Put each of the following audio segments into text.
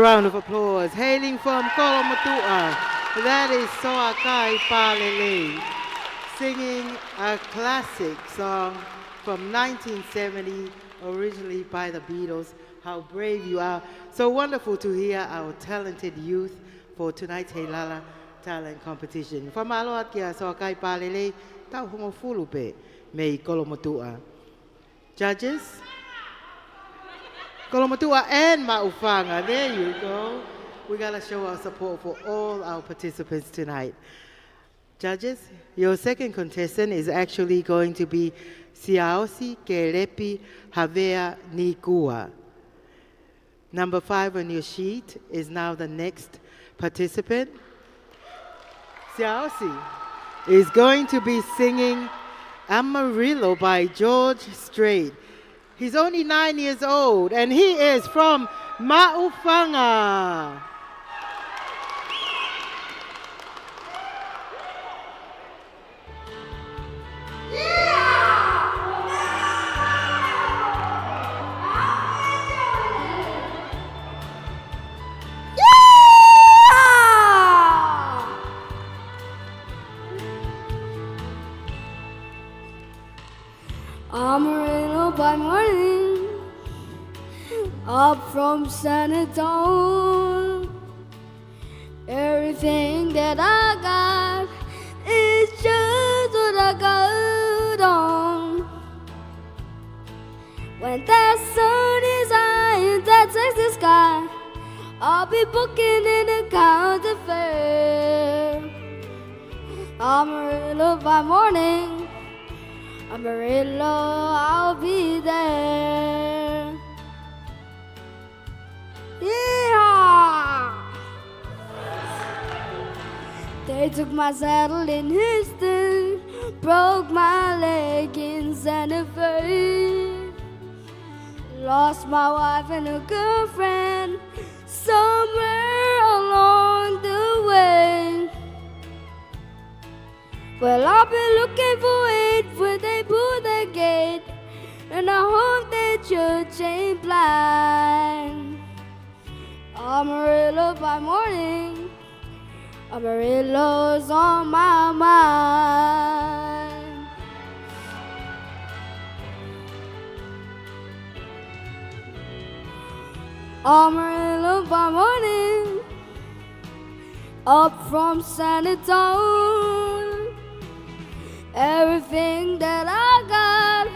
round of applause. Hailing from Kolomatua, that is Soakai Palele, singing a classic song from 1970, originally by the Beatles, How Brave You Are. So wonderful to hear our talented youth for tonight's Heilala talent competition. From Aloha kia Soakai Palele, tau hongo fulupe mei Kolomatua. Judges? Kolomatua and Ma'ufanga, there you go. We gotta show our support for all our participants tonight. Judges, your second contestant is actually going to be Siaosi Kerepi Havea Nikua. Number 5 on your sheet is now the next participant. Siaosi is going to be singing Amarillo by George Strait. He's only 9 years old and he is from Ma'ufanga. Amarillo by morning, up from San Antonio. Everything that I got is just what I got on. When that sun is high in that Texas sky, I'll be booking in the county fair. Amarillo by morning, Amarillo, I'll be there. Yeah! They took my saddle in Houston, broke my leg in Santa Fe, lost my wife and a girlfriend somewhere along the way. Well, I'll be looking for it when they pull the gate, and I hope that church ain't blind. Amarillo by morning, Amarillo's on my mind. Amarillo by morning, up from San Antonio. Everything that I got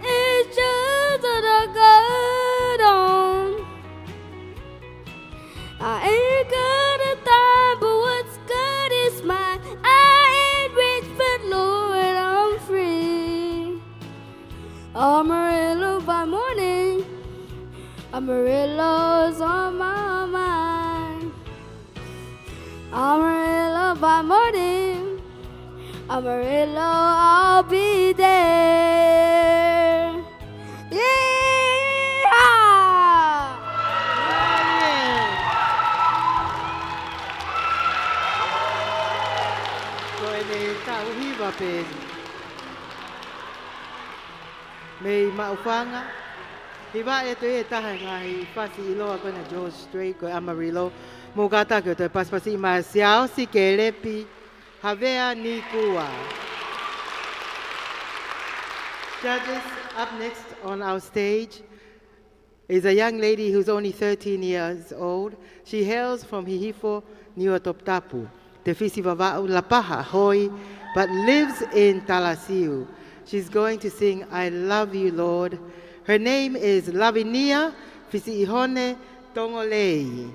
is just what I got on. I ain't got a dime, but what's good is mine. I ain't rich, but Lord, I'm free. Amarillo by morning, Amarillo's on my mind. Amarillo by morning, Amarillo, I'll be there. Yeah! May Ma'ufanga. Hiba ito tahan ngai pasi ilo ako na George Strait ko Amarillo. Mugata ko to paspasi ma Siaosi Kerepi Havea Nikua. Judges, up next on our stage is a young lady who's only 13 years old. She hails from Hihifo, Tongatapu, Te Fisi Vava'u Lapaha, Hoi, but lives in Talasiu. She's going to sing I Love You, Lord. Her name is Lavinia Fisi Ihone Tongolei.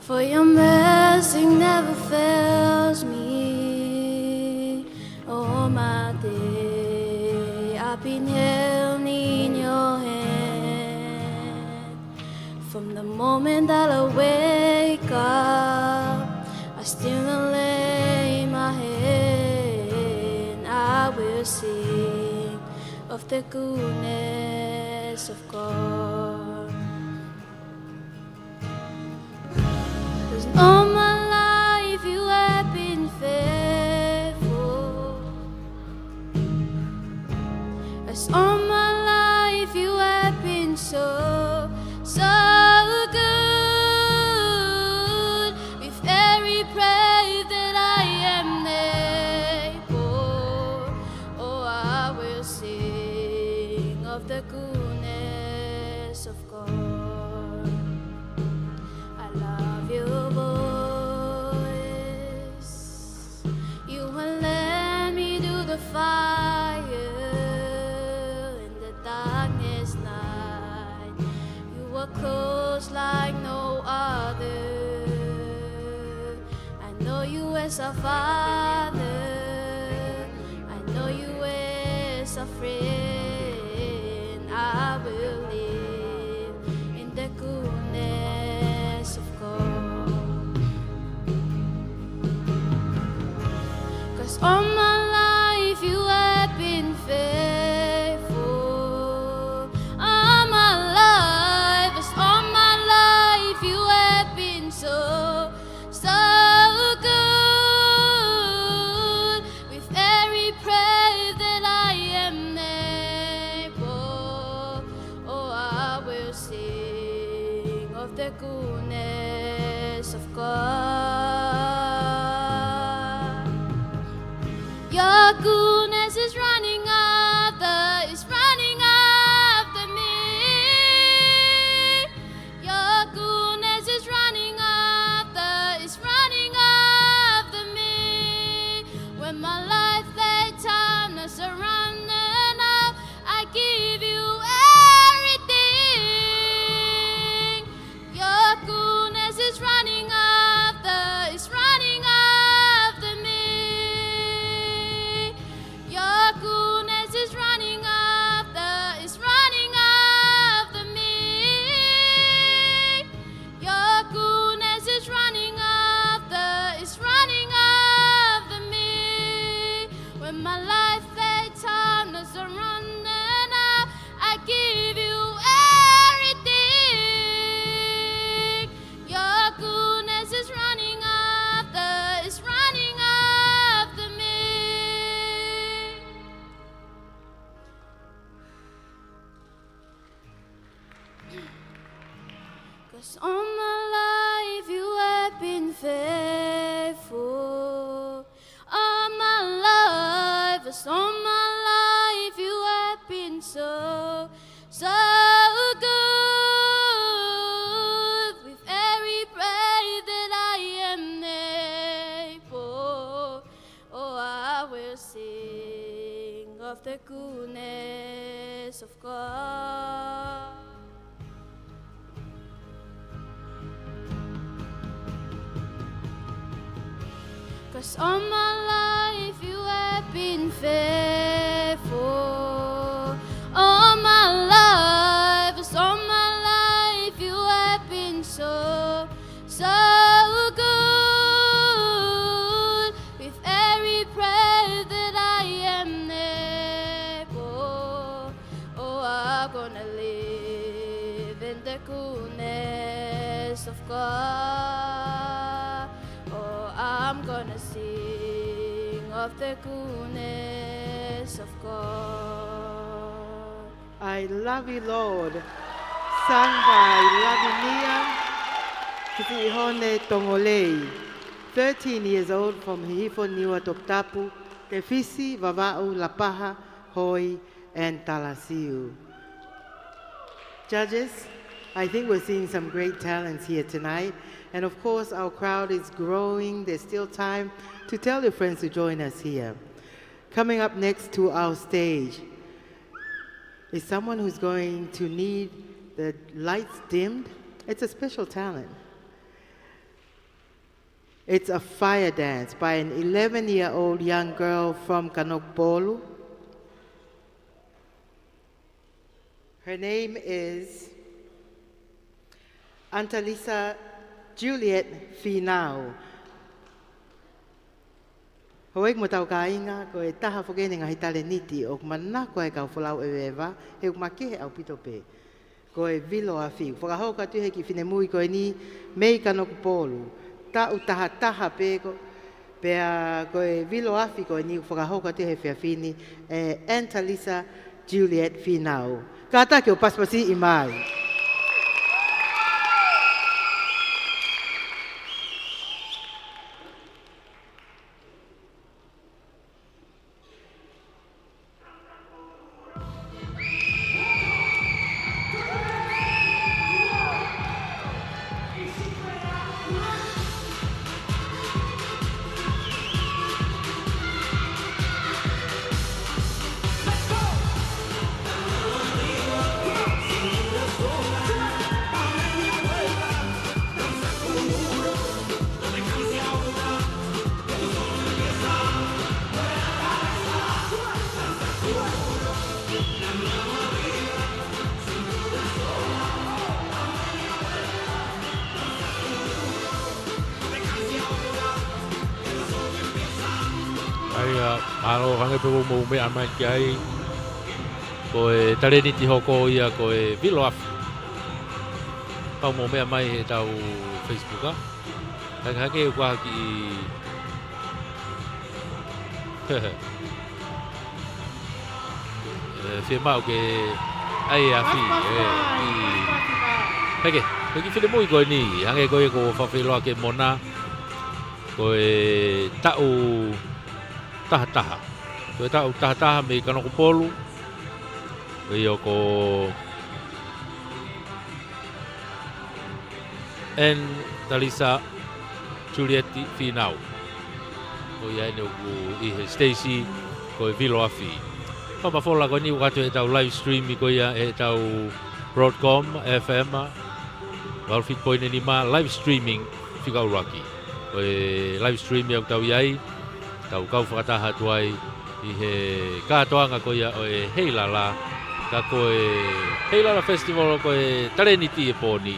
For your mercy never fails me. All my day I've been held in your hand. From moment that I wake up, I still lay my head, and I will sing of the goodness of God. 'Cause all my life you have been faithful. As all my life you have been so good. With every prayer that I am able, oh, I will sing of the goodness of God. I love your voice. You will let me do the fire in the darkness night. You are close like no other. I know you as a father. I know you as a friend. I will live in the goodness of God. 'Cause all my life you have been faithful. All my life, as all my life you have been so good. With every prayer that I am able, oh, I will sing of the goodness of God. Your goodness is running after me. Your goodness is running after me. When my life lay down as a running out, I give you everything. Your goodness is running after me. Your goodness is running after me. Your goodness is running after me. When my life lay down as a running out, I give you everything. Your goodness is running after me. 'Cause all my life you have been faithful. All my life, as all my life you have been so good. With every prayer that I am able, oh, I will sing of the goodness of God. 'Cause all my life you have been faithful. All my life, as all my life you have been so good. With every prayer that I am able, oh, I'm gonna live in the goodness of God. Oh, I'm gonna sing of the goodness of God. I love you, Lord. Sung by Lavinia Kisi'ihone Tongolei, 13 years old from Hihifo Niwa Tongatapu, Tefisi, Vava'u, Lapaha, Hoi, and Talasiu. Judges, I think we're seeing some great talents here tonight. And of course, our crowd is growing. There's still time to tell your friends to join us here. Coming up next to our stage is someone who's going to need the lights dimmed. It's a special talent. It's a fire dance by an 11-year-old young girl from Kanokpolu. Her name is Antalisa Juliet Finau. Hoek mo tau kainga ko e taha whakene ngahi taleniti o mana ko e kau whalau e wewa he umakehe au pito pe. Ko e vilo a whiu. Whakahoka tuhe ki whine mui ko e ni mei kanoku pōlu. Tau taha taha pe ko pea ko e vilo a whiu ko e ni whakahoka tuhe whia whini e Antalisa Juliet Finau. Ka ta ki o paspasi i mai. Alo hange pe mo me ama kai ko e Talent ti hoko ia ko e vilo af pa mo me mai he tau Facebook a hange kwa ki firma ke ai a fi Peke file moi ko ni hange ko fa filo ke mona ko e tau taha. Ko tau taha me kanoko polu. Iyo ko Talisa Juliet Finau. Ko ia ne ku i Stacy ko vilo afi. Pa fola ko ni wakatu e tau live stream ko ia e tau Broadcom FM. Walfit point ni ma live streaming fica uraki. Ko live stream ia tau iai. Kau whakataha tuai i he kātoanga ko ia o e Heilala. Ka ko e Heilala Festival ko e Taleniti e pōni.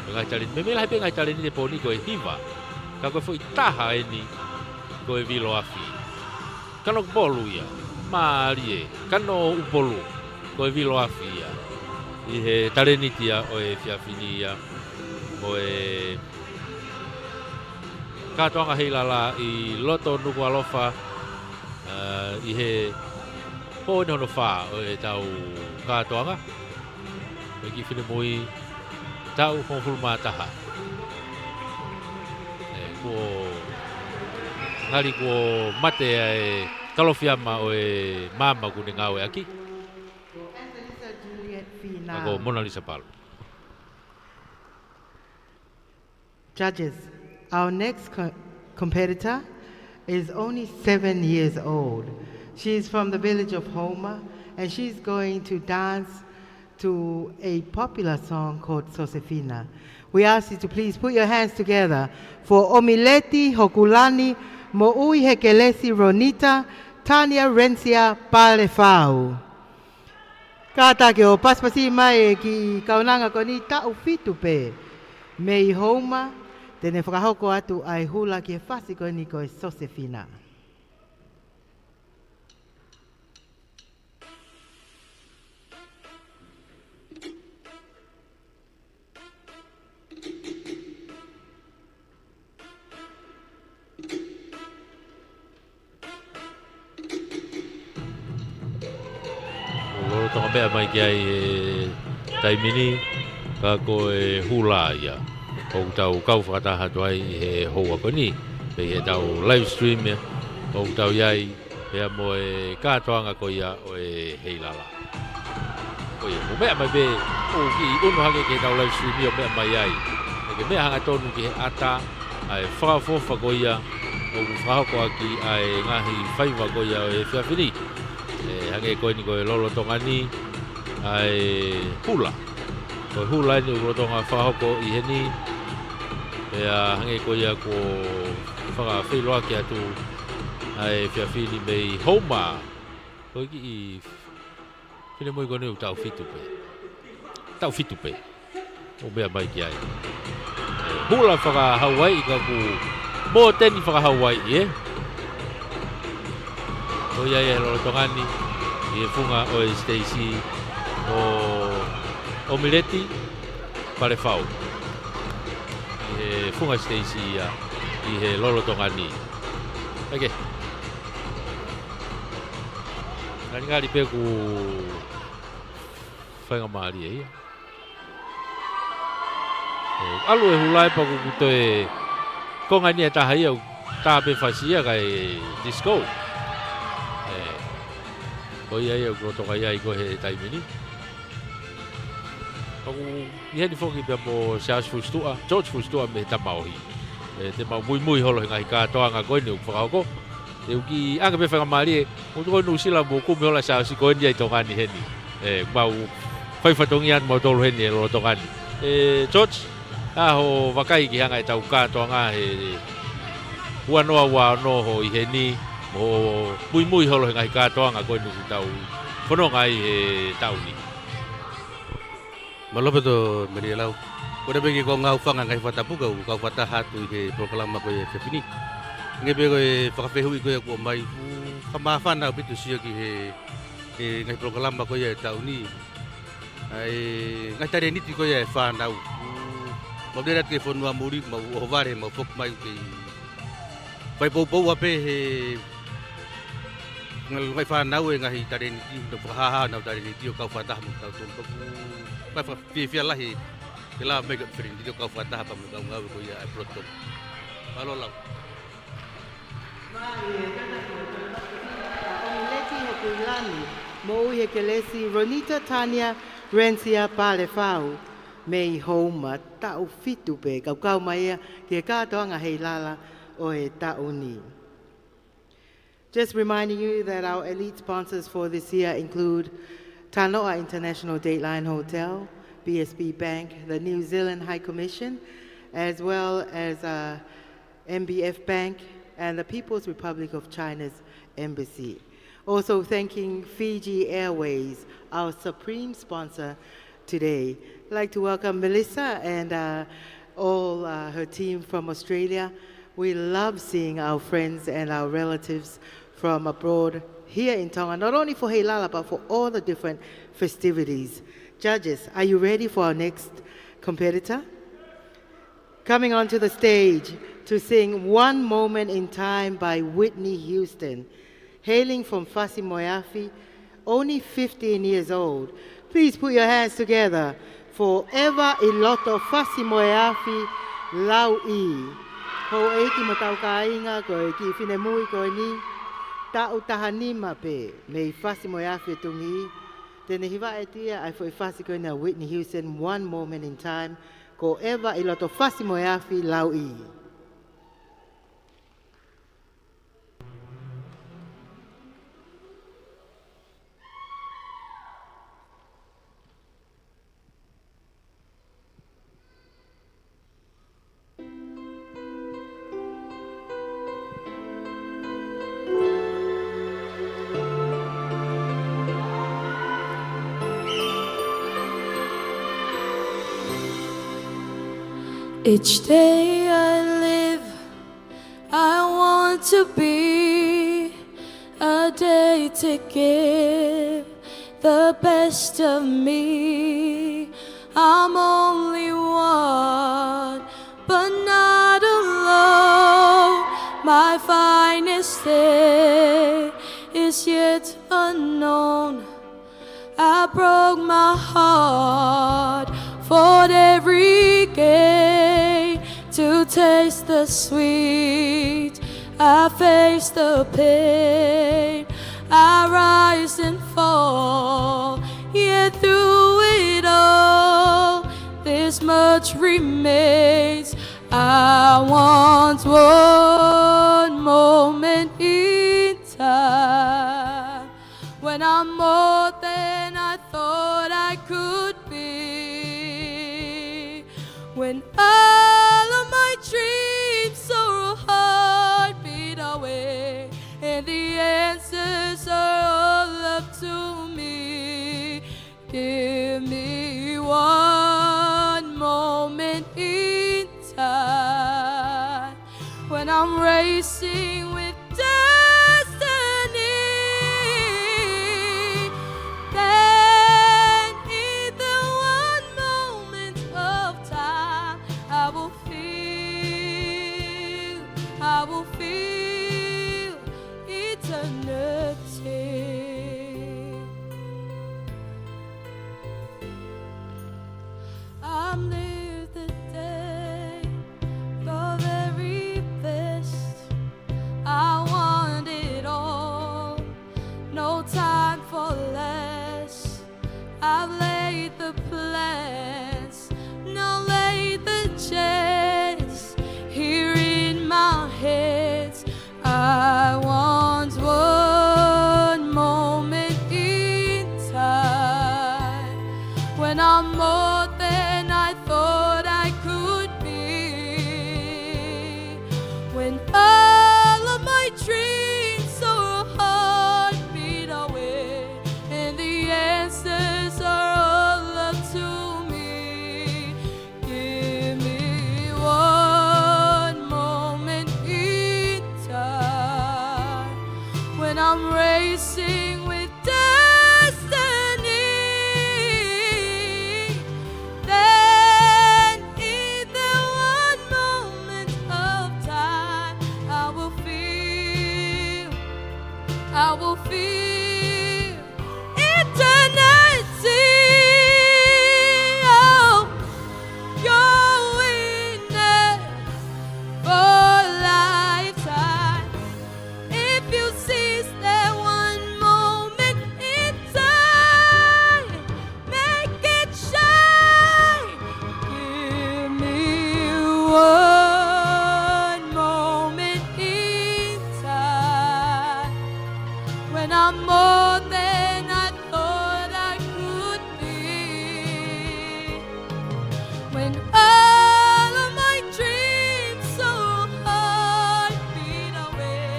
Ngai Taleniti, me mela hepe ngai Taleniti e pōni ko e hiva. Ka ko e fwoi taha e ni ko e vilo afi. Kano bolu ia, maari e, kano upolu ko e vilo afi ia. I he Taleniti ia o e whiawhini ia. Ko e kātoanga Heilala i loto Nuku'alofa i he pōne hono whā o e tau kātoanga. E ki whine mui tau honghulu mātaha. Ko ngari ko mate e talofiama o e māma kune ngau e aki. Antalisa Juliet Finau. Ako Mona Lisa Palu. Judges. Our next competitor is only 7 years old. She's from the village of Homa, and she's going to dance to a popular song called Sosefina. We ask you to please put your hands together for Omileti Hokulani Mo'ui Hekelesi Ronita Tania Rencia Palefau. Kata ke o paspasi mai ki kaunanga ko ni tau fitu pe. Mei Homa. Tene whakahoko atu ai Hula ki e whasi koe ni koe Sosefina. Lolo tonga mea mai ki ai taimini ka koe Hula ia. O tau kau whakataha tuai he hoa koni. Pei he tau live stream ia. O tau iai pea mo e kātoanga ko ia o e Heilala. O ia, mo mea mai be o ki unu hake ke tau live stream ia o mea mai iai. E ke mea hanga tonu ki he ata ai whakafofa ko ia o whahoko aki ai ngahi whaiva ko ia o e whiawhini. E hange koe ni koe lolo tongani ai Hula. Koe Hula ni uro tonga whahoko i he ni. Pea hange ko ia ko whakawhiloa ki atu ai whiawhini mei Homa. Koe ki i whine moi kone u tau fitu pe. Tau fitu pe. o mea mai ki ai. Hula whaka Hawaii ka ku mō teni whaka Hawaii o ia e lolo tongani i e funga o e Stacy o Mileti pare whau. I he funga Stacy ia i he lolo tongani. Ake. Ngari pe ku whainga maari ia. Alu e hulai pa ku kuto e konga ni e taha ia tape whasia kai disco. Ko ia ia ko toka ia i ko he taimini. Paku ia ni foki pe mo Charles Fustua, George Fustua me tamauhi. Te mau mui holo ngai katoa nga koe ni whakako. Te uki anga pe whanga maari o toko nu sila mo kumi hola Charles koe ni ai tongani heni. Mau whaifatongi an mo tolu heni e lo tongani. George, aho wakai ki hanga e tau katoa nga he uanoa wano ho i heni. Mo mui holo ngai katoa nga koe nu tau whono ngai he tau ni. Malope to meri lau. Ko rebe ki ko ngau whanga ngai whatapu kau whatahatu i he proklama koe e whipini. Nge pe koe whakawhehui koe ko mai whamawhana o pitu sio ki he ngai proklama koe e tau ni. Ngai tare niti koe e whanau. Mau dera te whanua muri, mau ovare, mau whok mai ke whai pou ape he ngai whanau e ngahi tare niti, na whahaha nau tare niti o kau whataha mo tau tonu paku. Mai whiawhia lahi, ke la mega whiri niti o kau whataha pa mo kau ngau koe ia e proton. Alo lau. Leti he kuilani, mo he ke lesi Ronita Tania Rencia Palefau, mei homa tau fitu pe kau mai ke katoanga Heilala o he tau ni. Just reminding you that our elite sponsors for this year include Tanoa International Dateline Hotel, BSB Bank, the New Zealand High Commission, as well as MBF Bank and the People's Republic of China's Embassy. Also thanking Fiji Airways, our supreme sponsor today. I'd like to welcome Melissa and all her team from Australia. We love seeing our friends and our relatives from abroad here in Tonga, not only for Heilala, but for all the different festivities. Judges, are you ready for our next competitor? Coming onto the stage to sing One Moment in Time by Whitney Houston, hailing from Fasi Moeafi, only 15 years old. Please put your hands together for Eva Iloto Fasi Moeafi Lau I. Ho eiki matau ka inga koe ki whine mui koe ni, tau tahanima pe, mei Fasi Moeafi tungi. Tene hiwa e tia ai fo Fasi koe na Whitney Houston, One Moment in Time, ko Eva Iloto Fasi Moeafi Lau I. Each day I live, I want to be a day to give the best of me. I'm only one, but not alone. My finest day is yet unknown. I broke my heart, fought every game to taste the sweet. I face the pain, I rise and fall, yet through it all, this much remains. I want one moment in time, when I'm more than I thought I could be, when all of my dreams so hard beat away, and the answers are all up to me. Give me one more racing with destiny. Then in the one moment of time, I will feel eternity. I'm live the day, the very best. I want it all, no time for less. I've laid the plans, now laid the chance. Here in my hands, I want one moment in time when I'm more than I thought I could be. When all of my dreams are a heartbeat away, and the answers are all up to me. Give me one moment in time when I'm racing with destiny. Then in the one moment of time, I will feel eternity. Oh, you're witness for lifetime. If you seize that one moment in time, make it shine. Give me one moment in time when I'm more than I thought I could be. When all of my dreams are a heartbeat away,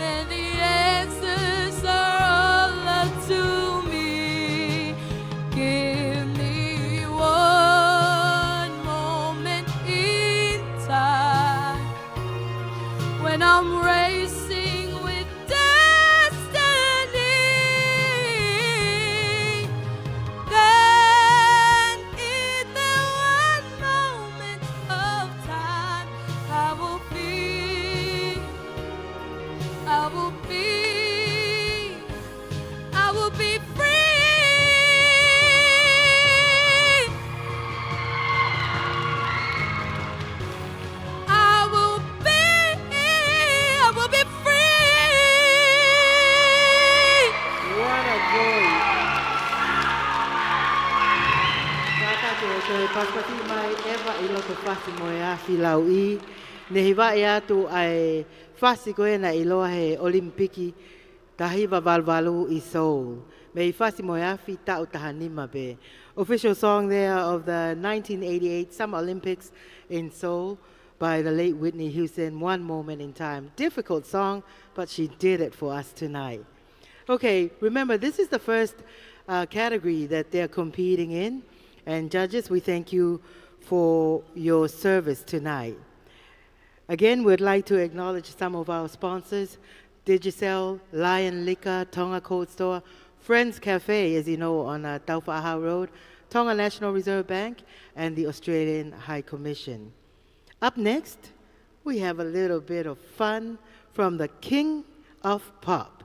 and the answers are all up to me. Give me one moment in time when I'm racing with destiny. Then in the one moment of time, I will be free. I will be free. What a voice. Kaka te paspati mai ewa I loko whasi mo e awhi lau I. Ne hiwa e atu ai whasi koe na I loa he Olimpiki tahiwa valvalu I Seoul. Me I whasi mo e awhi tau taha nima be. Official song there of the 1988 Summer Olympics in Seoul by the late Whitney Houston, One Moment in Time. Difficult song, but she did it for us tonight. Okay, remember, this is the first category that they're competing in. And judges, we thank you for your service tonight. Again, we'd like to acknowledge some of our sponsors: Digicel, Lion Liquor, Tonga Cold Store, Friends Cafe, as you know, on Taufa'aha Road, Tonga National Reserve Bank, and the Australian High Commission. Up next, we have a little bit of fun from the King of Pop.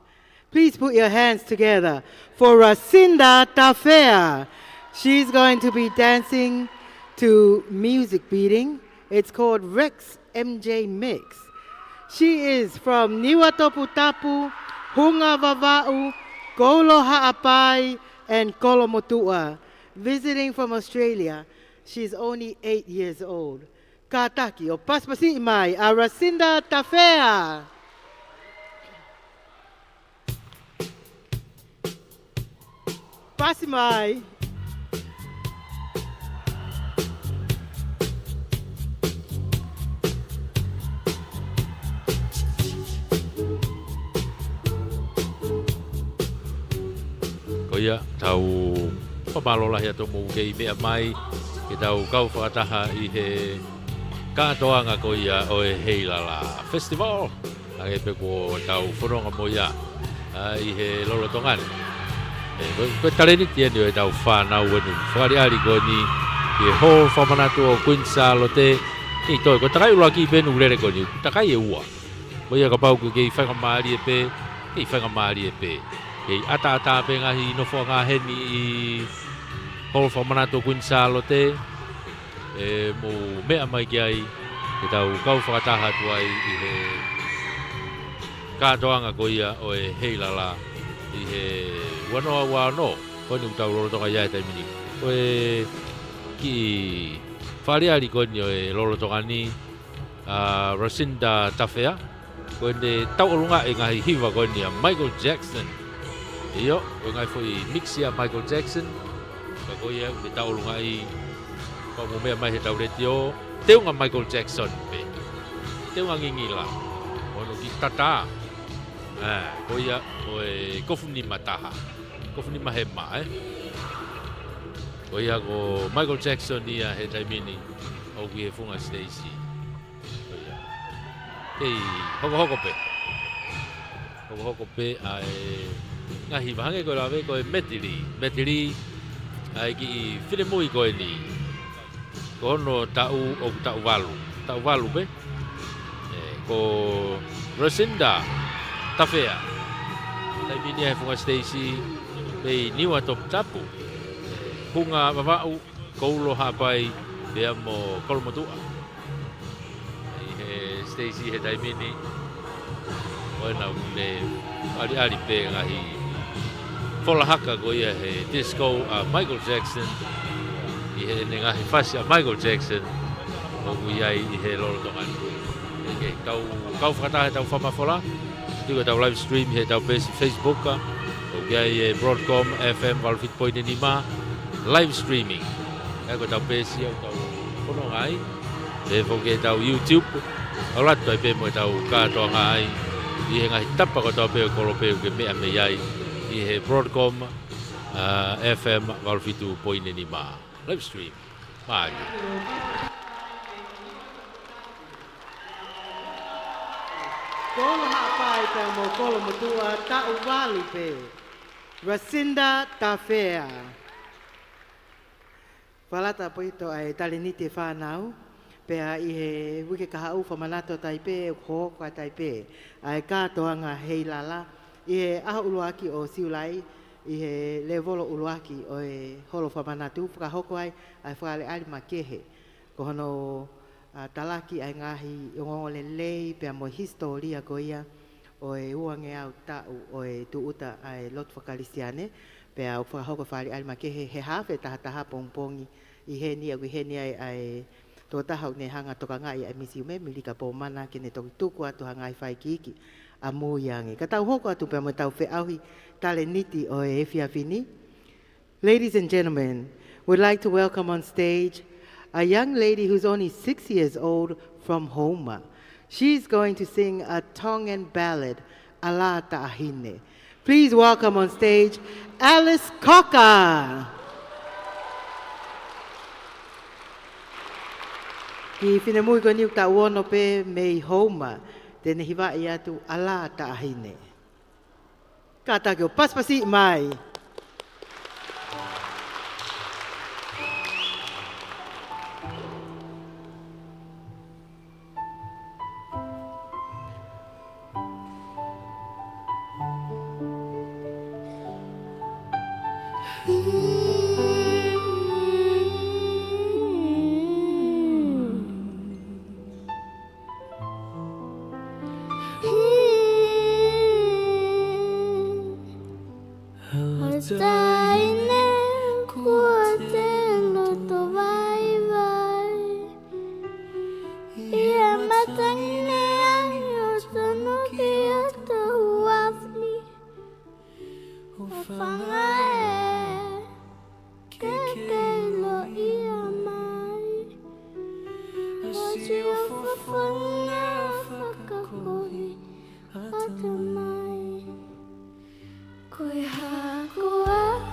Please put your hands together for Racinda Tafea. She's going to be dancing to music beating. It's called Rex MJ Mix. She is from Tongatapu, Hunga Vava'u, Golo Ha'apai, and Kolomotua. Visiting from Australia, she's only 8 years old. Kataki o paspasi mai a Racinda Tafea. Pasimai. Koia tau pamalola hea tō mou kei mea mai ke tau kau whakataha I he katoanga koia o e Heilala Festival. Age pe ko tau whanonga mo ia I he lolo tongani. Ko Talent ia ni e tau whanau wenu. Whakari ari ko ni I ho whamanatu o Queen Salote. Ni toi ko takai ula ki benu lere ko ni. Takai e ua. Ko ia ka pau ko kei whakamari e pe. Kei whakamari e pe. Kei ata pe ngahi no whanga heni I ho whamanatu o Queen Salote. Mo mea mai ki ai. Ke tau kau whakataha tuai I he kātoanga ko ia o e Heilala I he wanoa wano ko ni utau lolo tonga ia e taimini o e ki whareari ko ni o e lolo tonga ni Racinda Tafea ko ne tau olunga e ngahi hiwa ko ni a Michael Jackson iyo o ngai foi mixia Michael Jackson ka ko ia me tau olunga I ko mo mea mai he tau retio teunga Michael Jackson pe teunga ngingila ono ki tata ko ia o e kofuni mataha kofuni mahema ko ia ko Michael Jackson ia he taimini o ki e funga Stacy ko ia ei hoko pe ai ngahi vahange ko lawe ko e metili ai ki filemui ko ni ko no tau walu pe ko Racinda Tafea taimini he funga Stacy pei niwa Tongatapu hunga vavau koulo hapai pea mo kolomotua he Stacy he taimini oina ule ari pe ngahi fola haka ko ia he disco Michael Jackson I he ngahi fasi Michael Jackson o iai I he lolo tongani ke kau whakatahe tau whamafola Tiga tau live stream he tau Facebook ka. Okay, Broadcom FM 105.5 live streaming. Ko tau pesi au tau kono ngai. E foke tau YouTube. Au lato ai pe mo tau ka to ngai. I he ngai tapa ko tau pe ko pe ke me ame yai. I he Broadcom FM 105.5 live stream. Magi. Kolo hapai pe mo kolo motua tau wali pe. Racinda Tafea. Palata po ito ay taliniti whanau. Pea I he wike kahau whamanato Taipei, ko kwa Taipei. Ay katoa nga Heilala. I he aha uluaki o siulai. I he levolo uluaki o e holo whamanatu. Whakahoko ai whakale ali makehe. Kohono talaki ai ngahi ngole lei pe mo historia ko ia o e uange au tau o e tuuta ai lot fakalisiane pe au fa hoko fali alma ke he hafe taha pongpongi I he ni ai to taha ne hanga toka ngai ai misi me milika po mana ke ne to tuku atu hanga ai fai kiki a mo yangi ka tau hoko atu pe mo tau fe auhi taleniti o e fiafini. Ladies and gentlemen, we'd like to welcome on stage a young lady who's only 6 years old from Homa. She's going to sing a Tongan ballad, Ala Ta'ahine. Please welcome on stage, Alice Cocker. Ki whinemui ko niu ta uono pe mei Homa, tene hiwa I atu Ala Ta'ahine. Kata kio paspasi mai. Koe ha koa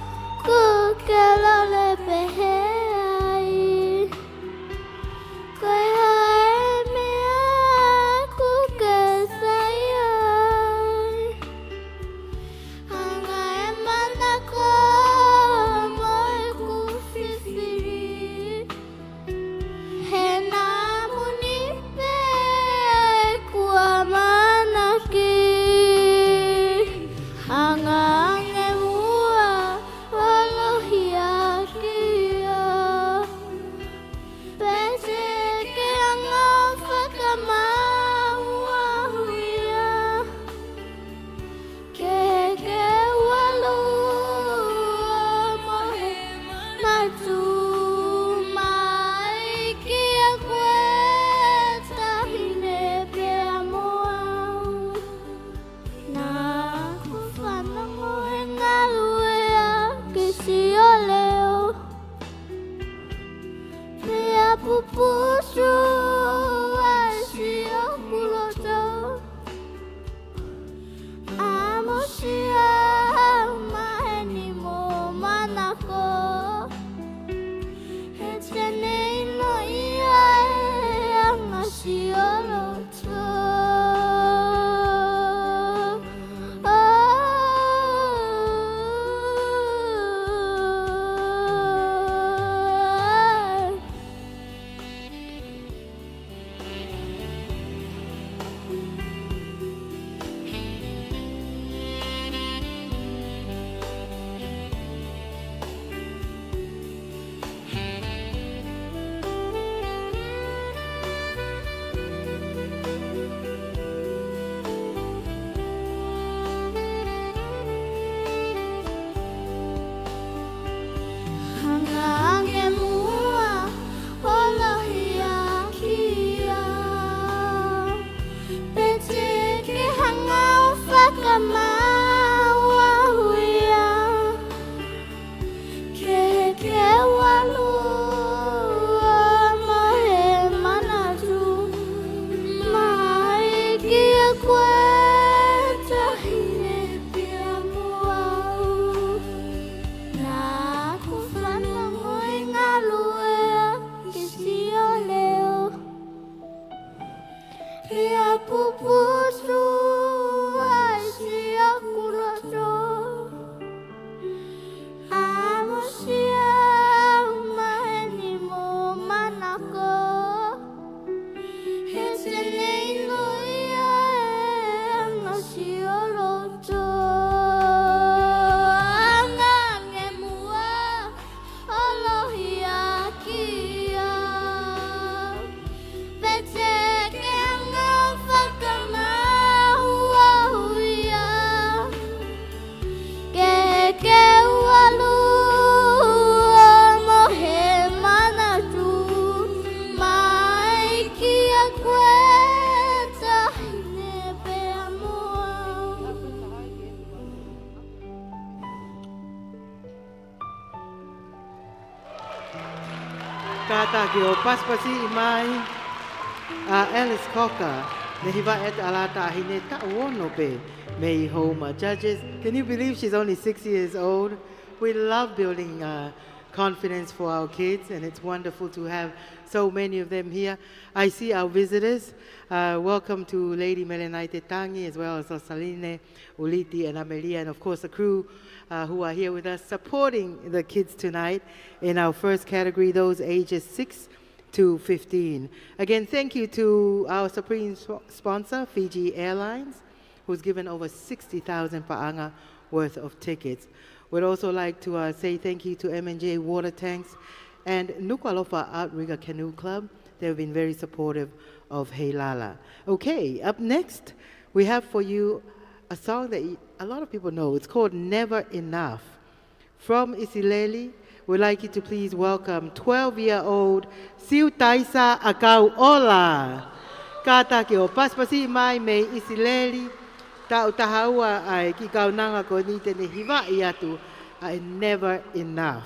Kata ki o paspasi I mai. Alice Cocker. Nehiva et alata ahine ta uono pe. May home judges. Can you believe she's only 6 years old? We love building confidence for our kids, and it's wonderful to have so many of them here. I see our visitors. Welcome to Lady Melenaite Tangi, as well as Saline, Uliti, and Amelia, and of course the crew who are here with us supporting the kids tonight in our first category, those ages 6 to 15. Again, thank you to our supreme sponsor, Fiji Airlines, who's given over 60,000 pa'anga worth of tickets. We'd also like to say thank you to M&J Water Tanks and Nuku'alofa Outrigger Canoe Club. They've been very supportive of Heilala. Okay, up next, we have for you a song that a lot of people know. It's called Never Enough. From Isileli, we'd like you to please welcome 12-year-old Siu Taisa Akau Ola. Kata ki o paspasi mai me Isileli. Tau tahaua ai ki kaunanga ko ni te nehiwa I atu ai never enough.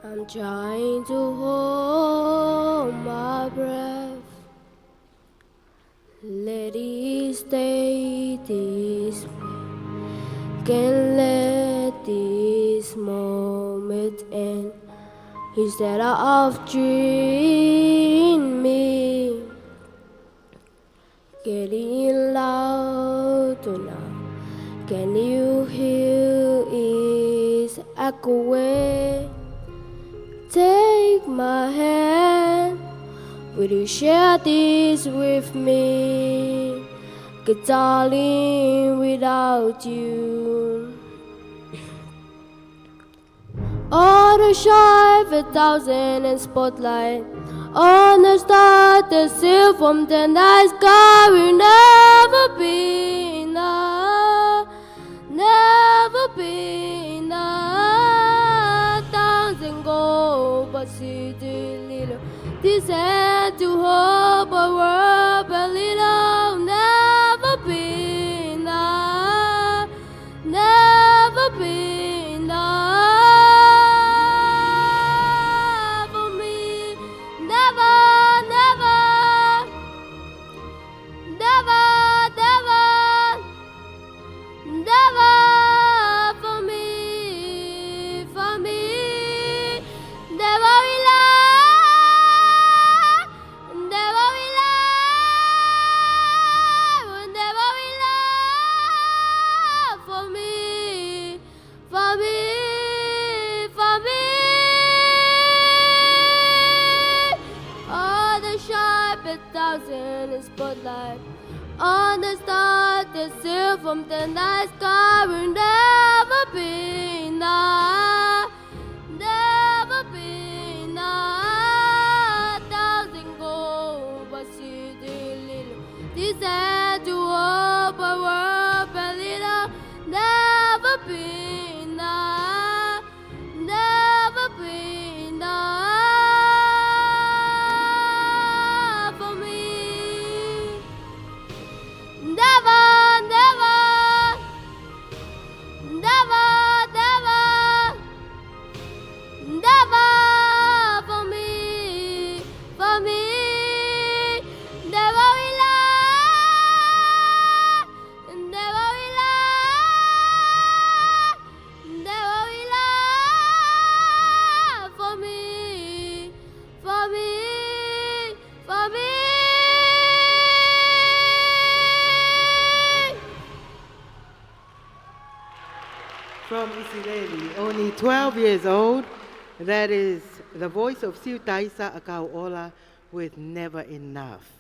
I'm trying to hold my breath. Let it stay this way. Can't let this moment end. Instead of dreaming, getting louder now. Can you hear it echoing? Take my hand, will you share this with me? 'Cause darling, without you, all the shine of 1,000 and spotlight on the star that seal from the night sky will never be enough, never be enough. Go, but see the little desire to hope a world a little never be enough, never be enough for me, never, never, never, never, never for me, for me. Never will I, never will I, never will I, for me, for me, for me. All the sharp 1,000 spotlight on the star that seal from the night sky will never be enough. Never been a 1,000 gold, but see the little desire to hope a world a little. Never been a, never been a for me. Never, never, never, never. Never for me, for me. Never will I, never will I, never will I, for me, for me, for me. From Isileli, only 12 years old. That is the voice of Siu Taisa Akauola with Never Enough.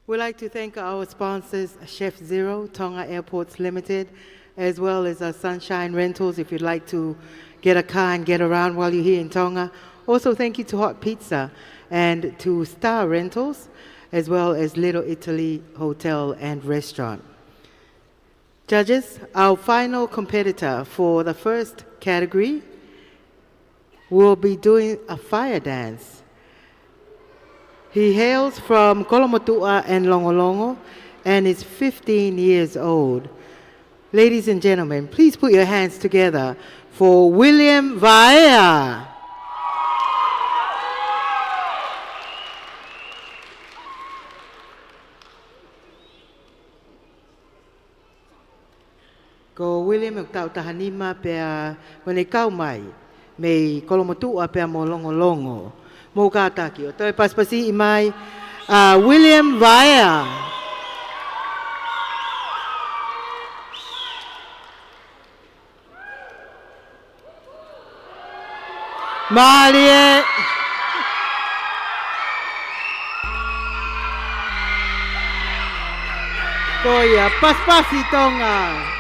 We'd like to thank our sponsors, Chef Zero, Tonga Airports Limited, as well as Sunshine Rentals, if you'd like to get a car and get around while you're here in Tonga. Also, thank you to Hot Pizza and to Star Rentals, as well as Little Italy Hotel and Restaurant. Judges, our final competitor for the first category will be doing a fire dance. He hails from Kolomotua and Longolongo and is 15 years old. Ladies and gentlemen, please put your hands together for William Vaea. Ko William ang tau tahanima pea wane kau mai me Kolomotua pea mo Longolongo. Mo kataki o toi paspasi imai William Vaea. Malie. Koia paspasi Tonga.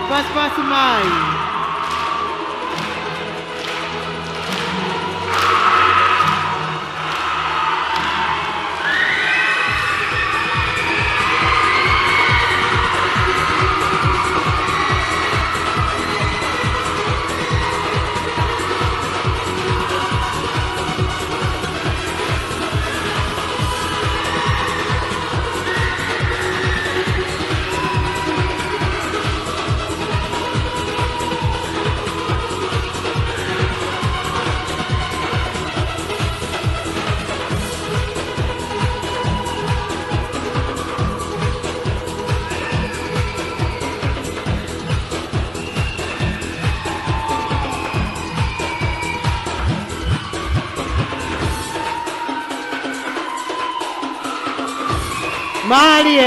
Paspasi mai.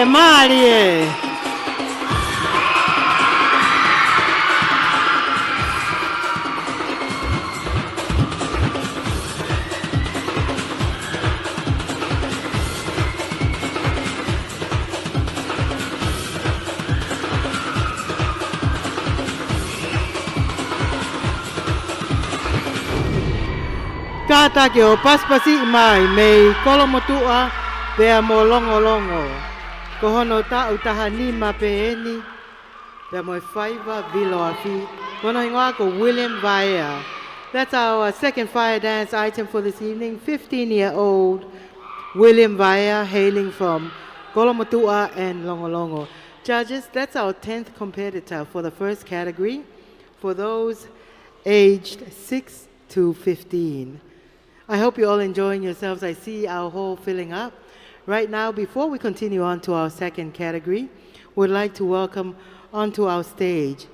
Marie. Kataki o paspasi mai me Kolomotua pea mo Longolongo. Ko hono ta utahanima peeni pea mo Faiva Viloafi. Kono ingoa ko William Vaea. That's our second fire dance item for this evening. 15-year-old William Vaea hailing from Kolomotua and Longolongo. Judges, that's our 10th competitor for the first category for those aged 6 to 15. I hope you're all enjoying yourselves. I see our hall filling up. Right now, before we continue on to our second category, we'd like to welcome onto our stage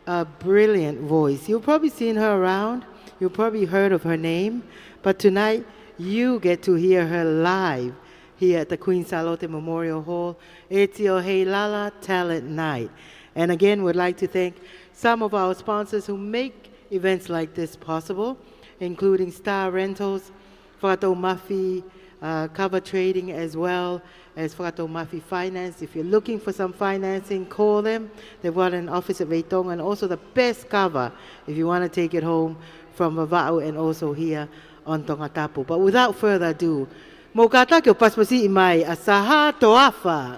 a brilliant voice. You've probably seen her around. You've probably heard of her name. But tonight, you get to hear her live here at the Queen Salote Memorial Hall. It's your Heilala Talent Night. And again, we'd like to thank some of our sponsors who make events like this possible, including Star Rentals, Fato Mafi, cover trading as well as Whakato Mafi Finance. If you're looking for some financing, call them. They've got an office at Tonga, and also the best cover if you want to take it home from Vava'u and also here on Tongatapu. But without further ado, mo kata ke o paspasi mai a saha toafa.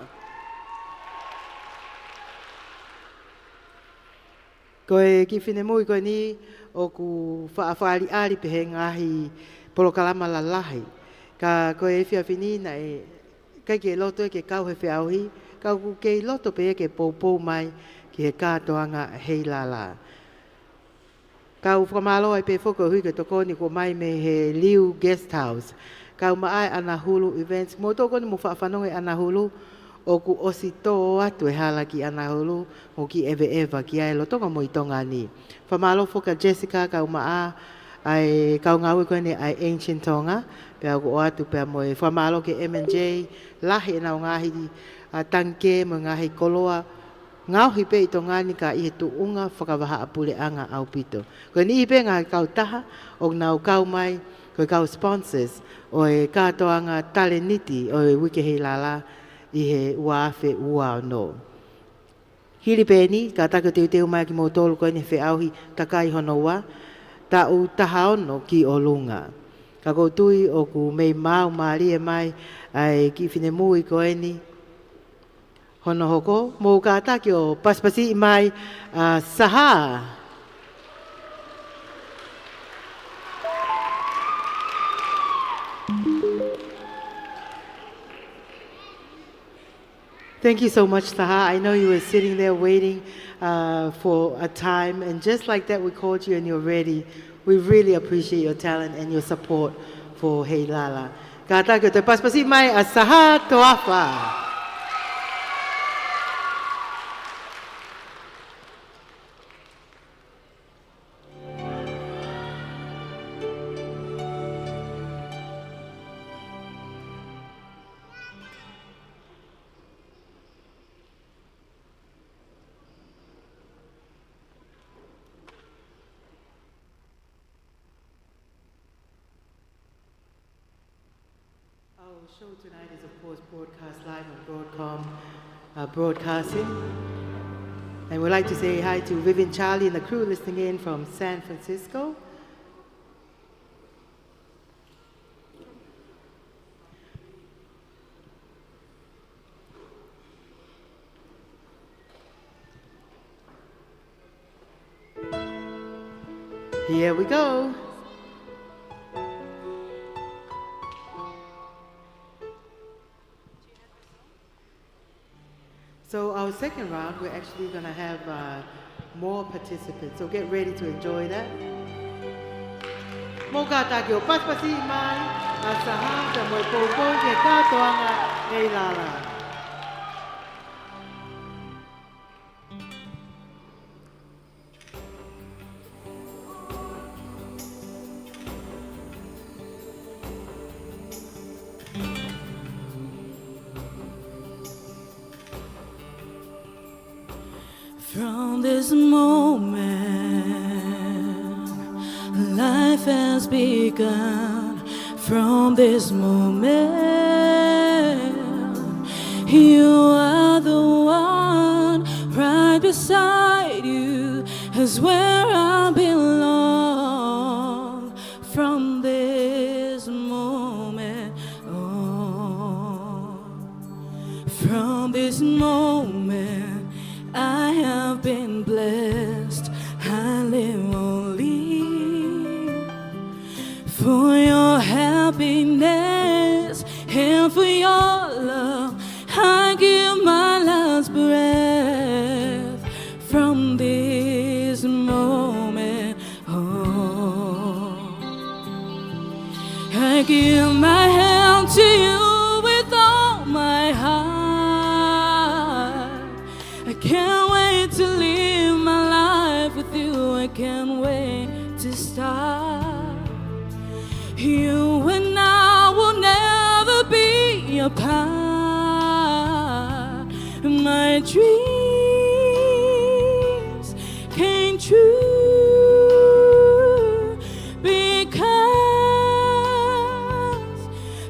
Koe ki whine mui koe ni o ku whaafari ari pehe ngahi polokalama la lahi. Ka koe e whia whinina e kai ke loto e ke kau he whiauhi, kau ku ke loto pehe ke poupou mai ki he kātoanga Heilala. Kau whamalo ai pe whoko hui ke tokoni ko mai me he liu guest house. Kau maai ana Hulu events. Mo tokoni mo whaafanonga ana Hulu o ku osi tō atu e hala ki ana Hulu o ki eva ki ai lotonga mo i tonga ni. Whamalo whoka Jessica kau maa ai kau ngawe koe ne ai Ancient Tonga. Pea ko o atu pea mo e whamalo ke M&J lahi e nao ngahi tanke mo ngahi koloa. Ngauhi pe i tonga ni ka i he tuunga whakavaha apule anga au pito. Koe ni ipe ngā kau taha o nau kau mai koe kau sponsors o e kātoanga Talent o e wike Heilala i he uawhe ua no. Hiri pēni, ka tako teu mai ki mō tōlu koe ni whi auhi takai hono wa, ta u taha ono ki o lunga. Ka koutui o ku mei mau maari e mai ai ki whine mui koe ni hono hoko, mō ka taki o paspasi mai saha. Thank you so much, Saha. I know you were sitting there waiting for a time, and just like that, we called you and you're ready. We really appreciate your talent and your support for Heilala. Kata ko te paspasi mai a Saha toafa. Our show tonight is, of course, broadcast live on Broadcasting. And we'd like to say hi to Vivian Charlie and the crew listening in from San Francisco. Here we go. So our second round, we're actually going to have more participants. So get ready to enjoy that. Moga takio paspasi mai, asaha te moi popo ke katoanga Heilala. From this moment, life has begun. From this moment, you are the one. Right beside you is where I belong. From this moment on, from this moment, I have been blessed. I live only for your happiness and for your love. I give my last breath. From this moment on, I give my hand to you with all my heart. I can't wait to live my life with you. I can't wait to start. You and I will never be apart. My dreams came true because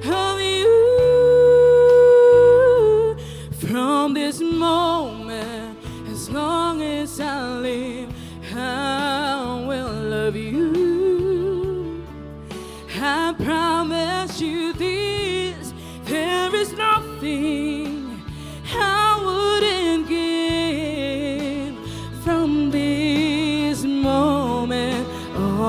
of nothing I wouldn't give from this moment on.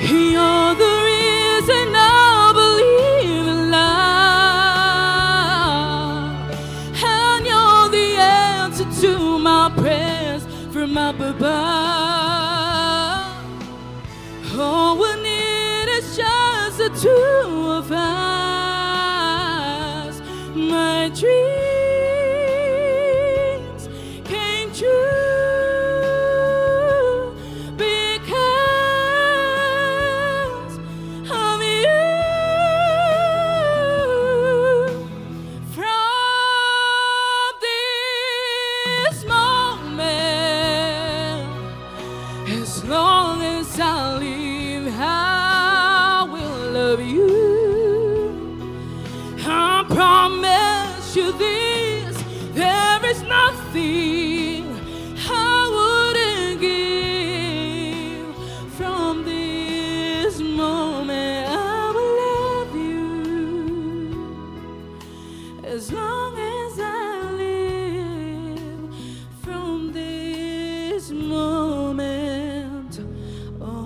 You're the reason I believe in love, and you're the answer to my prayers from up above. All we need is just the two of us. My dreams came true. As long as I live, I will love you. I promise you this, there is nothing I wouldn't give from this moment. I will love you as long as I live from this moment on.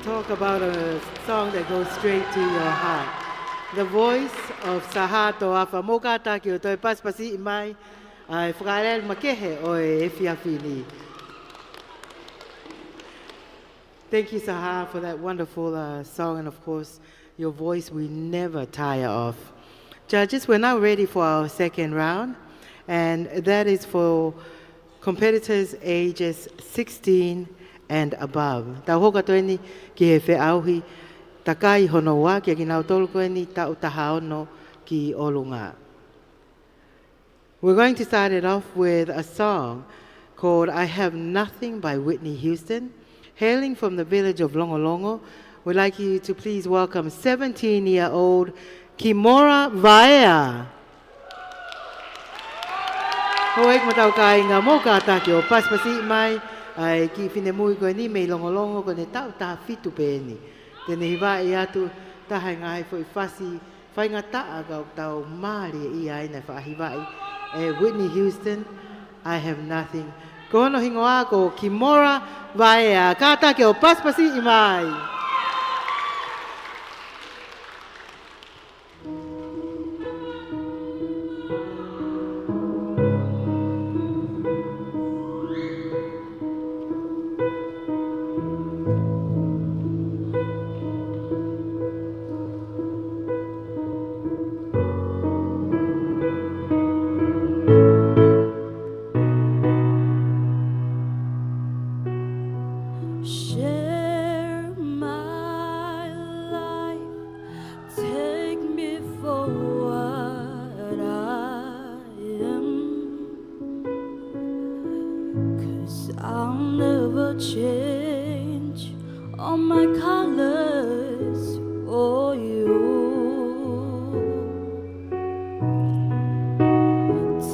Talk about a song that goes straight to your heart. The voice of Sahato Afa Mokata ki o toi paspasi I mai ai whakaarel makehe o e whiawhini. Thank you, Saha, for that wonderful song, and of course, your voice we never tire of. Judges, we're now ready for our second round, and that is for competitors ages 16 and above. Tā hoka toeni ki he wheauhi, takai hono wā ki ki nau tolu koeni ta utaha ono ki olunga. We're going to start it off with a song called I Have Nothing by Whitney Houston. Hailing from the village of Longolongo, we'd like you to please welcome 17-year-old Kimora Vaea. Hoek matau kai ngā mō kātaki o paspasi mai, ai ki whine mui koe ni mei Longolongo ko ne tau taha fitu pēni. Tēne hiwa I atu tahai ngai fo I whasi, whai ngā taa kau tau māri I aina whaahiwai. Whitney Houston, I Have Nothing. Ko hono hingoa ko Kimora Vaea, kātaki o paspasi I mai. Share my life, take me for what I am, 'cause I'll never change all my colors for you.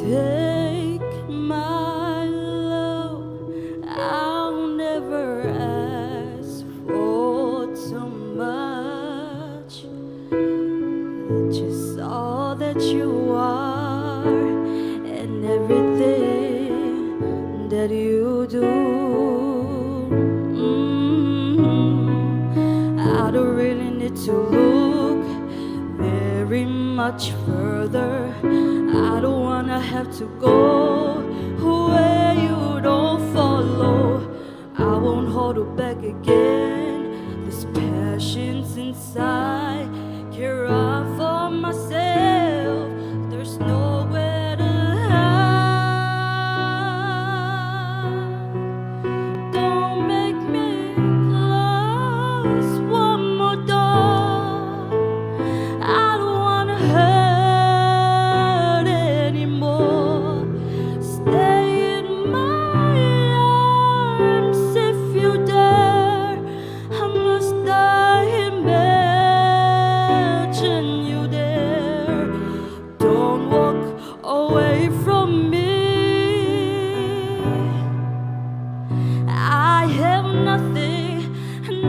Take my love, I'll never ask for too much. Just all that you are and everything that you do. I don't really need to look very much further. I don't wanna have to go where you don't follow. I won't hold it back again. This passion's inside. Care for myself. There's nowhere to hide. Don't make me close one more door. I don't wanna hurt anymore. Stay in my arms if you dare. I must die, imagine you there. Don't walk away from me. I have nothing,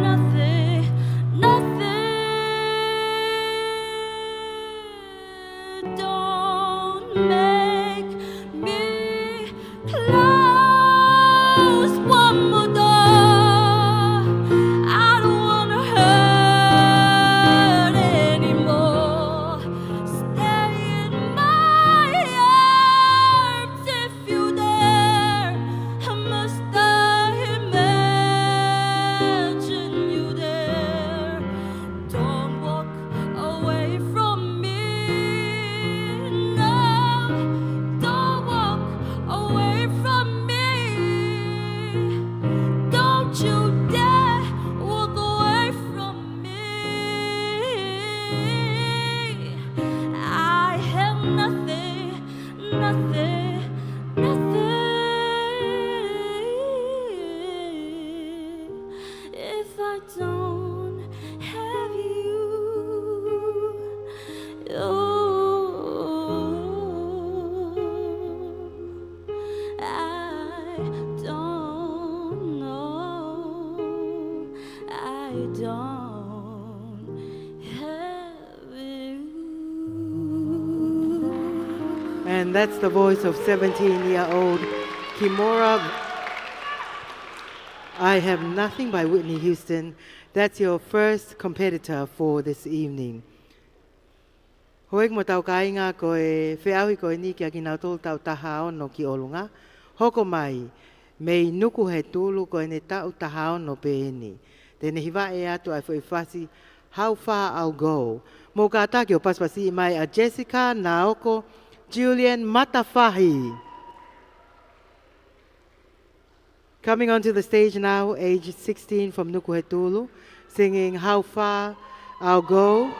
nothing, nothing. Don't make me close one more door. I don't wanna hurt anymore. Stay in my arms if you dare. I must die, imagine you there. Don't walk away from me. No, don't walk away from me. Don't you dare walk away from me. I have nothing, nothing, nothing. If I don't have you, I don't know. I don't have you. And that's the voice of 17-year-old Kimura. I Have Nothing by Whitney Houston. That's your first competitor for this evening. Hoek mo tau kainga ko e whiahui ko e ni kia ki nau tolu tau taha ono ki olunga. Hoko mai, mei nuku he tulu ko e ne tau taha ono pe eni. Tene hiwa e atu ai fwoi whasi, How Far I'll Go. Mo ka atake o paspasi i mai a Jessica Naoko Julian Matafahi. Coming onto the stage now, age 16 from Nuku'alofa, singing How Far I'll Go,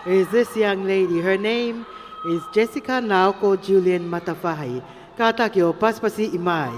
is this young lady. Her name is Jessica Naoko Julian Matafahi. Kataki o paspasi imai.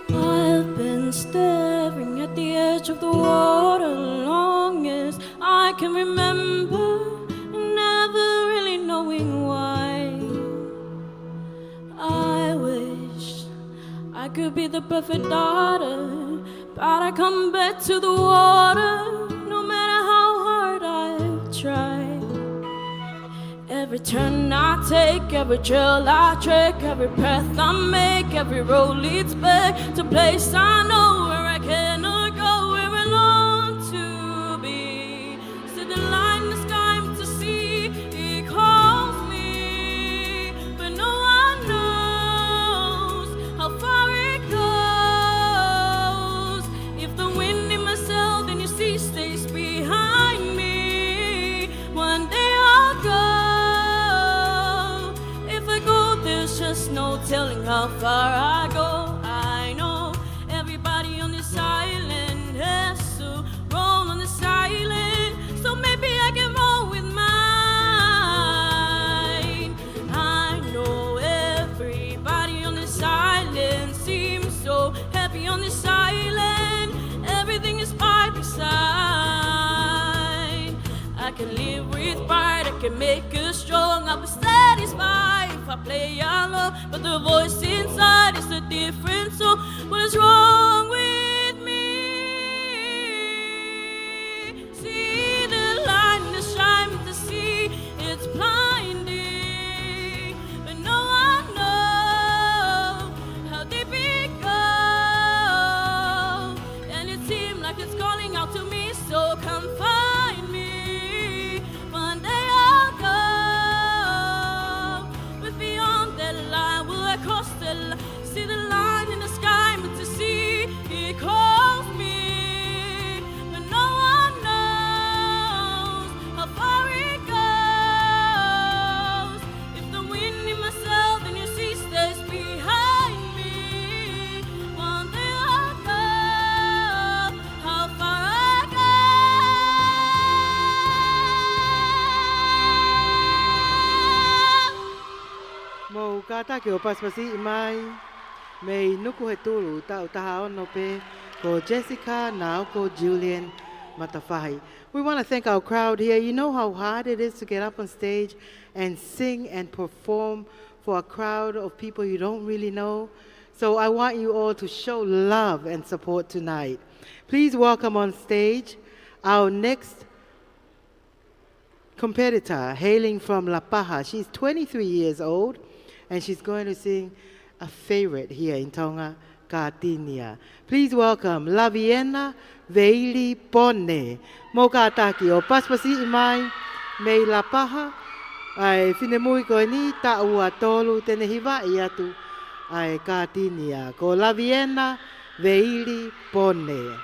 I've been staring at the edge of the water long as I can remember, never really knowing why. I wish I could be the perfect daughter, but I come back to the water no matter how hard I've tried. Every turn I take, every trail I trek, every path I make, every road leads back to place I know where I cannot go, where I long to be. See the line in the sky to see, it calls me, but no one knows how far it goes. If the wind in my sail, then you see, stays behind me. One day I'll go. There's just no telling how far I go. I know everybody on this island has to roll on this island, so maybe I can roll with mine. I know everybody on this island seems so happy on this island. Everything is by the side. I can live with pride, I can make us strong. I'll be satisfied if I play along, but the voice inside is a different song. What is wrong with me? See the light in the shine to see, it's blinding, but no one knows how deep it goes. And it seems like it's calling out to me, so come find me. One day Moka ke o paspasi mai. Me nuku he tulu ta utaha ono pe ko Jessica na ko Julian Matafahi. We want to thank our crowd here. You know how hard it is to get up on stage and sing and perform for a crowd of people you don't really know. So I want you all to show love and support tonight. Please welcome on stage our next competitor hailing from La Paja. She's 23 years old and she's going to sing a favorite here in Tonga, Katinia. Please welcome La Viena Veili Pone. Mokataki o paspasi imai me La Paja. Ai finemui ko ni ta ua tolu tene hiva iatu ai Katinia. Ko La Viena Veili Pone.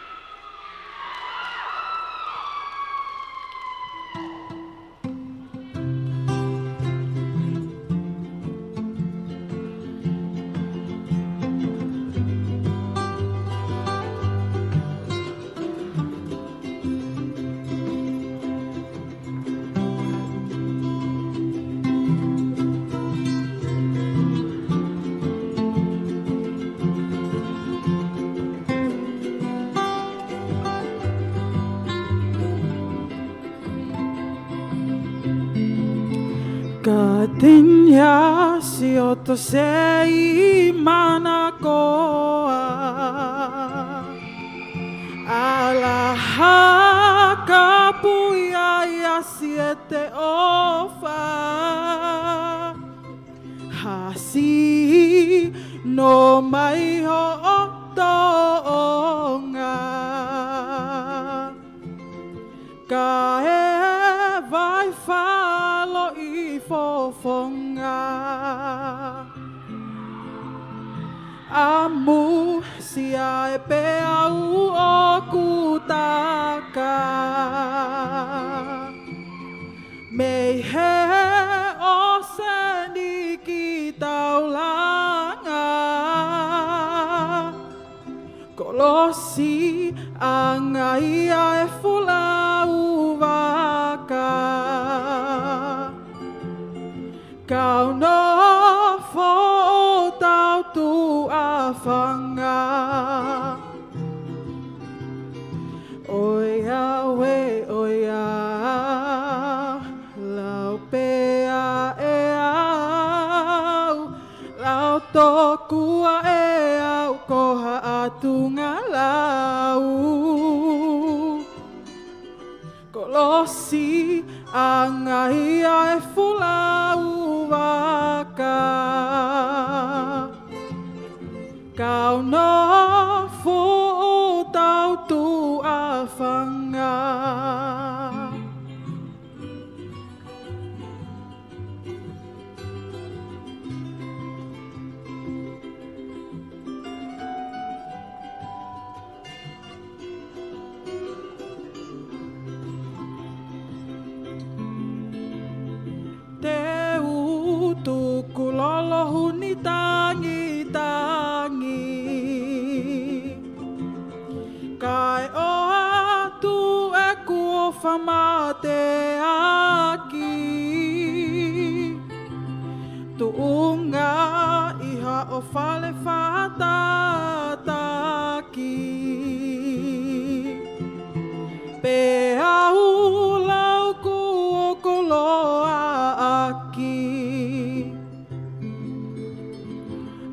Katinya sioto sei mana koa Alaha kapuia ya siete ofa Hasi no mai ho Tonga Kae vai falo I fofonga Amu sia e pe au o kutaka Me he o seni ki taulanga Kolosi angai e fulau waka Kau no fo tau tu afanga Oia we oia Lau pea e au Lau tokua e au Koha atunga lau Kolosi angai e fulau waka Kau no fu tau tu afanga Tuku lolo huni tangi tangi Kai o atu e kuo famate aki Tuunga iha o fale fatataki Pe au lau kuo koloa aki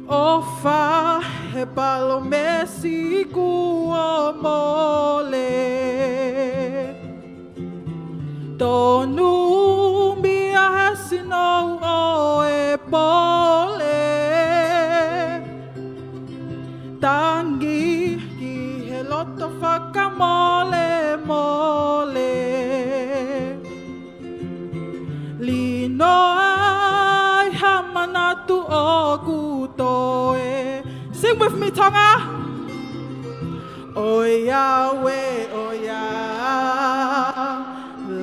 Ofa he palo mesi kuo mole Tonu mia hesino o e pole Tangi ki he loto whakamole mole Lino ai hamanatu o kutoe Sing with me, Tonga. Oia we oia,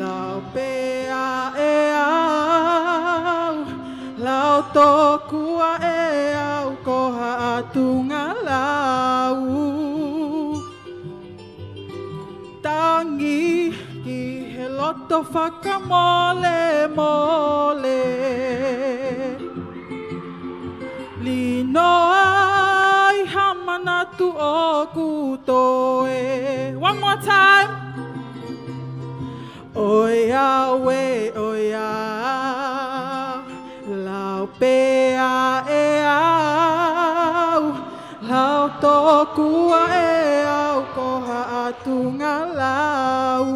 lau pea e au, lau tokua e au, koha atunga lau. Tangi ki he loto whakamole mole. ai hamanatu o kutoe. One more time. Oia we oia, lau pea e au, lau tokua e au, koha atunga lau.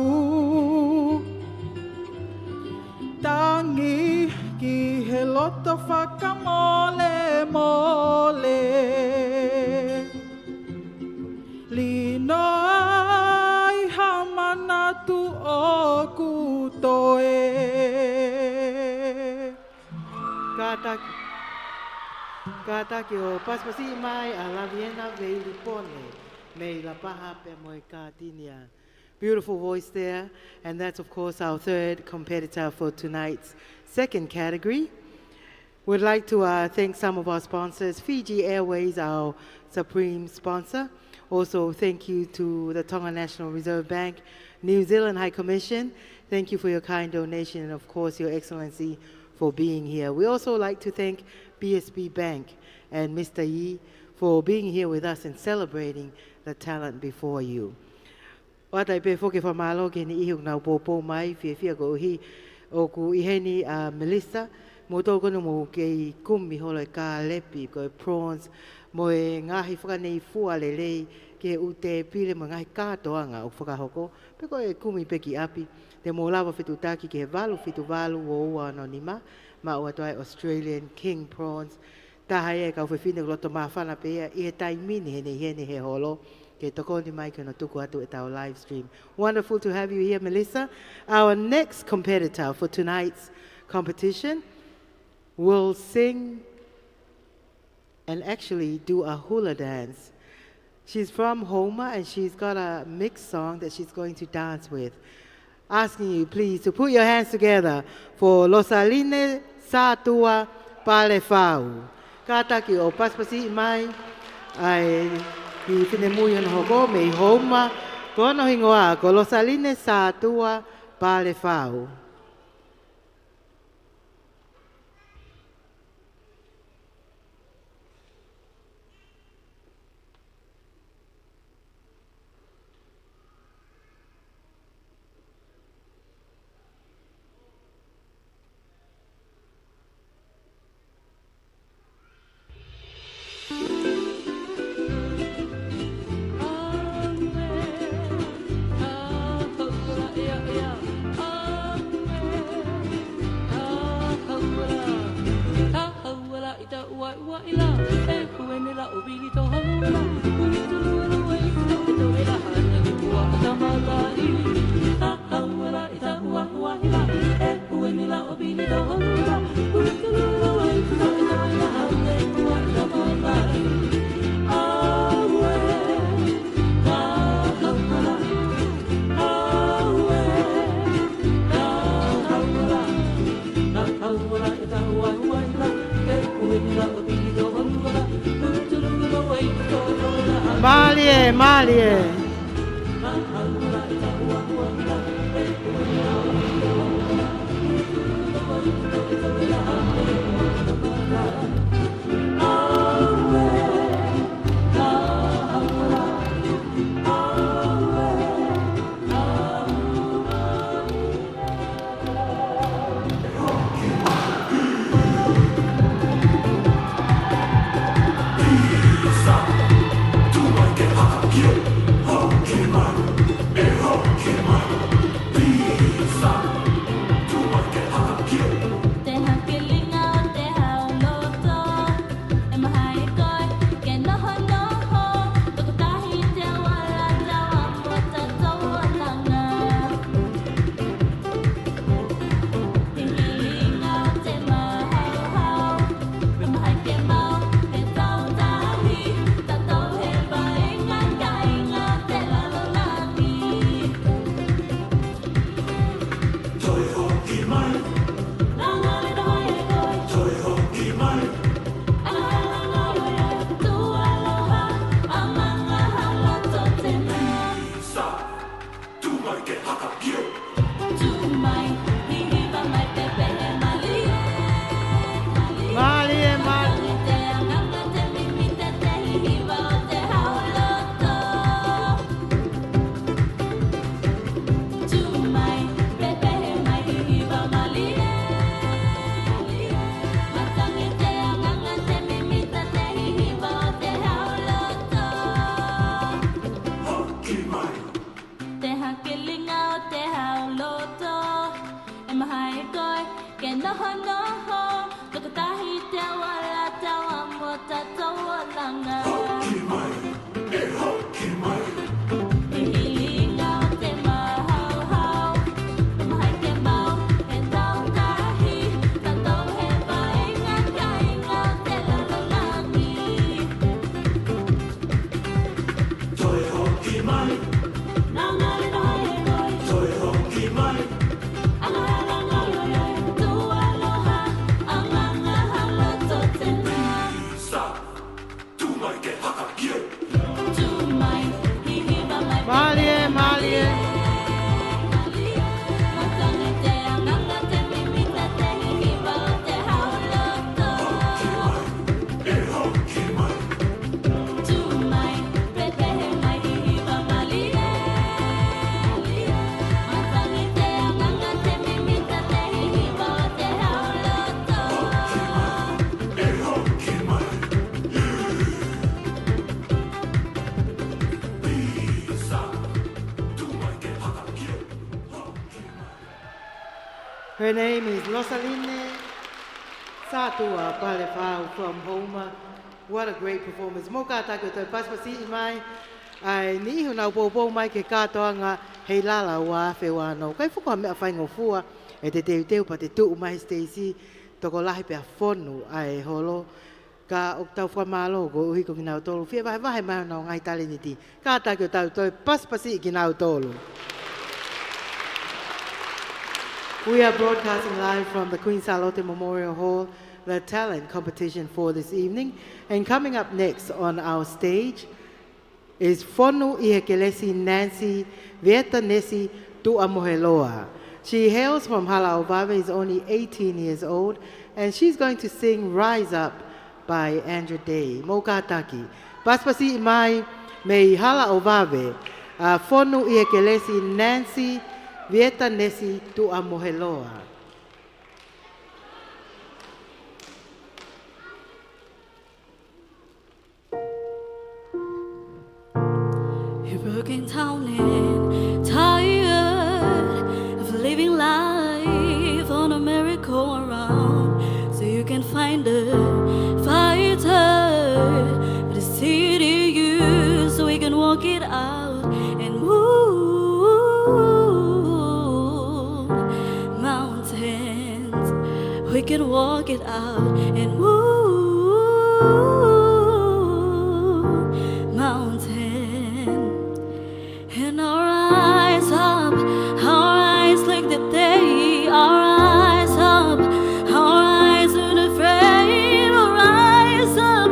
Tangi ki he loto whakamole mole, lino ai hamanatu o kutoe. Kataki o paspasi mai a la viena veili pone, me la paha pe moe katinia. Beautiful voice there, and that's of course our third competitor for tonight's second category. We'd like to thank some of our sponsors, Fiji Airways, our supreme sponsor. Also, thank you to the Tonga National Reserve Bank, New Zealand High Commission. Thank you for your kind donation, and of course, Your Excellency for being here. We also like to thank BSB Bank and Mr. Yi for being here with us and celebrating the talent before you. O tai pe foke whamalo ke ni ihuk nau pōpō mai whia ko uhi o ku iheni Melissa mo tō kono mo ke kumi holo ka lepi ko prawns mo e ngahi whakanei fua lelei ke ute pile mo ngahi kātoanga o whakahoko pe ko e kumi peki api te mo lawa whitutaki ke he walu whitu o ua anonima ma ua toai Australian King Prawns taha e ka uwhewhine loto mawhana pe ia i he taimini hene he holo. Our live stream. Wonderful to have you here, Melissa. Our next competitor for tonight's competition will sing and actually do a hula dance. She's from Homa and she's got a mixed song that she's going to dance with. Asking you please to put your hands together for Losaline Satua Palefau. Kataki o paspasi mai ai ki tine mui ana hoko me Homa kono hingoa ko Losaline Satua Palefau. Malie. Hula noho noho Tukatahi te wala te wamo tata walanga E hilinga o te mahau hau Mahai te mau e tau kahi Tatau he vaenga kainga te lalolangi Toi hoki mai, Nangare no hae hoi toi hoki mai, tu mai ke haka kie. Malie, malie. E hoki mai, e hoki mai. Pisa, tu mai ke haka kie. Her name is Rosaline Satua Palefau from Homa. What a great performance. Moka tako te paspasi mai. Ai ni huna popo mai ke katoa nga Heilala wa fe wano. Kai fuko me afai ngofua e te teu pa te tu mai Stacy toko lahi pe afonu ai holo ka oktau fa malo go uhi ko kinau tolu. Fia vai vai mai no ngai taleniti. Ka tako tau toi paspasi kinau tolu. We are broadcasting live from the Queen Salote Memorial Hall, the talent competition for this evening. And coming up next on our stage is Fonu Ihekelesi Nancy Vietanesi Tuamoheloa. She hails from Hala Ovave, is only 18 years old, and she's going to sing Rise Up by Andrew Day. Mokataki. Paspasi mai me Hala Ovave, Fonu Ihekelesi Nancy Vietanesi Tuamoheloa. You're broken down and tired of living life on a merry-go-round, so you can find a fighter, but it's city you, so we can walk it out and move mountains. We can walk it out and move mountains. And our eyes up, our eyes like the day, our eyes up, our eyes unafraid, our eyes up,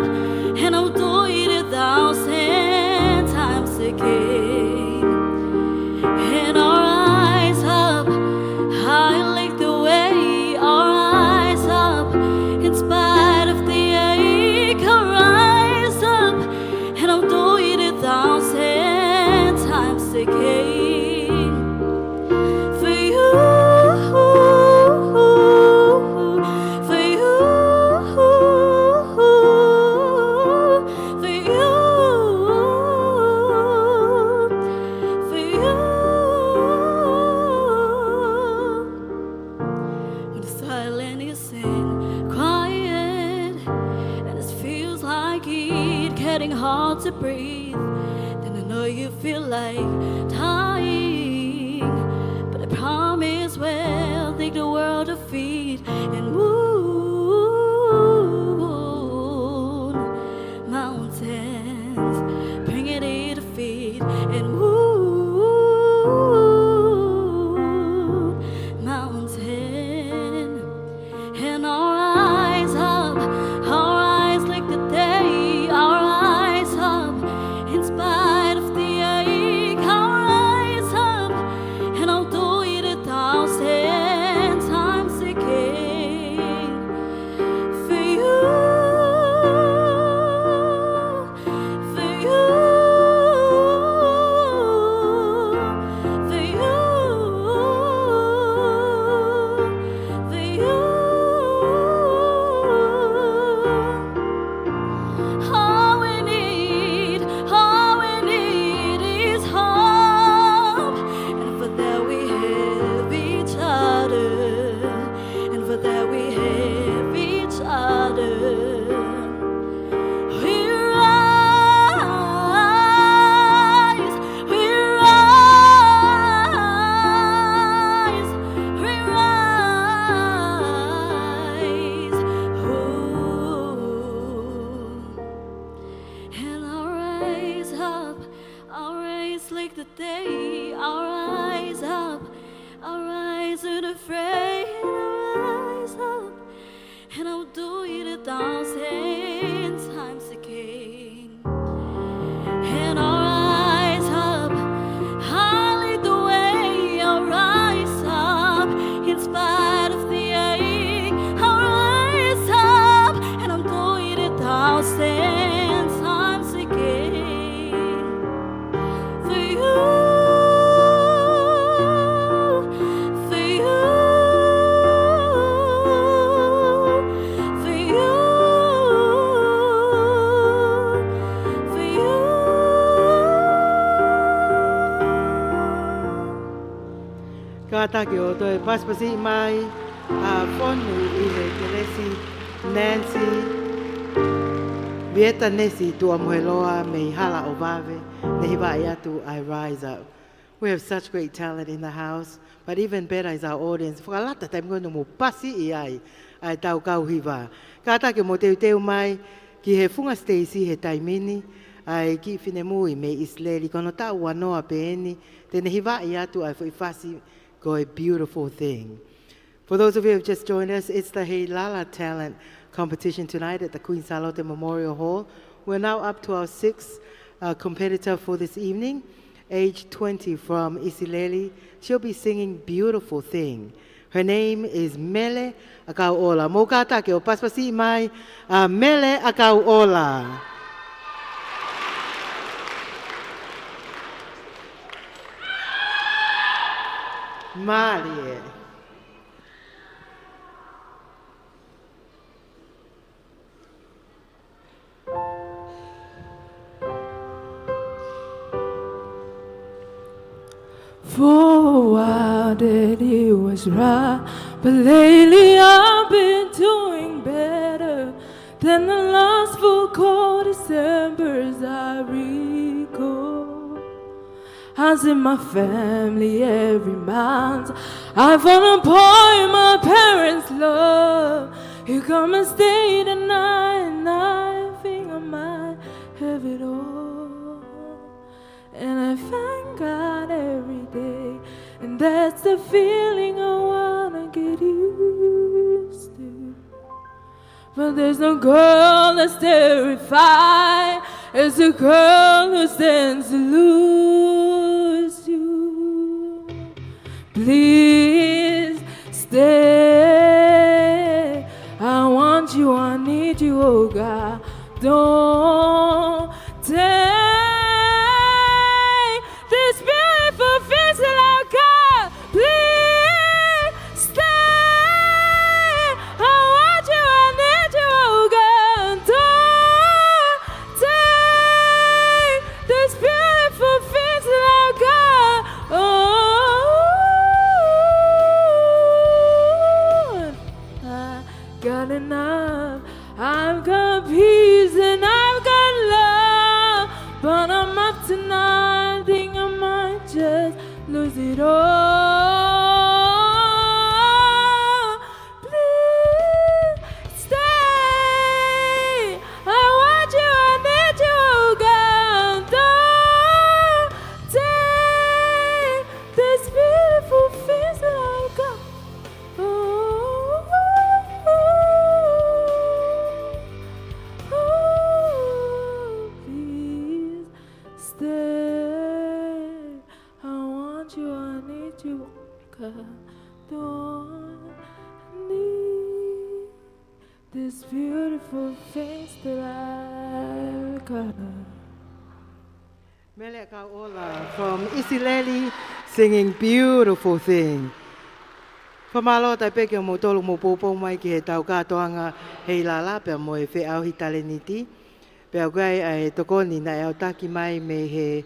and I'll do it 1,000 times again. And our eyes up, high like the way, our eyes up, in spite of the ache, our eyes up, and I'll do it 1,000 times again. For you, for you, for you, for you. When the silence is quiet and it feels like it getting hard to breathe, then I know you feel like dying, but I promise we'll take the world to feet and move mountains, bring it in to feet and move mountain. And our eyes up, our eyes like the day, our eyes up, in spite of the ache, our eyes up, and I'll do it 1,000 times again. Katake o toi paspasi mai whonu I le kelesi Nancy Vieta Nesi tua moheloa me hala o vave ne hiwa I atu I rise up. We have such great talent in the house, but even better is our audience. Whakalata taim kono mo pasi I ai tau kau hiwa. Katake mo teu mai ki he funga Stacy he taimini ai ki whinemui me Isleli kono tau wanoa peeni tene hiwa I atu ai whaifasi go a beautiful thing. For those of you who have just joined us, it's the Heilala Talent competition tonight at the Queen Salote Memorial Hall. We're now up to our sixth competitor for this evening, age 20 from Isileli. She'll be singing Beautiful Thing. Her name is Mele Akauola. Mo katake o paspasi mai Mele Akauola. Marie. For a while that it was right, but lately I've been doing better than the last full cold Decembers I recall. I see my family every month. I fall apart in my parents' love. You come and stay the night, and I think I might have it all. And I thank God every day, and that's the feeling I wanna get used to. But there's no girl that's terrified as a girl who stands to lose you. Please stay. I want you, I need you, oh God. Don't take this beautiful face that I got. Please stay. I want you, I need you, oh God. Don't take this beautiful face that I got. Oh, I got enough. I've got peace and I've got love, but I'm up tonight. Think I might just lose it all. Please stay. I want you, I need you, oh God. Don't take this beautiful face that I got. Oh, please stay. I want you, I need you, God. Don't need this beautiful face that I got. Mele Akauola from Isileli singing Beautiful Thing. Whamalo tai peke o mo tolu mo popo mai ki he tau katoanga Heilala pia mo e whi au hi taleniti. Pia gai ai tokoni na e au taki mai me he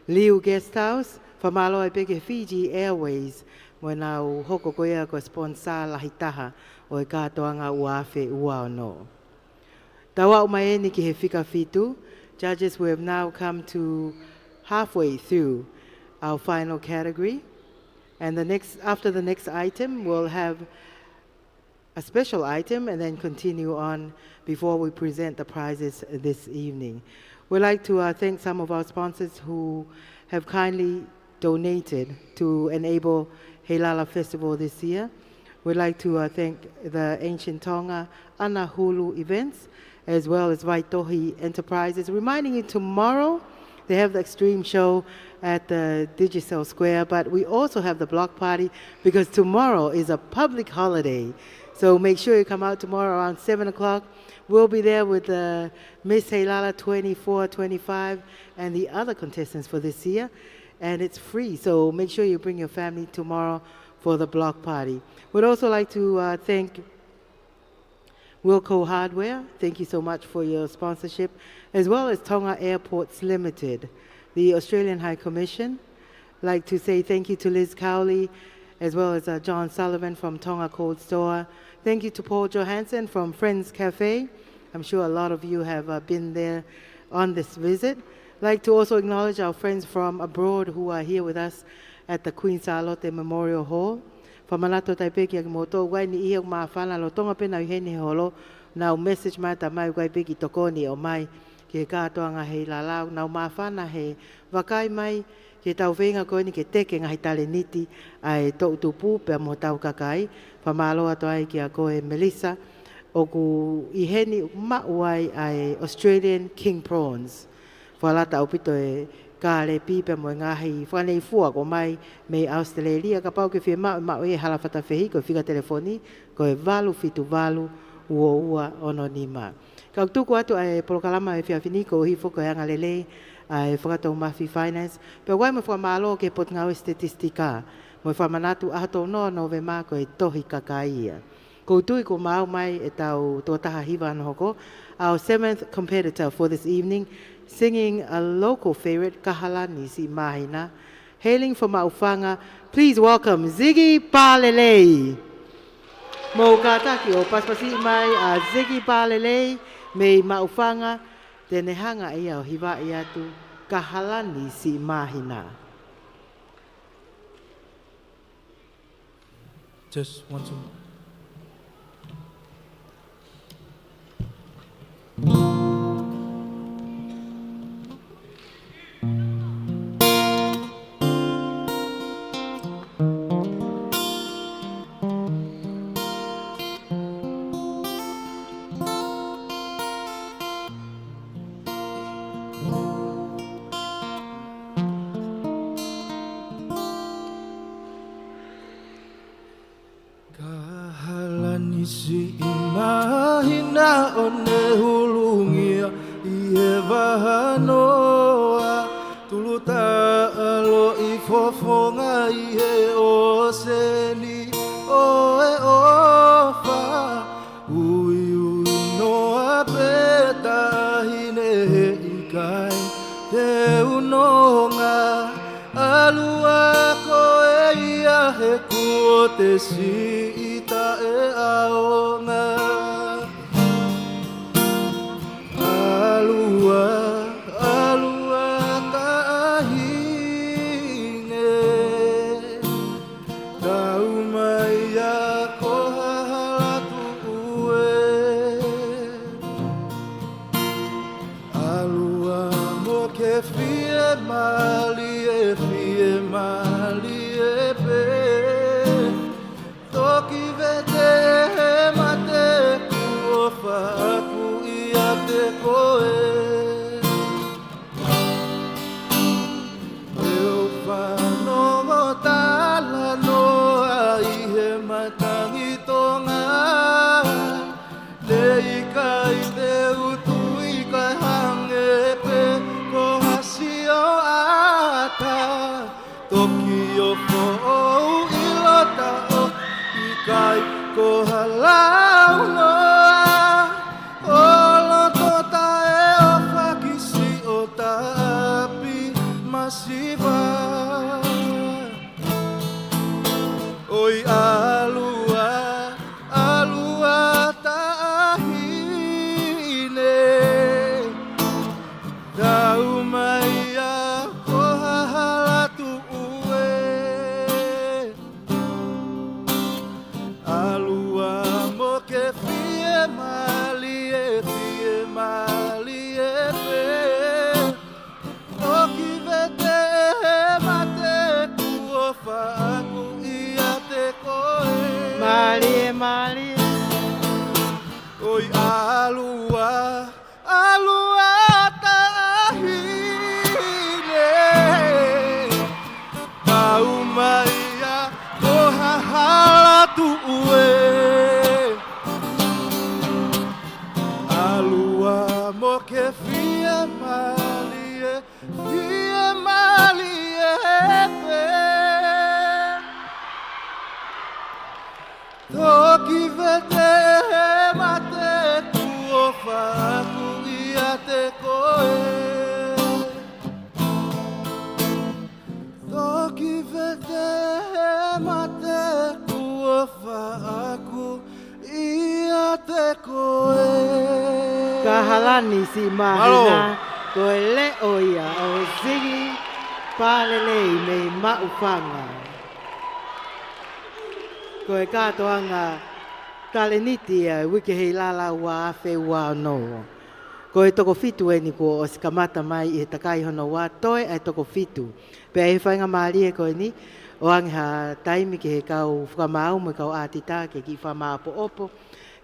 Liu Guest House. Whamalo ai peke Fiji Airways mo e nau hoko koea ko sponsor lahitaha o e katoanga uawhi ua no. Tawa o mai eni ki he whika fitu. Judges, we have now come to halfway through our final category. And after the next item, we'll have a special item and then continue on before we present the prizes this evening. We'd like to thank some of our sponsors who have kindly donated to enable Heilala Festival this year. We'd like to thank the Ancient Tonga Ana Hulu events, as well as Vaitohi Enterprises. Reminding you tomorrow, they have the extreme show at the Digicel Square, but we also have the block party because tomorrow is a public holiday. So make sure you come out tomorrow around 7 o'clock. We'll be there with Miss Heilala 24-25 and the other contestants for this year. And it's free, so make sure you bring your family tomorrow for the block party. We'd also like to thank Wilco Hardware, thank you so much for your sponsorship, as well as Tonga Airports Limited, the Australian High Commission. I'd like to say thank you to Liz Cowley as well as John Sullivan from Tonga Cold Store. Thank you to Paul Johansson from Friends Cafe. I'm sure a lot of you have been there on this visit. I'd like to also acknowledge our friends from abroad who are here with us at the Queen Salote Memorial Hall. Whamanato taipeki aki moto wai ni ia ma whana lo tonga pena i hene holo nau message mai ta mai wai peki tokoni o mai ke katoa ngā Heilala nau ma whana he wakai mai ke tau whenga koe ni ke teke ngā Taleniti ai tau tupu pe mo tau kakai whamalo ato ai ki a koe Melissa o ku i heni mauai ai Australian King Prawns. Whalata au pito e ka le pipe mo ngahi whanei fua ko mai me Australia ka pau ke whia mau e hala whata whehi ko whiga telefoni ko e valu fitu valu ua ono ni ma. Ka tuku atu ai polokalama e whia finiko hi foko e anga lele ai whakatau mafi finance pe wai mo whamalo ke pot ngau statistika mo whamanatu ahato no ve ma ko e tohi kakaia. Ko tui ko mau mai e tau tō taha hiwa anō hoko. Our 7th competitor for this evening, singing a local favorite, Kahala Nisi Mahina. Hailing from Maufanga, please welcome Ziggy Palelei. Mo kataki o paspasi mai a Ziggy Palelei me Maufanga, tene hanga ia o hiwa ia tu Kahala Nisi Mahina. Just 1, 2. Si imahina one hulungia ie vahanoa tuluta alo ifofonga ie oseni oe ofa ui noa peta hine ikai te unonga alua koe ia he kuote si ita e aonga alua kahine tau mai a kohalatu ue alua mo ke fie mali e pe toki vete mate kuofa aku ia te koe Eo whanongo tala noa i he matangi tonga Nei kai te utu i kai hange pe ko hasi o ata Toki o fo'ou i lota o i kai ko halau noa O loto tae o whakisi o tapi masiva Oi alua tahine Tau mai a kohalatu ue Alua mo ke fie koe. Kahalani si mahina koe leo ia o sigi palelei me maufanga. Koe katoanga taleniti a wiki Heilala ua awhi ua no. Ko e toko fitu e ni ko o sikamata mai i he takai hono wā toe ai toko fitu. Pea he whainga maari e koe ni, o angeha taimi ki he kau whakamau me kau ātita ke ki whamaa po opo.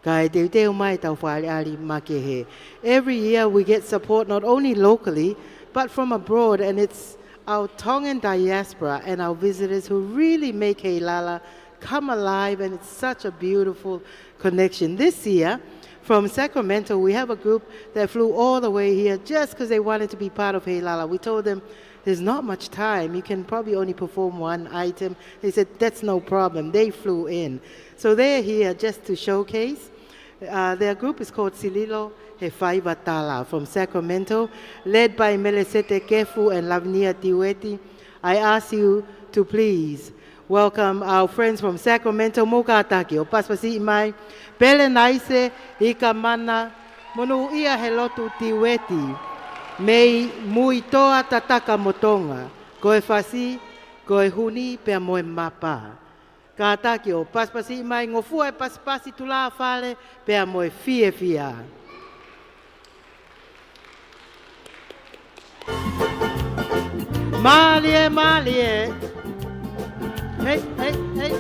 Ka e teu teu mai tau whaari ari ma ke he. Every year we get support not only locally, but from abroad, and it's our Tongan diaspora and our visitors who really make Heilala come alive, and it's such a beautiful connection. This year, from Sacramento, we have a group that flew all the way here just because they wanted to be part of Heilala. We told them, there's not much time. You can probably only perform one item. They said, that's no problem. They flew in. So they're here just to showcase. Their group is called Sililo Hefaivatala from Sacramento, led by Melisete Kefu and Lavnia Tiweti. I ask you to please welcome our friends from Sacramento, Mokataki, o paspasi mai, pele naise, ika mana, monu ia helotu tiweti, mei mui toa tataka motonga, koe fasi, koe huni, pea moe mapa. Kataki o paspasi mai, ngofua e paspasi tula fale, pea moe fie fia. Malie, malie. Hey, hey, hey.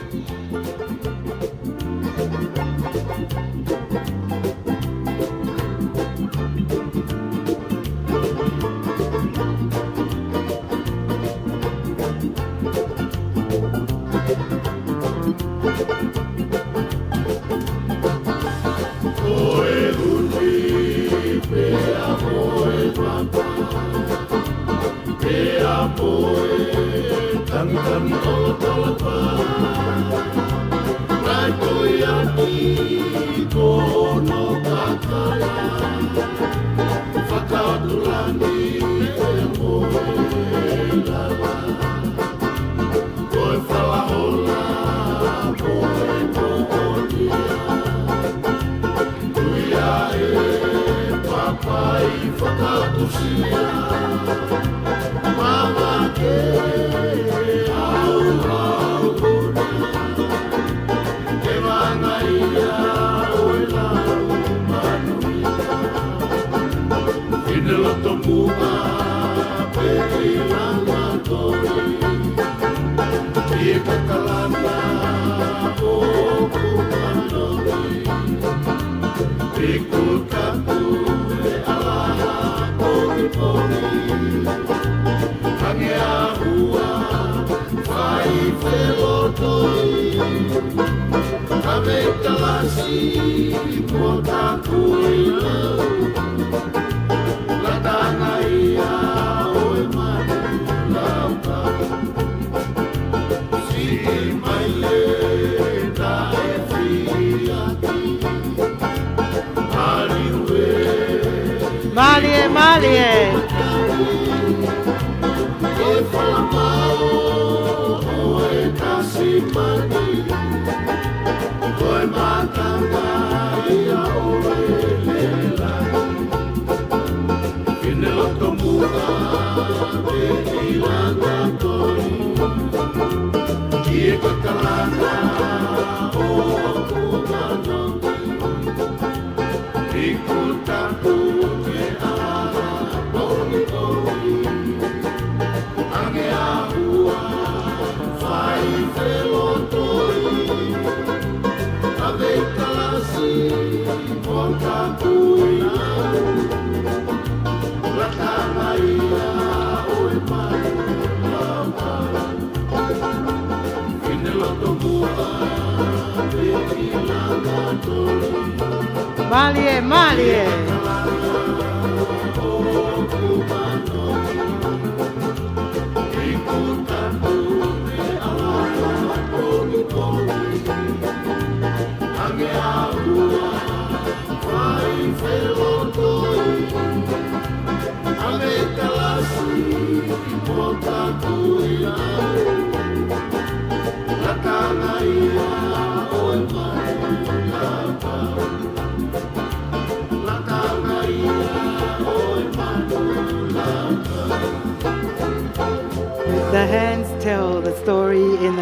Malie, malie. Malie, malie.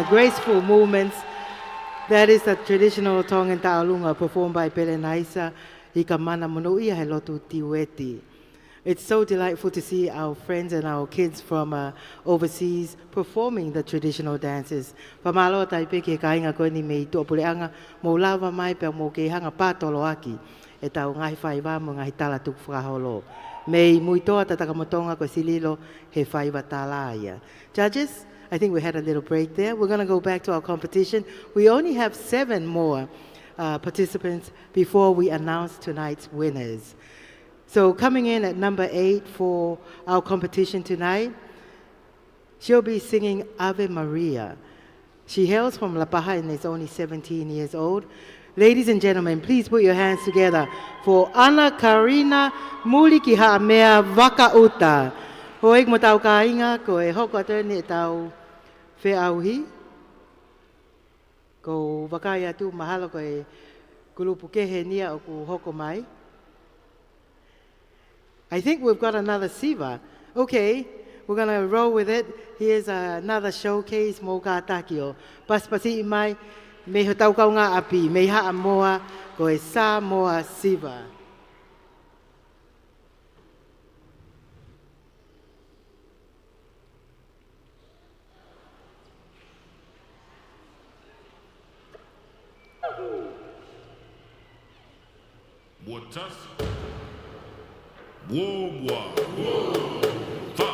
graceful movements. That is the traditional Tongan ta'alunga performed by Pele Naisa i ka mana mono ia he lotu tiweti. It's so delightful to see our friends and our kids from overseas performing the traditional dances. Pamalo taipe ke kainga koe ni mei tuapuleanga mo lava mai pe mo ke hanga pātolo aki e tau ngahi whaiwa mo ngahi tala tuku whakaholo. Mei muitoa tataka motonga ko sililo he whaiwa tala ia. Judges, I think we had a little break there. We're going to go back to our competition. We only have 7 more participants before we announce tonight's winners. So coming in at number 8 for our competition tonight, she'll be singing Ave Maria. She hails from La Paja and is only 17 years old. Ladies and gentlemen, please put your hands together for Ana Karina Mulikiha Mea Vakauta. Hoek mo tau kainga ko e hoko atene e tau whiauhi. Ko wakaya tu mahalo ko e kulupu kehe nia o ku hoko mai. I think we've got another siva. Okay, we're going to roll with it. Here's another showcase mo ka takio. Paspasi mai me ho tau kau ngā api, me haa moa ko e sa moa siva. Watas. Wobwa. Fa.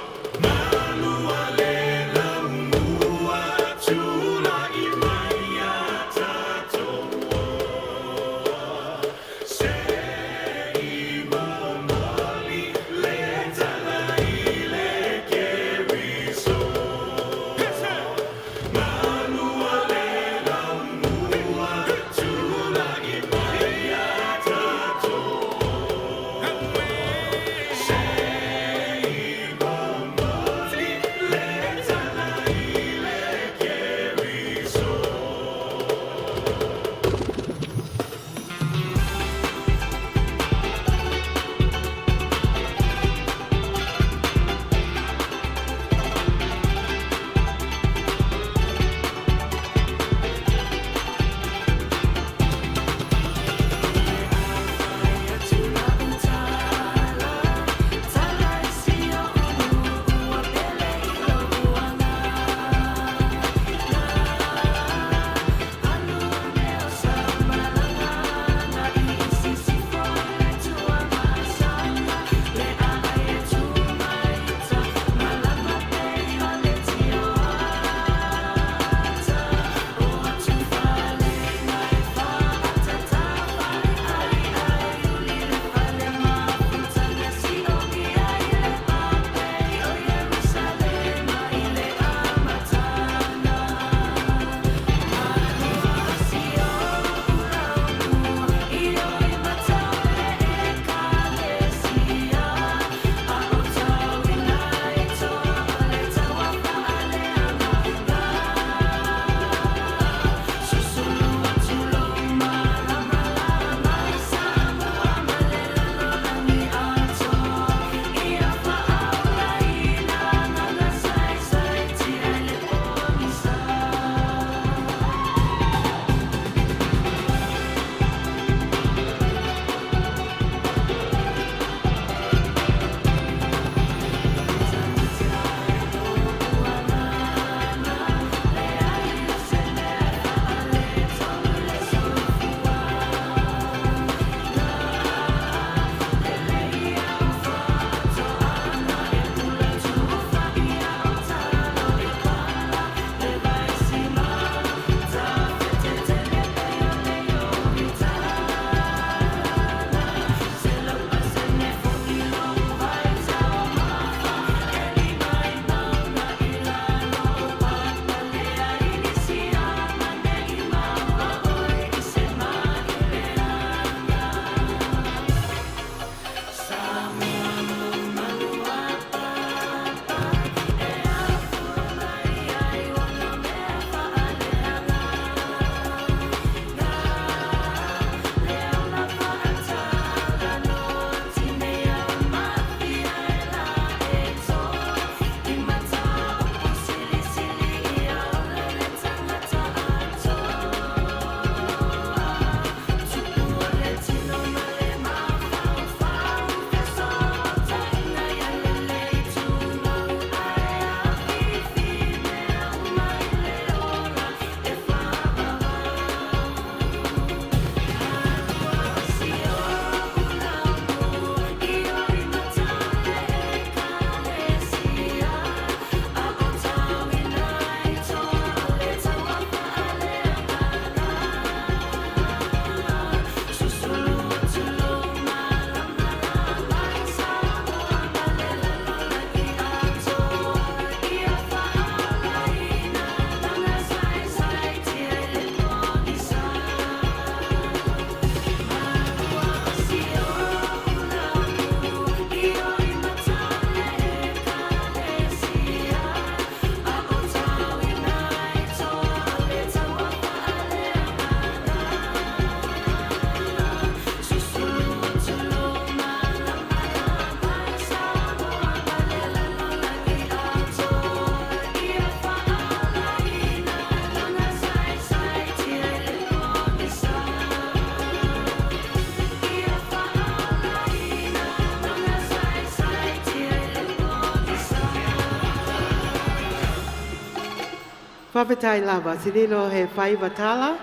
Whawhetai lava, Sililo he whaivatala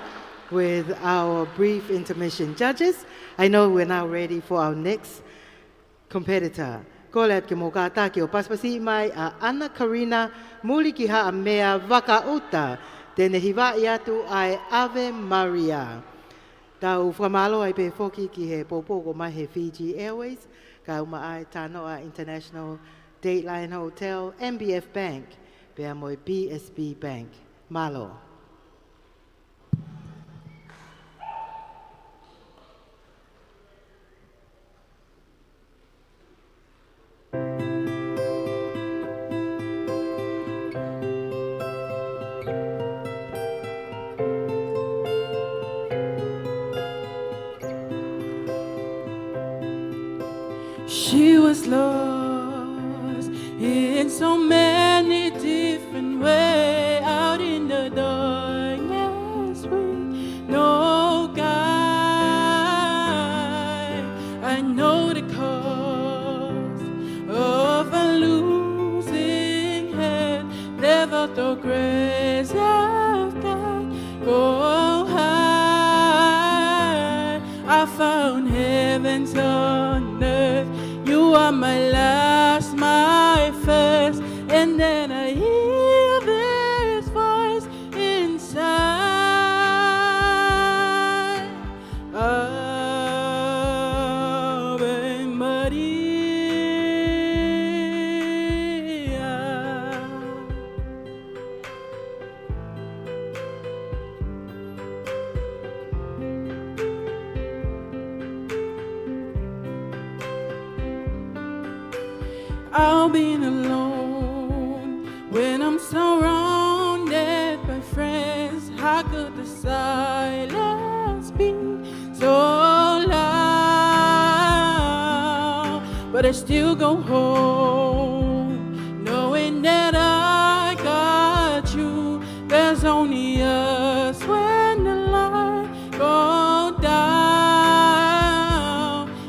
with our brief intermission judges. I know we're now ready for our next competitor. Ko le ke mo ka ta ke o paspasi mai a Anna Karina muli ki ha a mea vakauta tene hiwa i atu ai Ave Maria. Tau whamalo ai pe foki ki he popoko mai he Fiji Airways, ka uma ai Tanoa International Dateline Hotel, MBF Bank, pe moi BSB Bank. Malo. She was lost in so many different ways, out in the darkness with no guide. I know the cost of a losing head, never the grace of God. Go high, I found heaven's on earth. You are my last, my first, and then I hear this voice inside. Ave Maria. I'll be alone when I'm surrounded by friends. How could the silence be so loud? But I still go home, knowing that I got you. There's only us when the light goes down.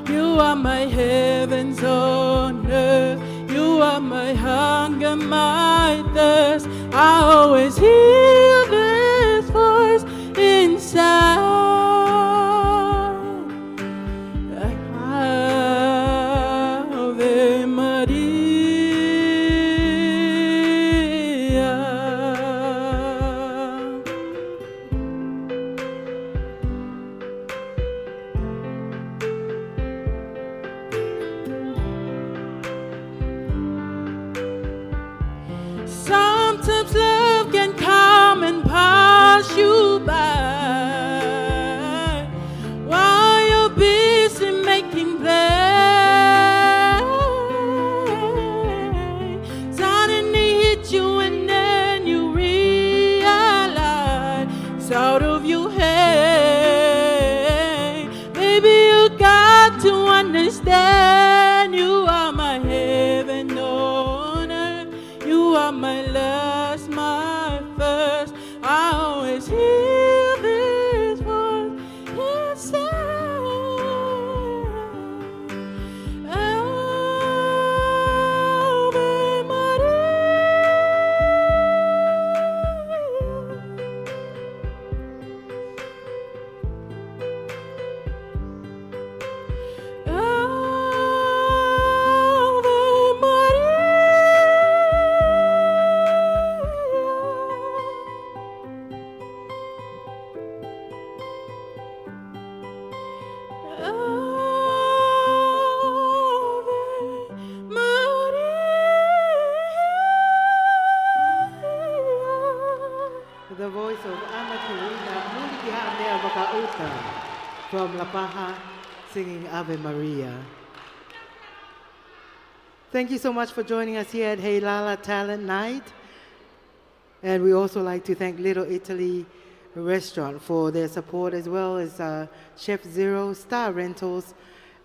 You are my heavens on earth. You are my hunger, my thirst. I always hear this voice inside. Ave Maria. Sometimes love can come and pass you by while you're busy making plans. Suddenly hit you and then you realize it's out of your head. Baby, you got to understand you are my heaven on earth. You are my last, my first. I always hear this voice inside. Ave The voice of Anna Karina Mulikiha Mea Vakauta from La Paja singing Ave Maria. Thank you so much for joining us here at Heilala Talent Night. And we also like to thank Little Italy Restaurant for their support, as well as Chef Zero, Star Rentals,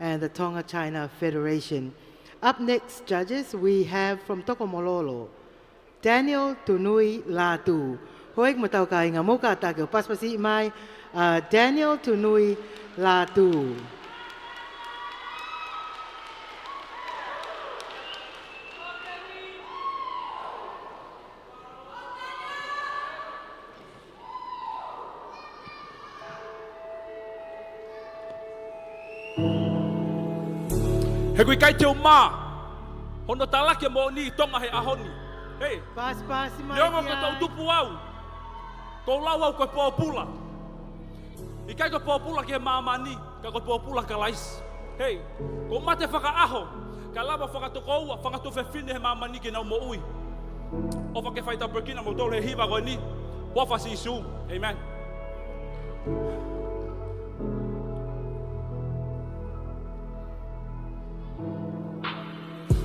and the Tonga China Federation. Up next, judges, we have from Tokomololo, Daniel Tunui Latu. Hoek matau ka inga moka ta ke paspasi mai Daniel Tunui Latu. He kui kai te o mā. Hono talake mo ni tonga he ahoni. Hei, Pasi mai Leongo ki ko tau ai. tupu au. Ko lau au koe pōpula. I kai koe pōpula ki he māmani, ka koe pōpula ka laisi. Hei, ko mate whakaaho, ka lava whakatoko ua, whakatu whine he māmani ki nau mo ui. O whake whaita Burkina mo tole he hiwa koe ni, wafa si isu. Amen.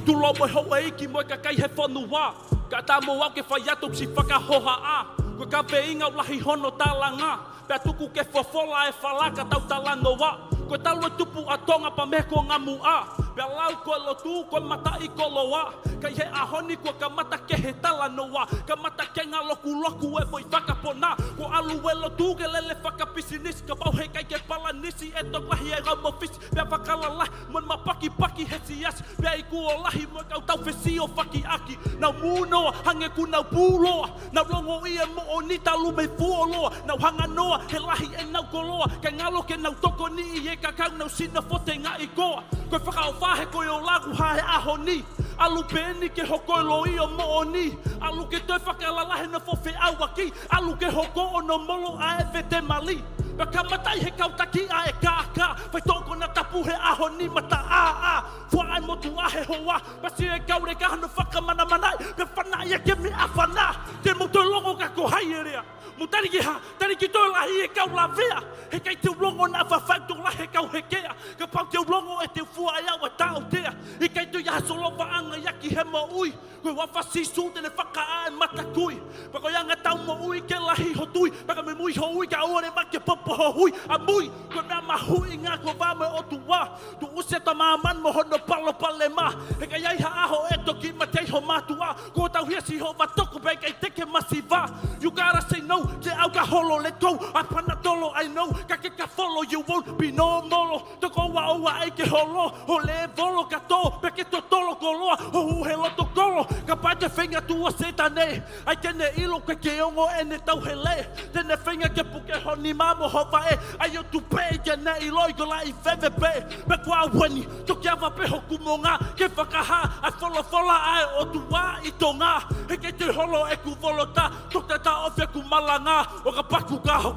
Tu lo mo hoa iki mo ka kai he whanua. Ka tā mo au ke whai atu si whakahoha a. Ko ka veinga ulahi hono talanga. Pea tuku ke fofola e whalaka tau talano wa. Ko talu e tupu a tonga pa me ko ngamu a. Pea lau ko lo tu ko mata i kolo wa. Kai he ahoni ko ka mata ke he talano wa. Ka mata ke ngā loku e voi whakapona. Ko alu e lo tu ke lele whakapisi nisi. Ka pau he kai ke pala nisi e tok lahi e ramo fisi. Pea whakalala mon ma paki he si asi. Pea i kua lahi mo kau tau whesi o whaki aki. Nau mūnoa hange ku nau pūloa. Nau longo ia mo o ni talu me fuoloa. Nau hanga noa he lahi e nau koloa. Ka ngalo ke nau toko ni i e ka kau nau sina fote ngā i koa. Koe whakao whahe koe o lagu ha he aho ni. Alu pēni ke hoko e lo i o mo o ni. Alu ke toi whakalalahe na fofe au aki. Alu ke hoko o no molo a e vete mali. Ka kamatai he kautaki a e kāka. Whai tōko na tapu he aho ni mata a. Fua ai motu a he hoa. Pasi e kaure ka hanu whakamana manai. Ka whanai e ke me a whana. Te mo toi longo ka ko hai e rea. Mo tari ki ha, tari ki toi lahi e kau la vea. He kai te longo na whawhautu la he kau he kea. Ka pau te longo e te fua ai au a tau tea. He kai toi a solova anga yaki he mo ui. Koe wawhasi su tene whaka a e mata kui. Pako yanga tau mo ui ke lahi ho tui. Paka me mui ho ui ka ore ma ke popo ho hui. A mui, koe mea mahui ngā ko wame o tu wā. Tu use ta māman mo hono palo pale ma. He kai ai ha aho e toki ma te ho mātua. Ko tau hia si ho watoko pe kai teke masi wā. You gotta say no, te au ka holo let go. A pana tolo I know, ka ke ka follow you won't be no molo. Toko wa oa e ke holo, ho le volo ka tō. Pe ke to tolo koloa, ho hu he loto kolo. Ka pai te whenga tua setane. Ai kene ilo ke ongo e ne tau he le. Tene whenga ke puke honi mamo hova e. Ai o tu pe ke ne iloi ko la I veve pe. Pe kua wani, toki awa pe hoku mo ngā. Ke whakaha, ai fola ai o tu wā I Tonga. He ke te holo e ku volota. Tok te ta ofe ku malanga. O ka paku kaho.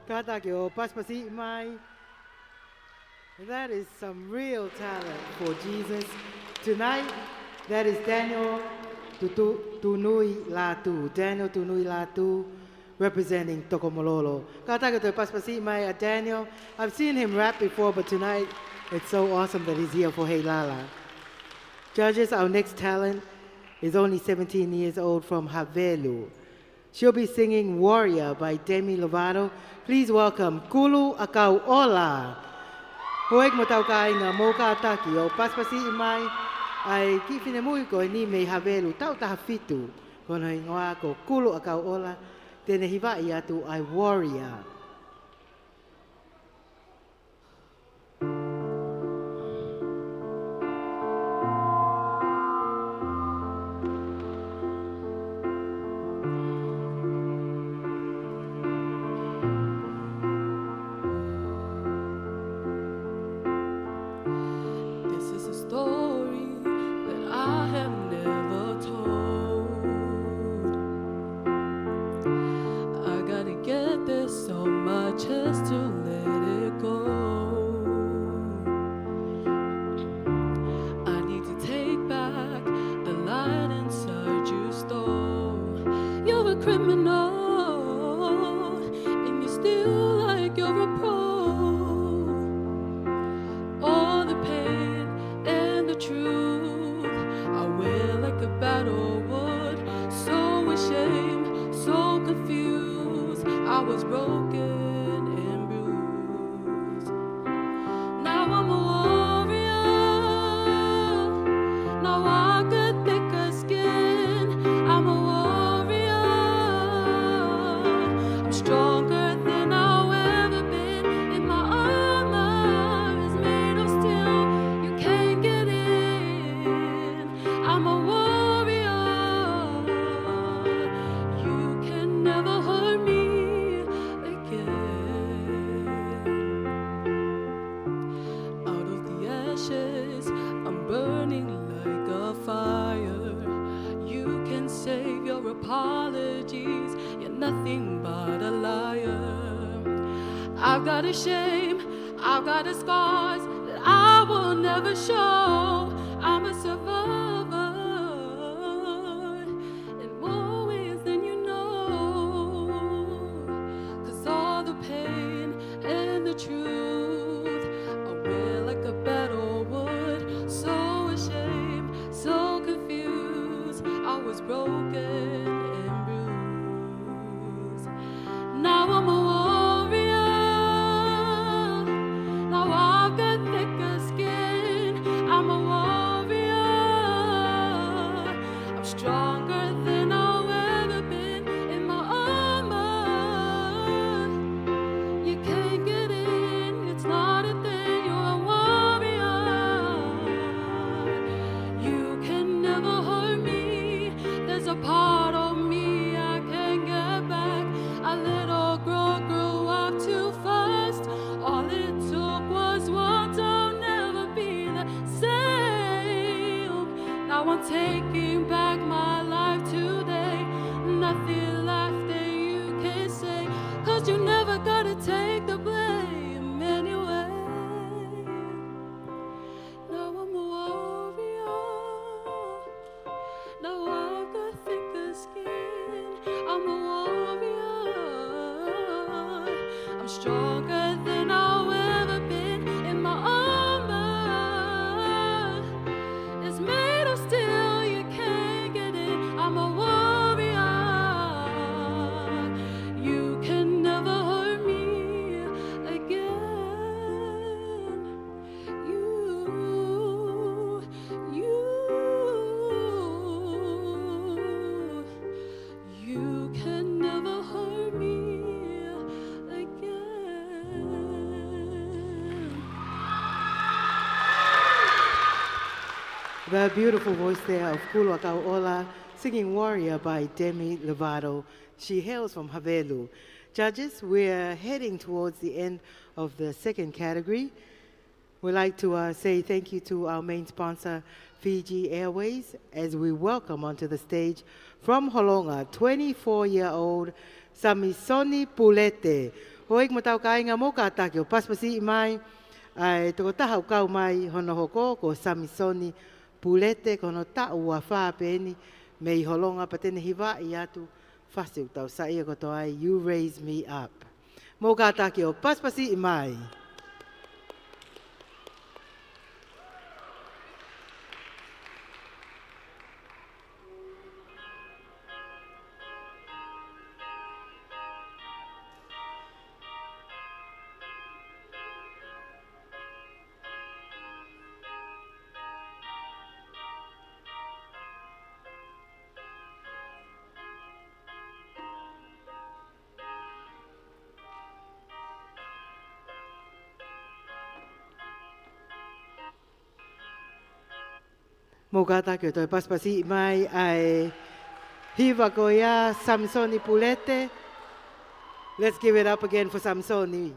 Kata ki o paspasi mai. That is some real talent for Jesus. Tonight, that is Daniel Tunui Latu. Daniel Tunui Latu, representing Tokomololo. Kata ki o paspasi mai Daniel. I've seen him rap before, but tonight it's so awesome that he's here for Heilala. Judges, our next talent is only 17 years old from Havelu. She'll be singing Warrior by Demi Lovato. Please welcome Kulu Akau'ola. Hoek mo tau ka inga mō ka ataki o paspasi I mai ai ki whine mui ko ni mei Havelu tau taha fitu. Kono ingoa ko Kulu Akau'ola tene hiwai atu ai Warrior. So nothing but a liar. I've got a shame, I've got a scars that I will never show. I'm a survivor in more ways than you know. 'Cause all the pain and the truth are real like a battle wood. So ashamed, so confused, I was broken and bruised. Now I'm a warrior. Now I've got thicker skin. I'm a warrior. I'm stronger than I've ever been in my armor. You can't get in, it's not a thing. You're a warrior. You can never hurt me. There's a part of me I can't get back. A little girl grew up too fast. All it took was once. I'll never be the same. Now I'm taking back my life today. Nothing left that you can say. 'Cause you never gotta take the blame anyway. Now I'm a warrior. Now I've got thicker skin. I'm a warrior. I'm stronger than I've ever been in my armor. It's made of steel, you can't get in. I'm a warrior. You can never hurt me again. You can never hurt me again. The beautiful voice there of Nuku'alofa, singing Warrior by Demi Lovato. She hails from Havelu. Judges, we're heading towards the end of the second category. We'd like to say thank you to our main sponsor, Fiji Airways, as we welcome onto the stage from Holonga, 24-year-old Samisoni Pulete. Hoik matau ka inga mo ka taki o paspasi i mai, ai toko taha ukau mai hono hoko ko Samisoni Pulete kono ta ua wha peni me i Holonga patene hiwa i atu whasi utau sa ia koto ai, you raise me up. Mo ka taki o paspasi i mai. Mo kata ke toi paspasi mai ai hiva ko ia Samsoni Pulete. Let's give it up again for Samsoni.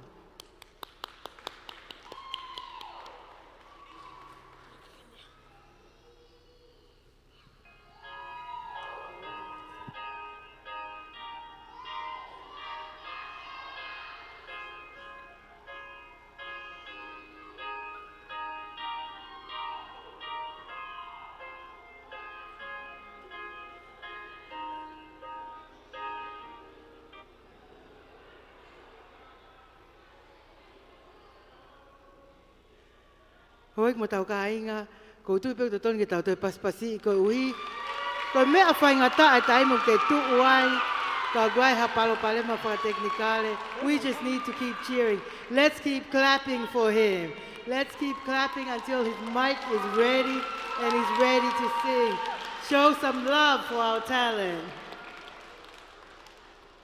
Hoik mo tau ka inga, ko tu pe to ton ki tau te paspasi ko ui. Ko me a fai ngata ai tai mo ke tu uai. Ka guai ha palo pale ma fa technicale. We just need to keep cheering. Let's keep clapping for him. Let's keep clapping until his mic is ready and he's ready to sing. Show some love for our talent.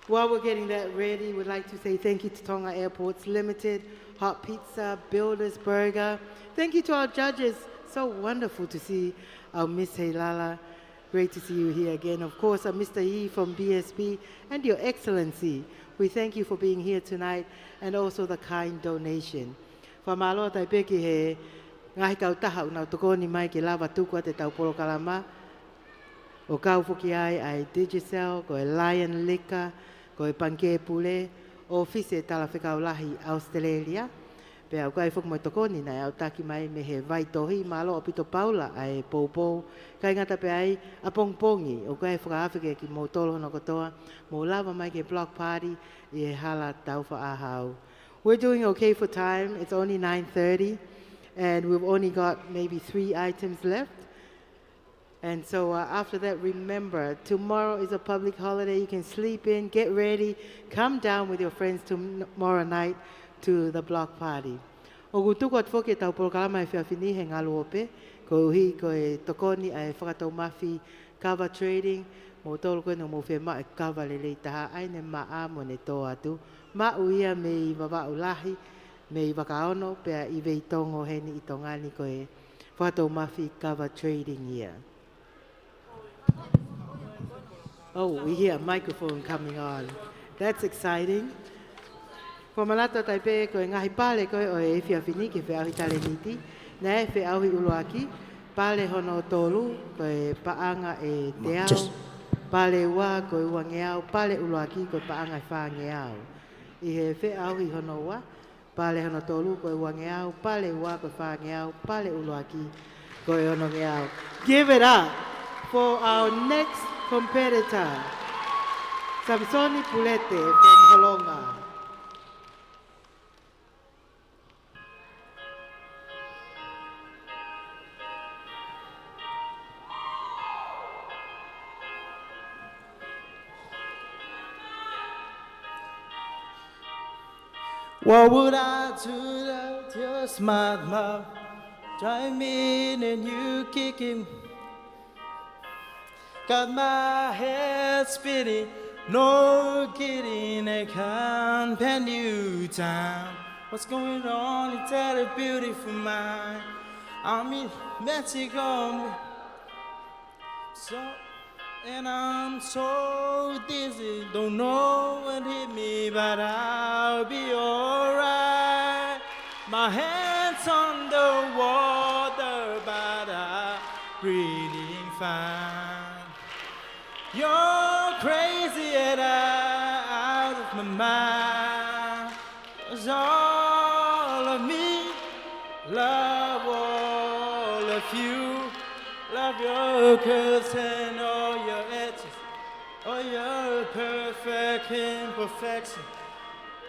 While we're getting that ready, we'd like to say thank you to Tonga Airports Limited, Hot Pizza, Builders Burger. Thank you to our judges. So wonderful to see our Miss Heilala. Great to see you here again. Of course, Mr. Yi from BSB and Your Excellency. We thank you for being here tonight and also the kind donation. Whamalo tai peki he ngahi kau taha unau tokoni mai ke lava tukua te tau polo kalama. O kau fuki ai Digicel, ko e Lion Liquor, ko e panke pule o fise tala whekaulahi Australia. Pea ukai whuku mai tokoni nei au taki mai me he vai tohi malo o pito paula ai poupou. Kai ngata pe ai a pongpongi o kai whakaawhike ki mō tolo no kotoa mō lava mai ke block party I e hala tauwha ahau. We're doing okay for time. It's only 9:30 and we've only got maybe 3 items left. And so after that, remember, tomorrow is a public holiday. You can sleep in, get ready, come down with your friends tomorrow night to the block party. O kutuku at whoke tau porokalama e whiawhini he ngalo ope, ko uhi ko e tokoni ai whakatau mafi cover trading, mo tolo koe no mo whema e cover lelei taha, aine maa mo ne tō atu, ma uia me I wawau lahi, me I wakaono, pea I wei tongo heni I tongani ko e whakatau mafi cover trading here. Oh, we hear a microphone coming on. That's exciting. Ko malata taipe ko e ngahi pale ko o e whiawhini ki whiahi taleniti. Nei whiahi uluaki, pale hono tolu ko e paanga e te ao. Pale ua ko e uangeau, pale uluaki ko e paanga e whaangeau. I he whiahi hono ua, pale hono tolu ko e uangeau, pale ua ko e whaangeau, pale uluaki ko e hono ngeau. Give it up for our next competitor, Samsoni Pulete from Holonga. What would I do without your smart mouth? Drive me in and you kicking. Got my head spinning, no kidding, I can't pen you down. What's going on in that beautiful mind? I'm in Mexico, and I'm so dizzy, don't know what hit me, but I'll be alright. My hands on the water, but I'm breathing fine. You're crazy and I'm out of my mind. 'Cause all of me, love all of you. Love your curves and all your edges, all your perfect imperfection.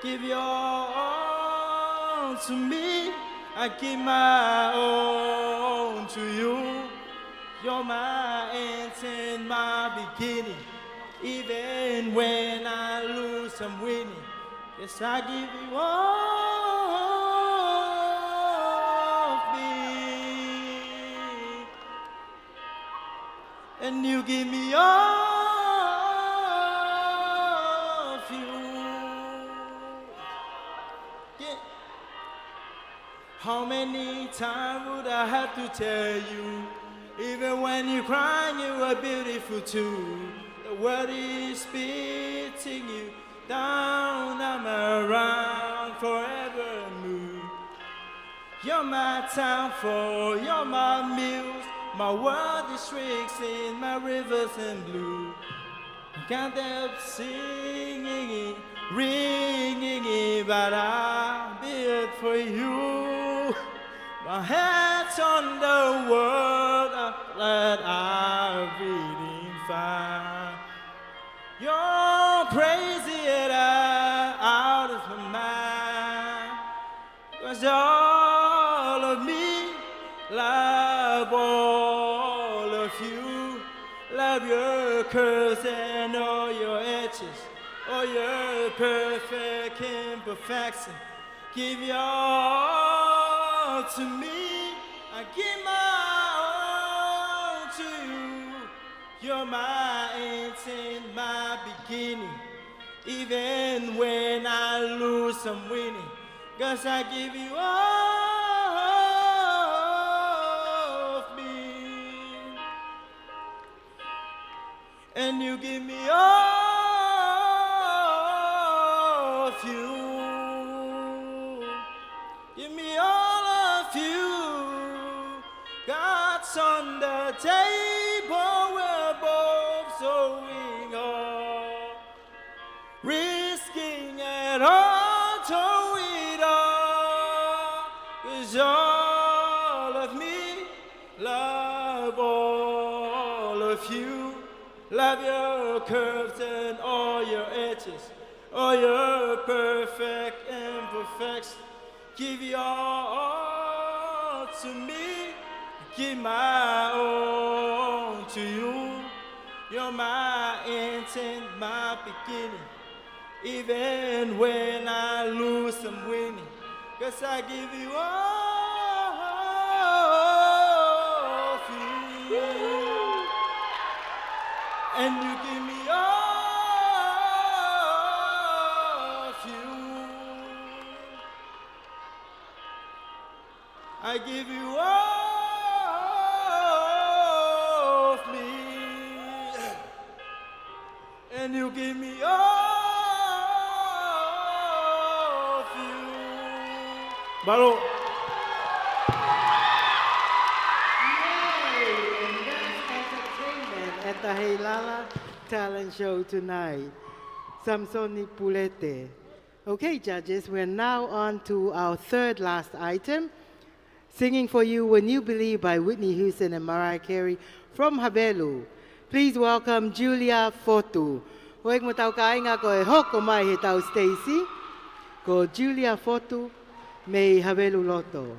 Give your all to me, I give my own to you. You're my end and my beginning. Even when I lose, I'm winning. Yes, I give you all of me, and you give me all of you. Yeah. How many times would I have to tell you? Even when you're crying, you are beautiful too. The world is spitting you down. I'm around forever new. You're my downfall, you're my muse. My world is shrinks in my rivers and blue. I can't help singing it, ringing it, but I'll be it for you. My head's on the world that I'm reading fine. You're crazy and I'm out of my mind. 'Cause all of me, love all of you. Love your curves and all your edges, all your perfect imperfection. Give your all to me, I give my all to you. You're my end and my beginning. Even when I lose, I'm winning. 'Cause I give you all of me, and you give me all of you. Give me all of you. God's on the table, we're both sowing all. is all of me. Love all of you. Love your curves and all your edges, all your perfect imperfections. Give your all to me. Give my all to you. You're my intent, my beginning. Even when I lose, I'm winning. 'Cause I give you all of you. And you give me all of you. I give you all of me. And you give me all of you. Baro. And that's entertainment at the Heilala talent show tonight. Samsoni Pulete. Okay, judges, we're now on to our third last item. Singing for you When You Believe by Whitney Houston and Mariah Carey from Habelu. Please welcome Julia Fotu. Hoek mo tau kainga ko e hoko mai he tau Stacy. Ko Julia Fotu me Habelu Loto.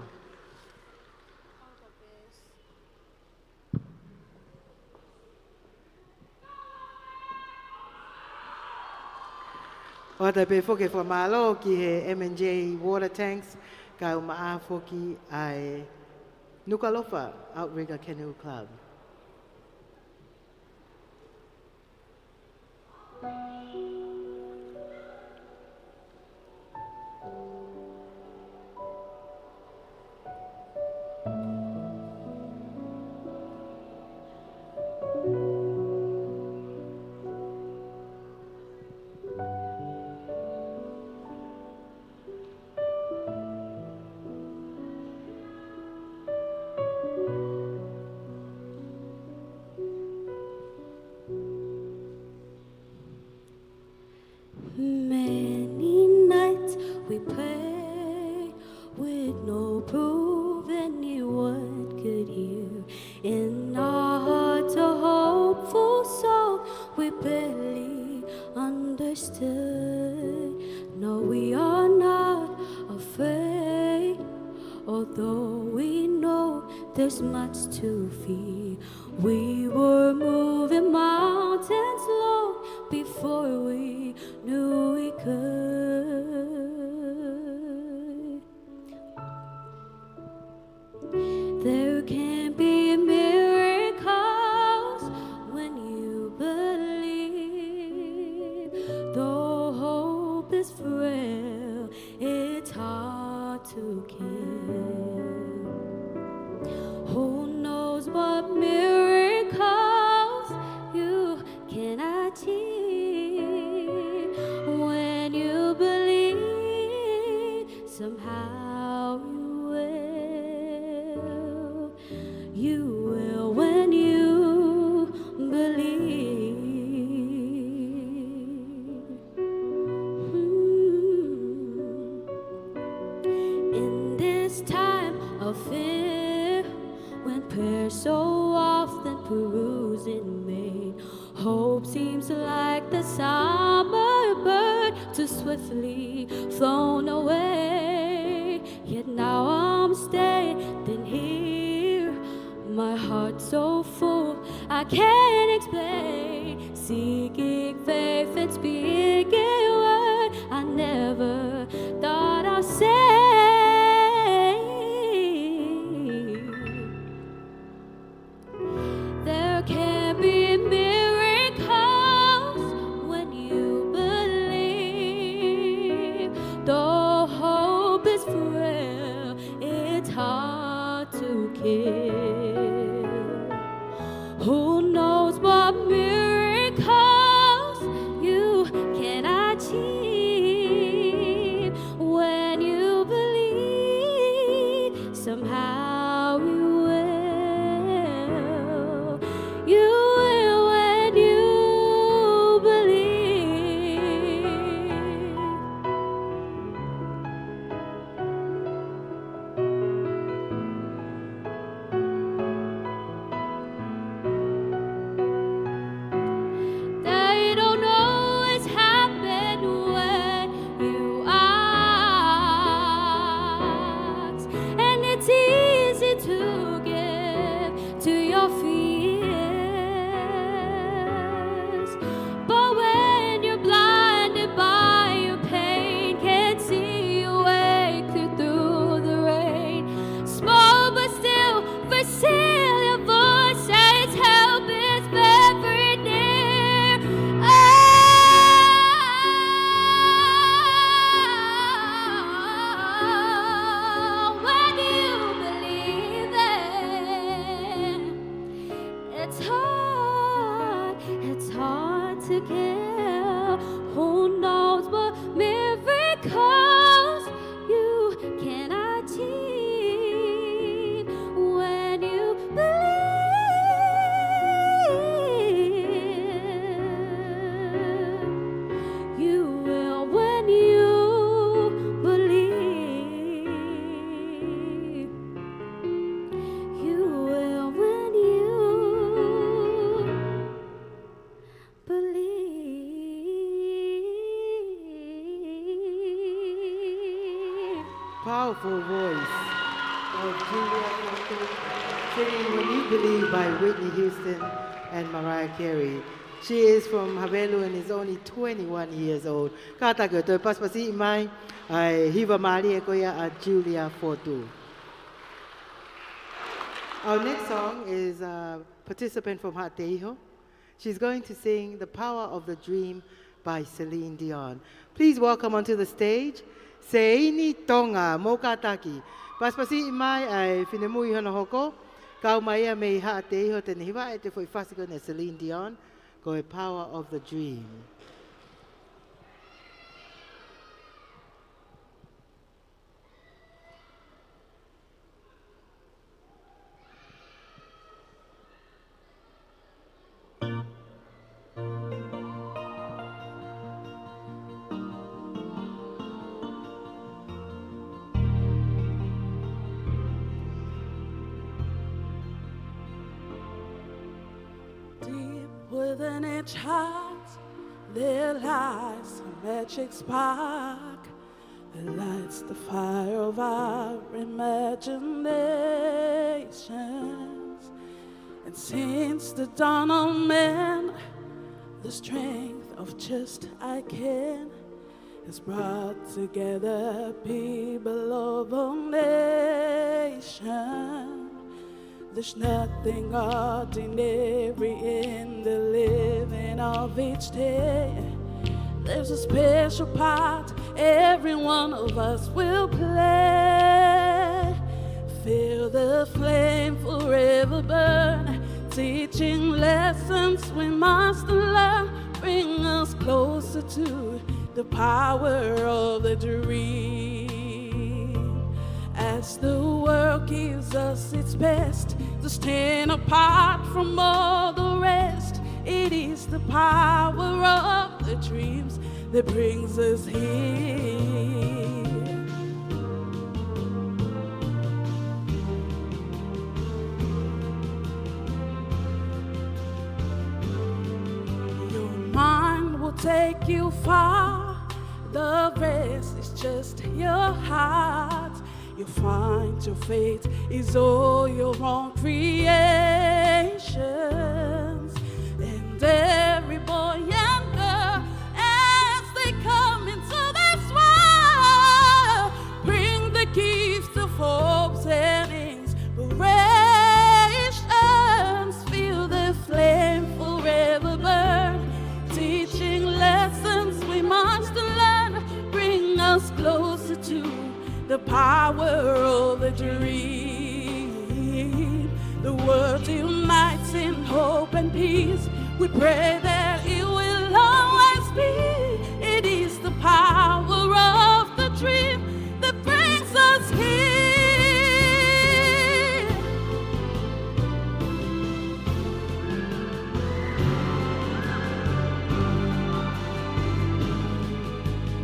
O te pe foke wha malo ki he M&J water tanks ka umaa foki ai Nuku'alofa Outrigger Canoe Club. Many nights we pray with no proof anyone could hear. In our hearts a hopeful soul we barely understood. No, we are not afraid, although we know there's much to fear. We were moving mountains long before we knew we could. There can be miracles when you believe. Though hope is frail, it's hard to kill. Who knows what miracles you can achieve when you believe? Somehow you will when you believe. In this time of fear, when prayer so often proves in vain, hope seems like the summer bird too swiftly flown away. Yet now I'm standing here, my heart so full I can't explain, seeking faith and speaking word I never thought I'd say. There can be miracles when you believe. Though hope is frail, it's hard to kill. Who knows what miracles you can achieve when you believe? Somehow you will. You will when you believe. powerful voice of Julia Fortu singing When You Believe by Whitney Houston and Mariah Carey. She is from Havelu and is only 21 years old. Kātaka toi paspasi mai ai hiva mali e koia a Julia Fortu. Our next song is a participant from Hate'iho. She's going to sing The Power of the Dream by Celine Dion. Please welcome onto the stage, Seini Tonga Mokataki. Paspasi mai ai whinemui hana hoko. Kau mai a mei Hate'iho te nihiwa e te whai whasiko ne Celine Dion. Go Power of the Dream. Within each heart, there lies a magic spark that lights the fire of our imaginations. And since the dawn of man, the strength of just I can has brought together people of all nations. There's nothing ordinary in the living of each day. There's a special part every one of us will play. Feel the flame forever burn, teaching lessons we must learn. Bring us closer to the power of the dream. As the world gives us its best to stand apart from all the rest, it is the power of the dreams that brings us here. Your mind will take you far, the rest is just your heart. You find your fate is all your own creations. And every boy and girl, as they come into this world, bring the gifts of hopes and inspirations. Feel the flame forever burn, teaching lessons we must learn. Bring us closer to the power of the dream. The world unites in hope and peace. We pray that it will always be. It is the power of the dream that brings us here.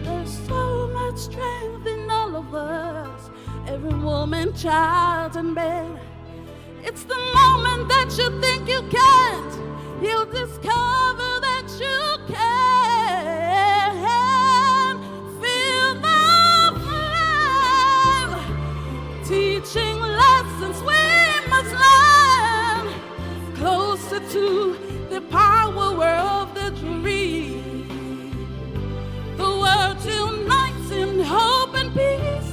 There's so much strength in all of us, every woman, child, and man. It's the moment that you think you can't, you'll discover that you can. Feel the flame, teaching lessons we must learn. Closer to the power of the dream. The world unites in hope and peace.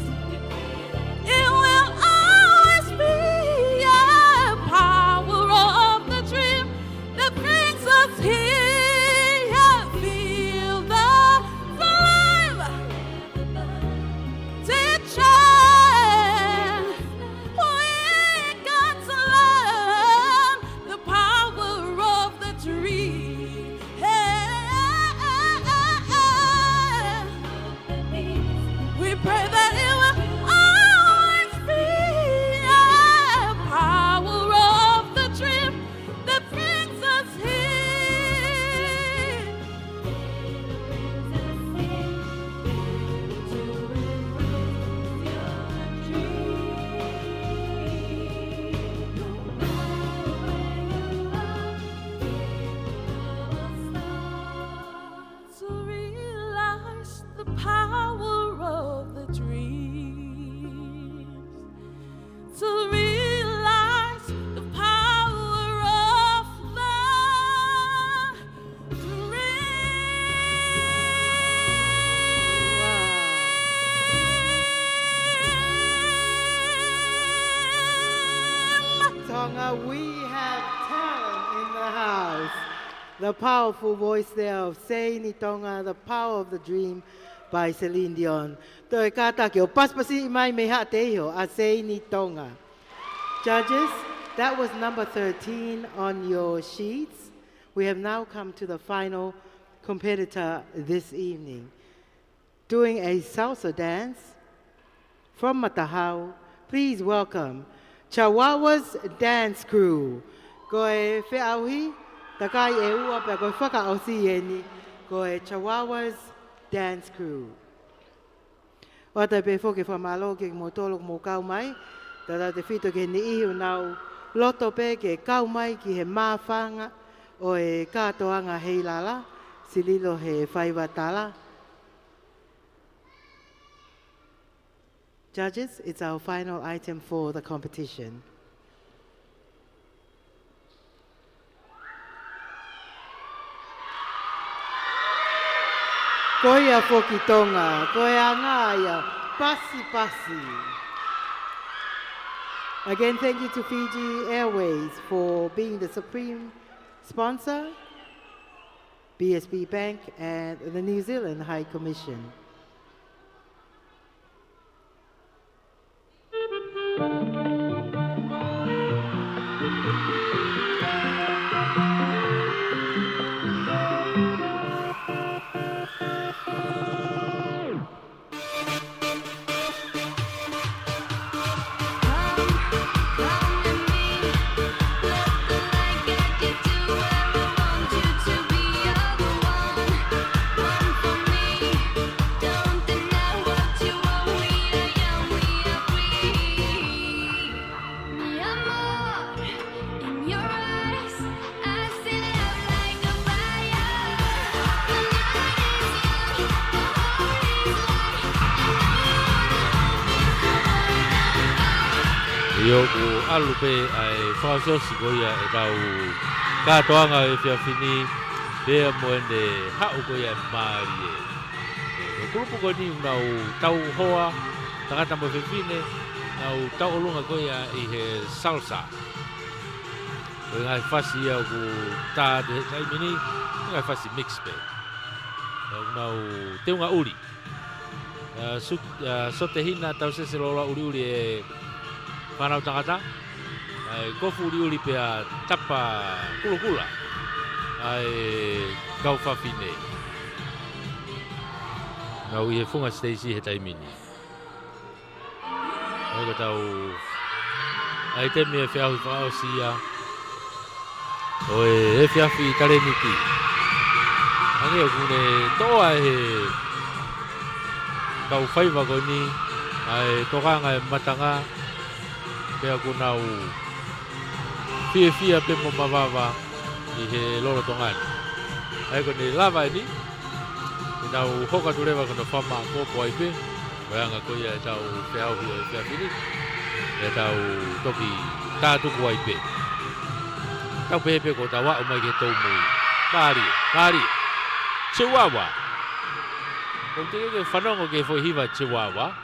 It will always be a power of the dream that brings us here. Feel the flame, teaching. We got to learn the power of Now we have talent in the house. The powerful voice there of Say Ni Tonga, The Power of the Dream by Celine Dion. Toi kata ki o paspasi mai me ha te iho a Say Ni Tonga. Judges, that was number 13 on your sheets. We have now come to the final competitor this evening. Doing a salsa dance from Matahau, please welcome Chihuahua's Dance Crew. Koe whiauhi, takai e ua pe koe whakaosi e ni, koe Chihuahua's Dance Crew. O te pe whoke whamalo ke mo tolo mo kau mai, tata te whito ke ni ihu nau loto pe ke kau mai ki he māwhanga o e kātoanga Heilala, sililo he whaiwatala. Judges, it's our final item for the competition. Koia foki tonga, koia ngāia, pasi pasi. Again, thank you to Fiji Airways for being the supreme sponsor, BSB Bank, and the New Zealand High Commission. Yo ku alu pe ai whaasosi ko ia e tau kātoanga e whiawhini pēr moene hau ko ia maari e. E kurupu ko ni nau tau hoa, tangata mo whiwhine, nau tau olunga ko ia i he salsa. E ngai whasi ia ku tā te taimini, ngai whasi mix pe. Nau teunga uri. Sote hina tau sese lola uri uri e Whanau tangata, kofu uri pia tapa kula ai kau whawhine. Ngau i he whunga Stacey he taimini. Ai ka tau, ai te mea whiahui whaosi ia, o e whiawhi tareniti. Ange o kune toa he kau whaiva ko ni, ai tokanga e matanga, pea ko nau fia pe mo mawava i he lolo tongani. Ai ko ni lava ni, i nau hoka turewa kono whama kōpo ai pe, waianga ko ia e tau whiauhi o e whiawhini, e tau toki tātuku ai pe. Tau pepe ko ta wa'u mai ke tau mui. Māri, Chihuahua. Kau te ke whanongo ke whoihiwa Chihuahua,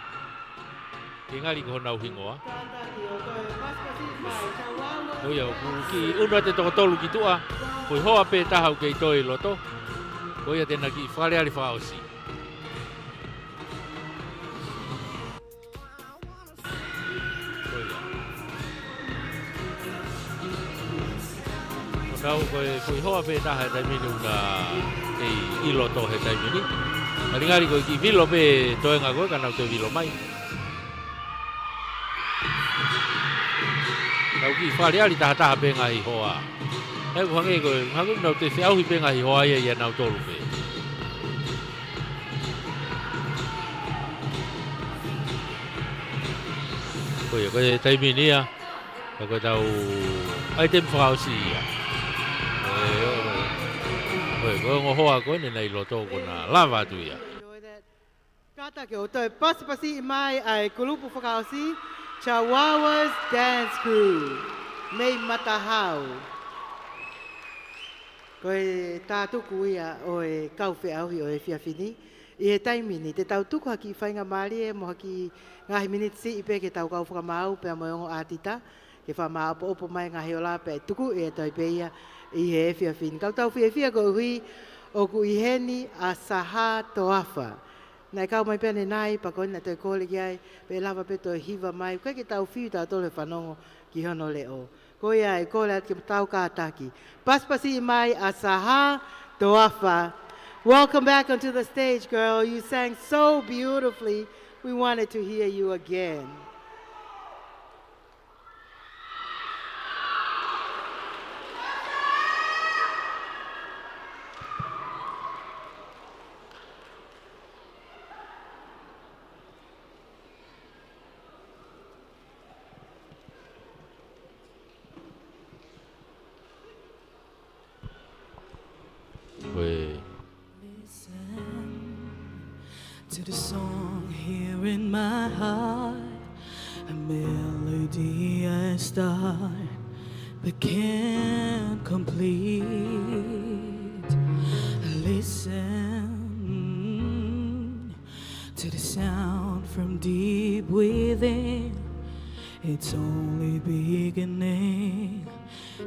ke ngari ko nau hingoa. Oia, ki unua te tokotolu ki tua, koi hoa pe tahau kei toi loto. Oia tēnā ki whareari whaosi. Oia. Kau koi hoa pe taha he taimini una i loto he taimini. Maringari koi ki vilo pe toenga koe, kanau te vilo mai. Kau ki whareari taha pe ngahi hoa. Hei ko hange koe, hangu nau te whiauhi pe ngahi hoa ia nau tolu pe. Koe taimini ia, koe tau ai tem whakausi ia. Koe ngo hoa koe ne nei loto kona lava atu ia. Kata ke o toi pasipasi mai ai kulupu whakausi, Chihuahua's Dance Crew, Mei Matahau. Koe tātuku ia o e kauwheauhi o e whiawhini. I he taimini, te tau tuku haki whainga maari e mo haki ngahi miniti si ipe ke tau kau whakamau pe mo yongo ātita. ke wha opo mai ngā Heilala pe tuku e toi peia I he whia whini. Kau tau whia ko hui o ku I heni a Salote. Nei kau mai pene nai, pa koni na toi kōle ki ai, pe lava pe toi hiva mai, koe ki tau whiu tau tole whanongo ki hono leo. Ko ia e kōle at ki tau kātaki. Paspasi mai a Salote. Welcome back onto the stage, girl. You sang so beautifully. We wanted to hear you again. To the song here in my heart, a melody I start but can't complete. Listen to the sound from deep within. It's only beginning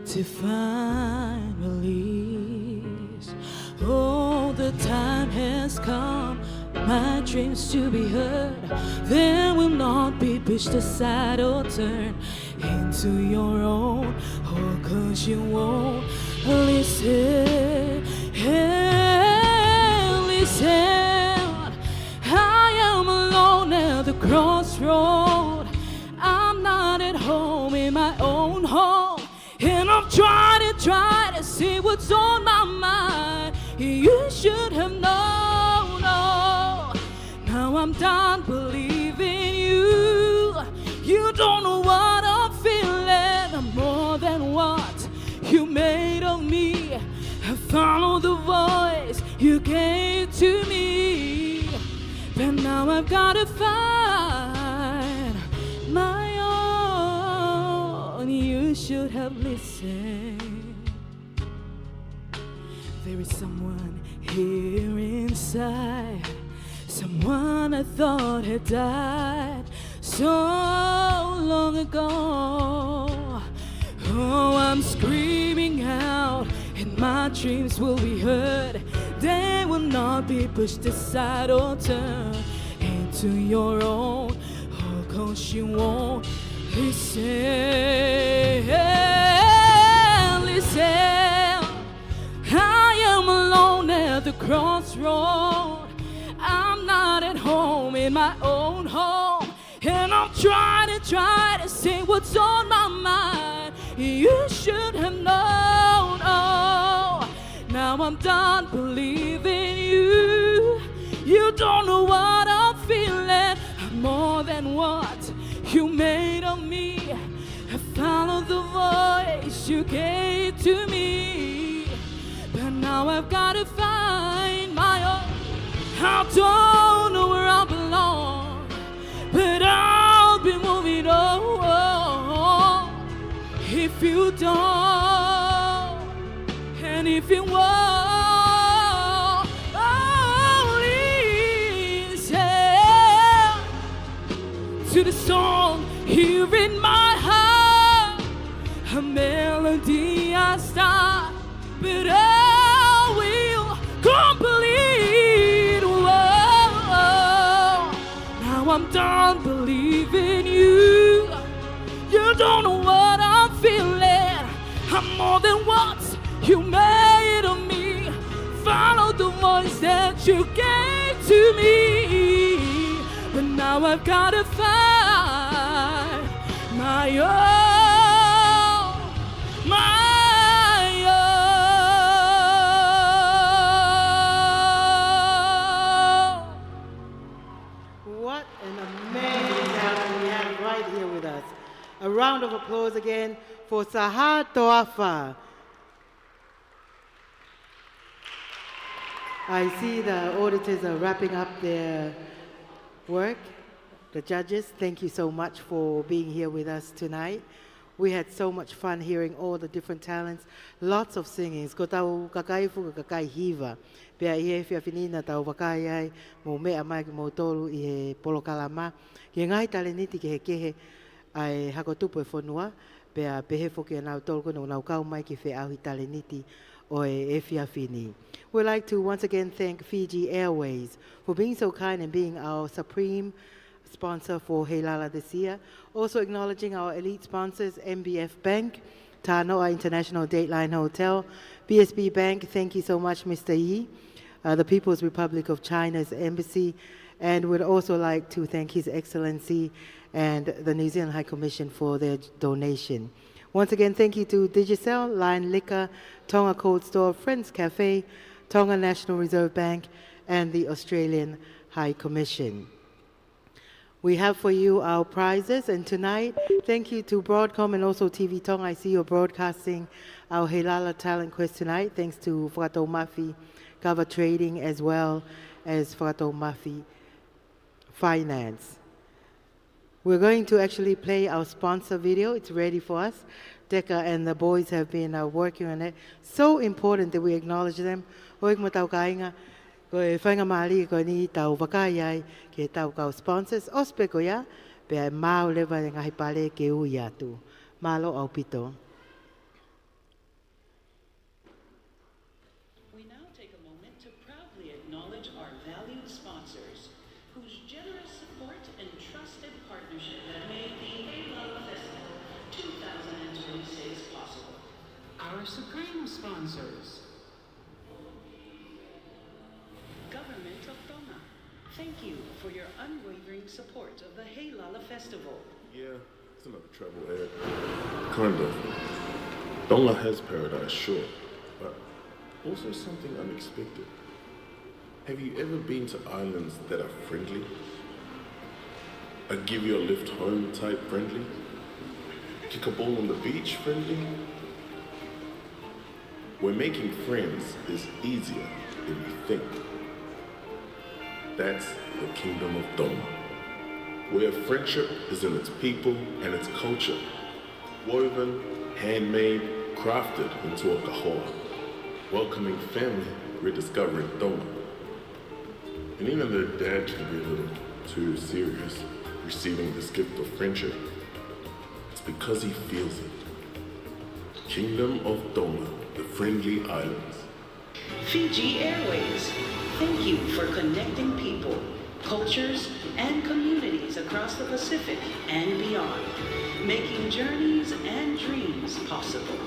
to find release. Oh, the time has come, my dreams to be heard. They will not be pushed aside or turned into your own. Oh, 'cause you won't listen. Listen, I am alone at the crossroad. I'm not at home in my own home, and I've tried to see what's on my mind. You should have known. Oh, now I'm done believing you. You don't know what I'm feeling. I'm more than what you made of me. I follow the voice you gave to me, but now I've got to find my own. You should have listened. There is someone here inside, someone I thought had died so long ago. Oh, I'm screaming out, and my dreams will be heard. They will not be pushed aside or turned into your own. Oh, 'cause you won't listen. Listen, I am alone at the crossroad. I'm not at home in my own home, and I'm trying to see what's on my mind. You should have known. Oh, now I'm done believing you. You don't know what I'm feeling. I'm more than what you made of me. I followed the voice you gave to me, but now I've got to find my own. I don't know where I belong, but I'll be moving on. If you don't, and if you won't, listen to the song here in my heart, a melody I start, but I will complete. Whoa, now I'm done believing you. You don't know what I'm feeling. I'm more than what you made of me. Follow the voice that you gave to me, but now I've got to find my own, my own. What an amazing talent we have right here with us. A round of applause again for Salote. I see the auditors are wrapping up their work. The judges, thank you so much for being here with us tonight. We had so much fun hearing all the different talents, lots of singings. Ko tau kakai fuka kakai hiva. Pea I he whiawhinina tau wakai ai mō mea mai ki mō tolu I he polokalama. Ki ngai taleniti ki he kehe ai hako tupu e whanua. pea pehe foki anau tolko no nau kau mai ki whi auhi taleniti o e whiawhini. We'd like to once again thank Fiji Airways for being so kind and being our supreme sponsor for Heilala this year. Also acknowledging our elite sponsors, MBF Bank, Tanoa International Dateline Hotel, BSB Bank, thank you so much, Mr. Yi, the People's Republic of China's Embassy, and would also like to thank His Excellency and the New Zealand High Commission for their donation. Once again, thank you to Digicel, Lion Liquor, Tonga Cold Store, Friends Cafe, Tonga National Reserve Bank, and the Australian High Commission. We have for you our prizes, and tonight, thank you to Broadcom and also TV Tonga. I see you're broadcasting our Heilala Talent Quest tonight, thanks to Whakato Mafi Cover Trading as well as Whakato Mafi Finance. We're going to actually play our sponsor video. It's ready for us. Deka and the boys have been working on it. So important that we acknowledge them. Hoik mo tau kainga, ko e whainga maali ko ni tau wakai ai ke tau kau sponsors. Ospe ko ia, pe mau lewa ngahi pale ke ui atu. Malo au pito. We now take a moment to proudly acknowledge our valued sponsors, whose generous support and trusted partnership have made the Heilala Festival 2026 possible. Our supreme sponsors. Government of Tonga, thank you for your unwavering support of the Heilala Festival. Yeah, it's another travel ad. Kind of. Tonga has paradise, sure, but also something unexpected. Have you ever been to islands that are friendly? A give you a lift home type friendly? Kick a ball on the beach friendly? Where making friends is easier than you think. That's the Kingdom of Tonga, where friendship is in its people and its culture, woven, handmade, crafted into a kahoa, welcoming family, rediscovering Tonga. And even though Dad can be a little too serious, receiving this gift of friendship, it's because he feels it. Kingdom of Tonga, the friendly islands. Fiji Airways, thank you for connecting people, cultures, and communities across the Pacific and beyond, making journeys and dreams possible.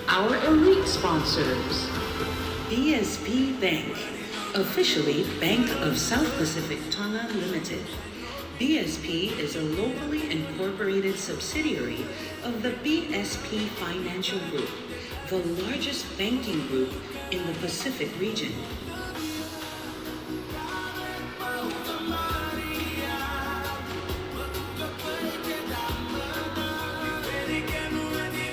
Our elite sponsors, BSP Bank, officially Bank of South Pacific Tonga Limited. BSP is a locally incorporated subsidiary of the BSP Financial Group, the largest banking group in the Pacific region.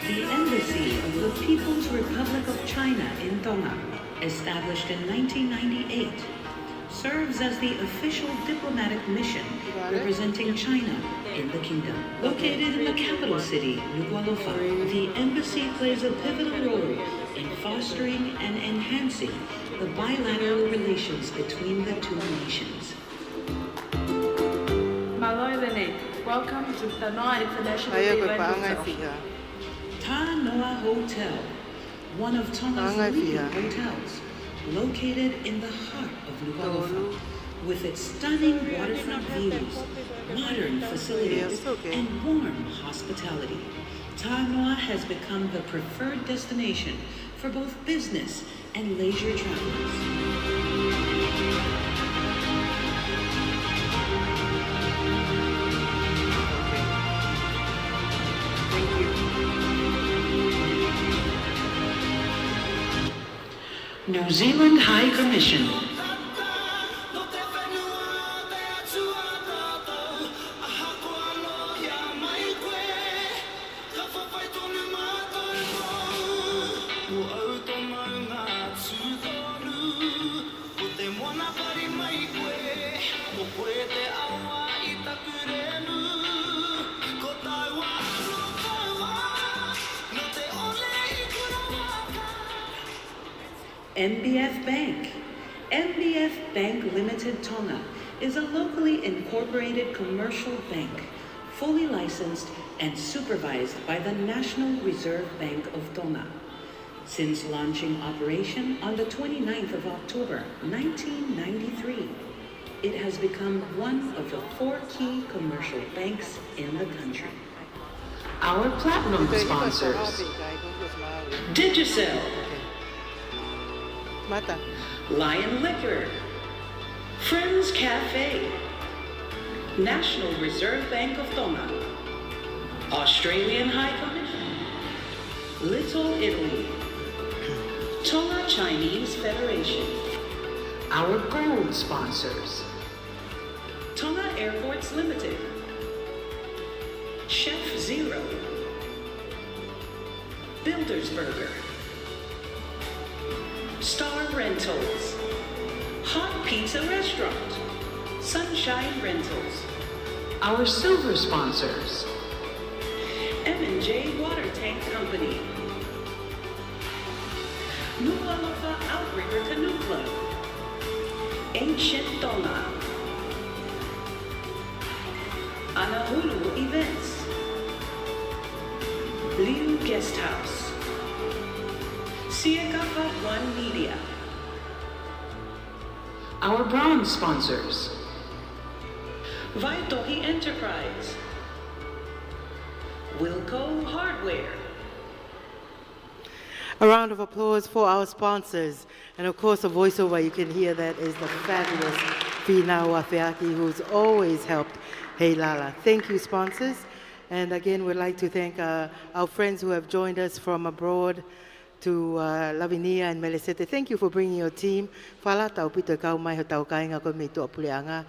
The Embassy of the People's Republic of China in Tonga, established in 1998, serves as the official diplomatic mission representing China in the kingdom. Located in the capital city, Nuku'alofa, the embassy plays a pivotal role in fostering and enhancing the bilateral relations between the two nations. Maloilene, welcome to Tanoa International Dateline Hotel. Tanoa Hotel, one of Tonga's leading hotels, located in the heart of Nuku'alofa, with its stunning waterfront views, modern facilities, and warm hospitality. Tanoa has become the preferred destination for both business and leisure travelers. New Zealand High Commission. NBF Bank. NBF Bank Limited Tonga is a locally incorporated commercial bank, fully licensed and supervised by the National Reserve Bank of Tonga. Since launching operation on the 29th of October, 1993, it has become one of the 4 key commercial banks in the country. Our platinum sponsors: Digicel, Mata. Lion Liquor, Friends Cafe, National Reserve Bank of Tonga, Australian High Commission, Little Italy, Tonga Chinese Federation. Our gold sponsors: Tonga Airports Limited, Chef Zero, Buildersburger, Star Rentals, Hot Pizza Restaurant, Sunshine Rentals. Our silver sponsors: M&J Water Tank Company, Nuku'alofa Outrigger Canoe Club, Ancient Tonga, Hula Events, Liu Guest House, Siakafa One Media. Our bronze sponsors: Vaitohi Enterprise, Wilco Hardware. A round of applause for our sponsors. And of course, the voiceover, you can hear that, is the fabulous Pina Wafeaki, who's always helped Heilala. Thank you, sponsors. And again, we'd like to thank our friends who have joined us from abroad to Lavinia and Melisete. Thank you for bringing your team. Whala tau pito kau mai ho tau kainga ko me tu apuleanga.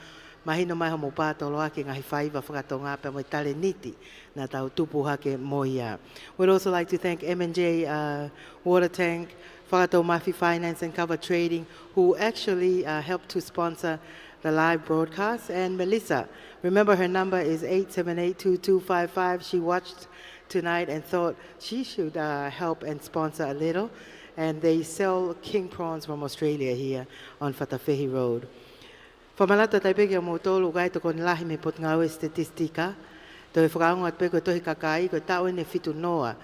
Mahino mai ho mo pātolo ake ngahi whaiva whakatonga pe mo Talent na tau tupu hake moia. We'd also like to thank M&J Water Tank, Whakato Mafi Finance and Cover Trading, who actually helped to sponsor the live broadcast. And Melissa, remember her number is 878-2255. She watched tonight and thought she should help and sponsor a little. And they sell king prawns from Australia here on Whatawhiti Road. Whamalata taipeke mo tolu gai to kon lahi me pot ngawe statistika. To e whakaunga peko tohi kakai ko tau ne fitu noa.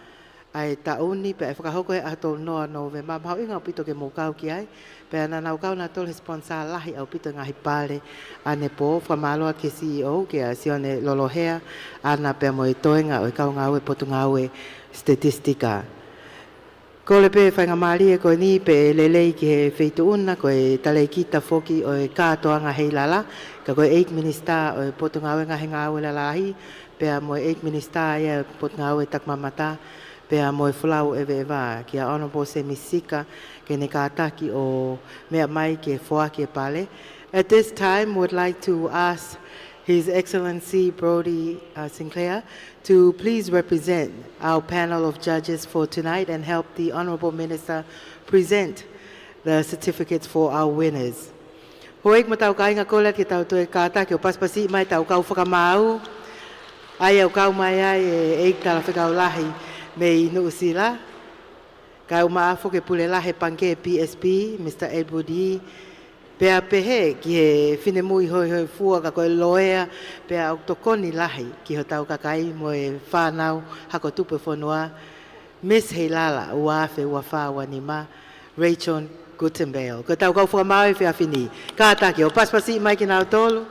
Ai tauni pe e whakahoko e ato noa nove. Ma mahau inga pito ke mo kau ki ai. Pe ana nau kau na tolu sponsor lahi au pito ngahi pale. Ane po whamaloa ke CEO ke a sione lolohea. Ana pe mo e toenga o e kau ngawe potu ngawe statistika. Ko le pe whainga maari e koe ni pe lelei ki he wheituuna ko e talei kita foki o e kātoanga Heilala. Ka koe 8 minister o e potu ngawe ngahi ngawe lalahi. Pe a mo e 8 minister ia potu ngawe takmamata. Pe a mo e whulau ewe ewa. Ki a Honorable Semisika ke ne kātaki o mea mai ke whoaki e pale. At this time, would like to ask His Excellency Brody Sinclair to please represent our panel of judges for tonight and help the Honourable Minister present the certificates for our winners. Hoek mo tau kainga kola ki tau toe kāta ki o paspasi mai tau kau whakamau. Ai au kau mai ai e eik tala whekau lahi me i nuusila. Kau maafo ke pule lahe panke PSP, Mr. Edwardi. Pea pehe ki he whinemui hoi hoi fua ka koe loea pea au tokoni lahi ki ho tau kakai mo e whanau hako tupe whanua Miss Heilala uafe ua whawa ni ma Rachel Gutenberg. Ko tau kau whakamau e whia whini. Kātaki o paspasi mai ki nao tolu.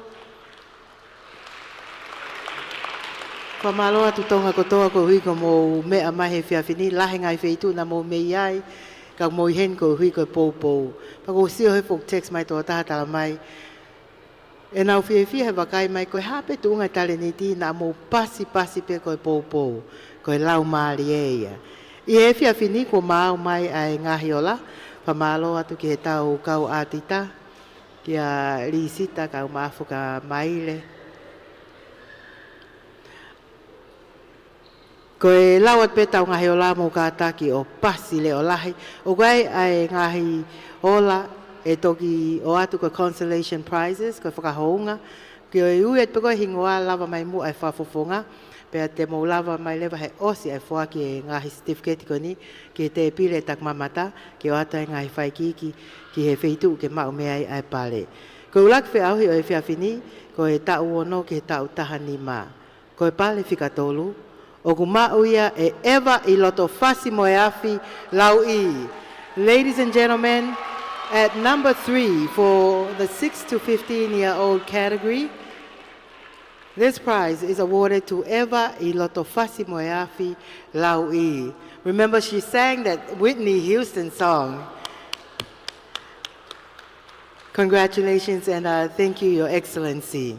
Whamaloa tu tonga kotoa ko hui ko mo mea mai he whia whini lahi ngai whitu na mo mei ai. Ka mo hen ko hui ko pou. Pa ko sio he fok text mai to taha tala mai. E nau fie he wakai mai ko hape tu unga Talent na mo pasi pe ko pou. Ko lau maari e ia. I e fia fini ko mau mai ai ngahi ola. Pa malo atu ki he tau kau atita. Ki a risita kau maafo ka maile. Ko e lawat pe tau ngahi ola mo kātaki o pasi le o lahi. O gai ai ngahi ola e toki o atu ko consolation prizes ko whakahounga. Ki o e uet pe koe hingoa lava mai mu ai whafofonga. Pea te maulava mai lewa he osi ai fua ki e ngahi certificate ko ni, ki te pile tak mamata, ki o ata e ngahi whai ki he wheitu ke mau mea ai pale. Ko ulak whi auhi o e whiawhini, ko e tau ono ki he tau taha ni mā. Ko e pale whikatolu, o ku mau ia e ewa I loto whasi mo e awhi lau I. Ladies and gentlemen, at number 3 for the 6 to 15-year-old category, this prize is awarded to Eva Ilotofasi Moeafi Laui. Remember, she sang that Whitney Houston song. Congratulations and thank you, Your Excellency.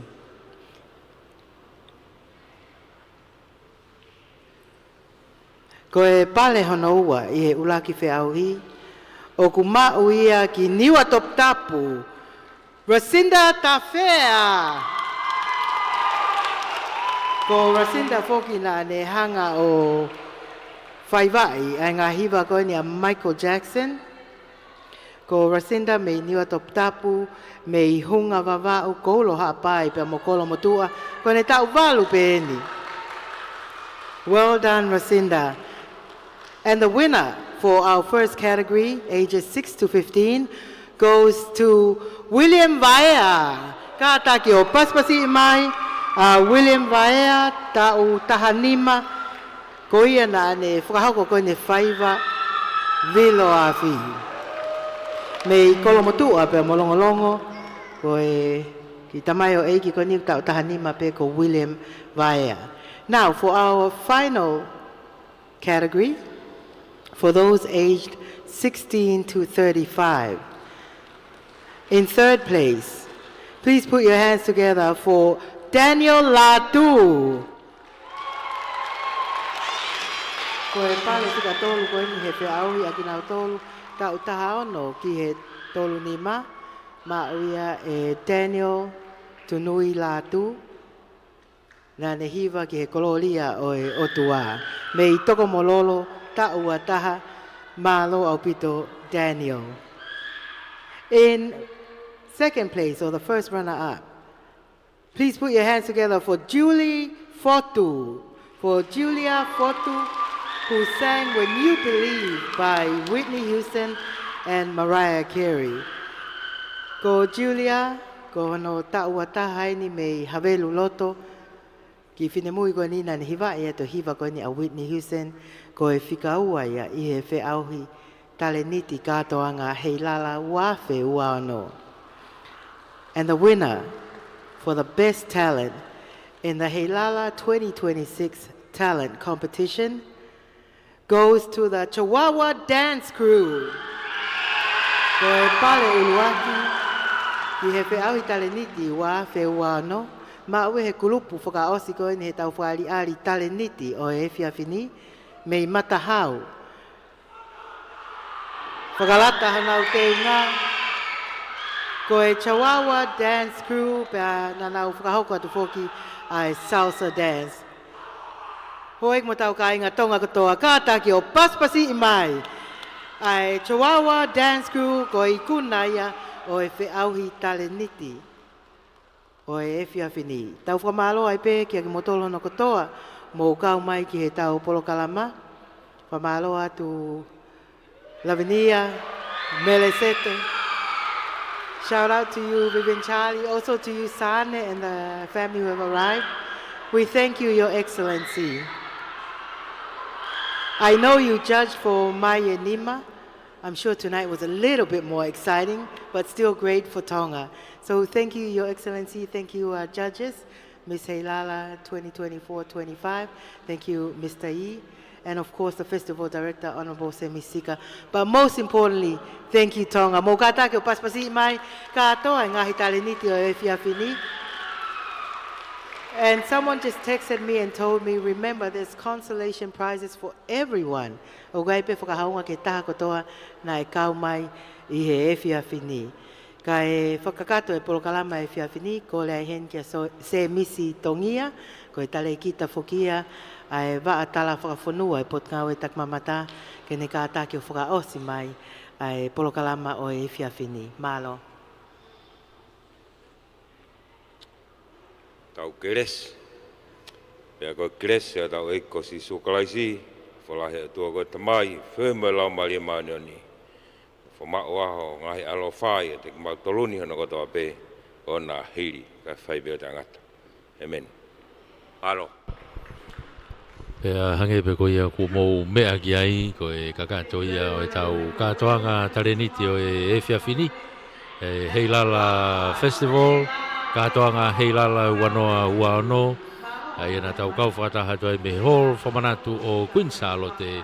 Ko e pale hono ua I he ulaki whiauhi, o ku mau ia ki niwa Tongatapu, Racinda Tafea. Ko Racinda foki na ne hanga o whaiwai, ai ngā hiwa koe ni a Michael Jackson. Ko Racinda me niwa Tongatapu, me I hunga wawau kolo hapai pe mo kolo motua, ko ne tau walu pe eni. Well done, Racinda. And the winner for our first category, ages 6 to 15, goes to William Vaea. Ka taki o paspasi mai, William Vaea, tau tahanima, ko ia na ne whakahoko koe ne whaiva vilo afi. Me I kolomotua pe molongolongo, ko e ki tamai o eiki ko ni tau tahanima pe ko William Vaea. Now, for our final category, for those aged 16 to 35. In third place, please put your hands together for Daniel Latu. Ko e pale tika tolu ko ni he whiauhi a kina tolu tau taha ono ki he tolu ni ma uia e Daniel Tunui Latu. Na ne hiwa ki he kololia o e otua. Me I toko mololo tau a taha malo au pito Daniel. In second place, or the first runner-up, please put your hands together for Julie Fotu. For Julia Fotu, who sang When You Believe by Whitney Houston and Mariah Carey. Ko Julia, ko no tau a taha ni me havelu loto, ki whinemui koe ni na ni hiwa e to hiwa koe ni a Whitney Houston, ko e whikaua ia I he whiauhi taleniti katoanga Heilala wafe ua ono. And the winner for the best talent in the Heilala 2026 talent competition goes to the Chihuahua Dance Crew. Ko e pale uluaki ki he whiauhi taleniti wafe ua ono. Ma ue he kulupu whakaosi koe ni he tau whaari taleniti o e whiawhini me I matahau. Whakalata hanau te ngā. Ko e Chihuahua Dance Crew pia nanau whakahoko atu whoki ai salsa dance. Hoek mo tau ka inga tonga katoa kātaki o paspasi I mai. Ai Chihuahua Dance Crew ko I kuna ia o e whiauhi taleniti. O e whiawhini. Tau whamalo ai pē kia ki motolo no kotoa, mō kau mai ki he tau polokalama. Whamalo atu Lavinia, Melisete. Shout out to you, Vivian Charlie, also to you, Sane, and the family who have arrived. We thank you, Your Excellency. I know you judged for Maya Nima. I'm sure tonight was a little bit more exciting, but still great for Tonga. So thank you, Your Excellency. Thank you, judges. Ms. Heilala 2024-25. Thank you, Mr. Yi. And of course, the Festival Director, Honorable Semisika. But most importantly, thank you, Tonga. Mō kātake o paspasi mai kātoa ngāhi taleniti o e whiawhini. And someone just texted me and told me, remember, there's consolation prizes for everyone. O gai pe whakahaunga ke taha kotoa na e kau mai I he e whiawhini. Ka e whakakato e polokalama e whiawhini, ko lea hen kia se misi tongia, ko e tale kita whokia, a e waa tala whakawhanua e potngau e takmamata, ke ne kātake o whakaosi mai, a e polokalama o e whiawhini. Malo. Tau keres. Pea ko kres ya tau eko si sukalaisi fola he tua ko tamai firme lau mali manioni. Fo ma waho ngahi alofa ya te ma toluni hono ko to pe ona hiri ka fai be tangata. Amen. Alo. Pea hange pe ko ia ku mo mea ki ai ko e kakato ia o e tau katoanga taleniti o e Whiawhini. Heilala Festival, katoanga Heilala wanoa uaono. Ai ana tau kau whakataha toi me hall whamanatu o Queen Salote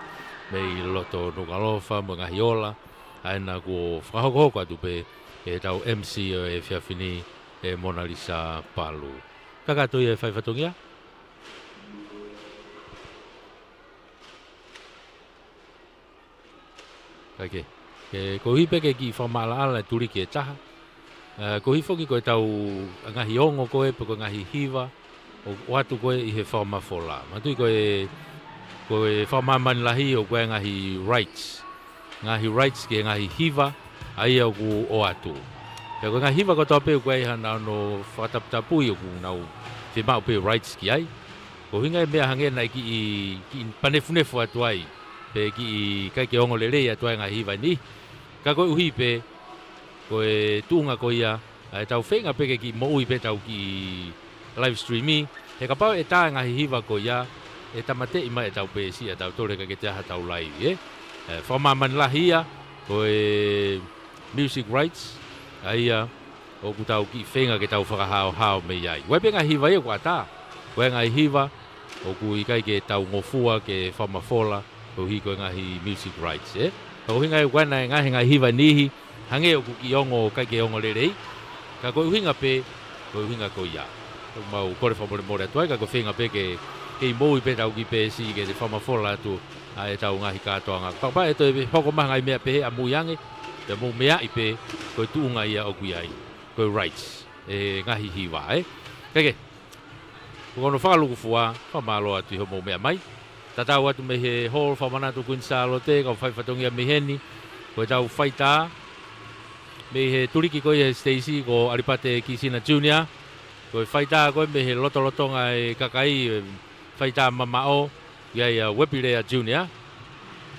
me i loto Nuku'alofa mo ngā Heilala. Ai ana ko whakahoko atu pe e tau MC o e Whiawhini e Mona Lisa Palu. Kakato ia e whaiwhatongia? Kake. Ko hipe ke ki whamalaala turi ki e taha. Ko hifoki ko e tau ngahi ongo koe pe ko ngahi hiva. O watu koe i he whamafola. Matui ko e whamamani lahi o koe ngahi rights. Ngahi rights ki ngahi hiva. Ai au ku o atu. Pe ko ngahi hiva ko tau pe koe hana no whakataputapu i o ku nau whimau pe rights ki ai. Ko hinga e mea hangena ki panefunefu atu ai. Pe ki kai ke ongo lele atu ai ngahi hiva ni. Ka koe uhi pe, koe tuunga ko ia, e tau whenga peke ki mo ui pe tau ki live streami, he ka pau e tā ngahi hiva ko ia, e tamate ima e tau pe si, e tau tore ka ke te aha tau live, whamaman lahi ia, koe music rights, a ia, o ku tau ki whenga ke tau whakahao me iai. Wai pe ngahi hiva ia kua tā, koe ngahi hiva, o ku i kai ke tau ngofua ke whamafola, ko hi koe ngahi music rights, Ka uhinga e wana e ngahe ngai hiva nihi, hange o kuki ongo kai ke ongo lerei. Ka koe uhinga pe, koe uhinga ko ia. Tau mau kore whamore more atuai, ka koe whenga pe ke i moui pe tau ki pe si ke te whamafola atu a e tau ngahi katoanga. Papa e toi hoko maha ngai mea pe he a muiange, te mou mea i pe koe tuunga ia o kui ai. Koe rights, e ngahi hiva, Kake, kono whakaluku fua, whamalo atu i ho mou mea mai. Tatau atu me he hall whamanatu Queen Salote, kau whaiwhatongia me heni, koe tau whaita, me he turiki koe he Stacey, ko Aripate Kisina Junior, koe whaita koe me he lotolotonga e kakai, whaita mamao, iai Wepirea Junior,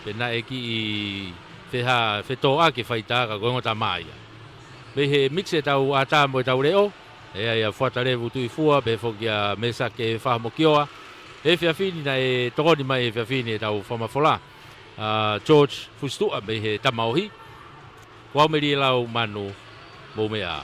pena e ki i whetoa ke whaita ka koe ngota maia. Me he mixe tau ata mo e tau reo, e ai whatarevu tui fua, be whokia mesa ke whahamokioa, e Whiawhini na e tokoni mai e Whiawhini e tau whamafola. George Fustua me he tamaohi. Kua meri e lau manu mo mea.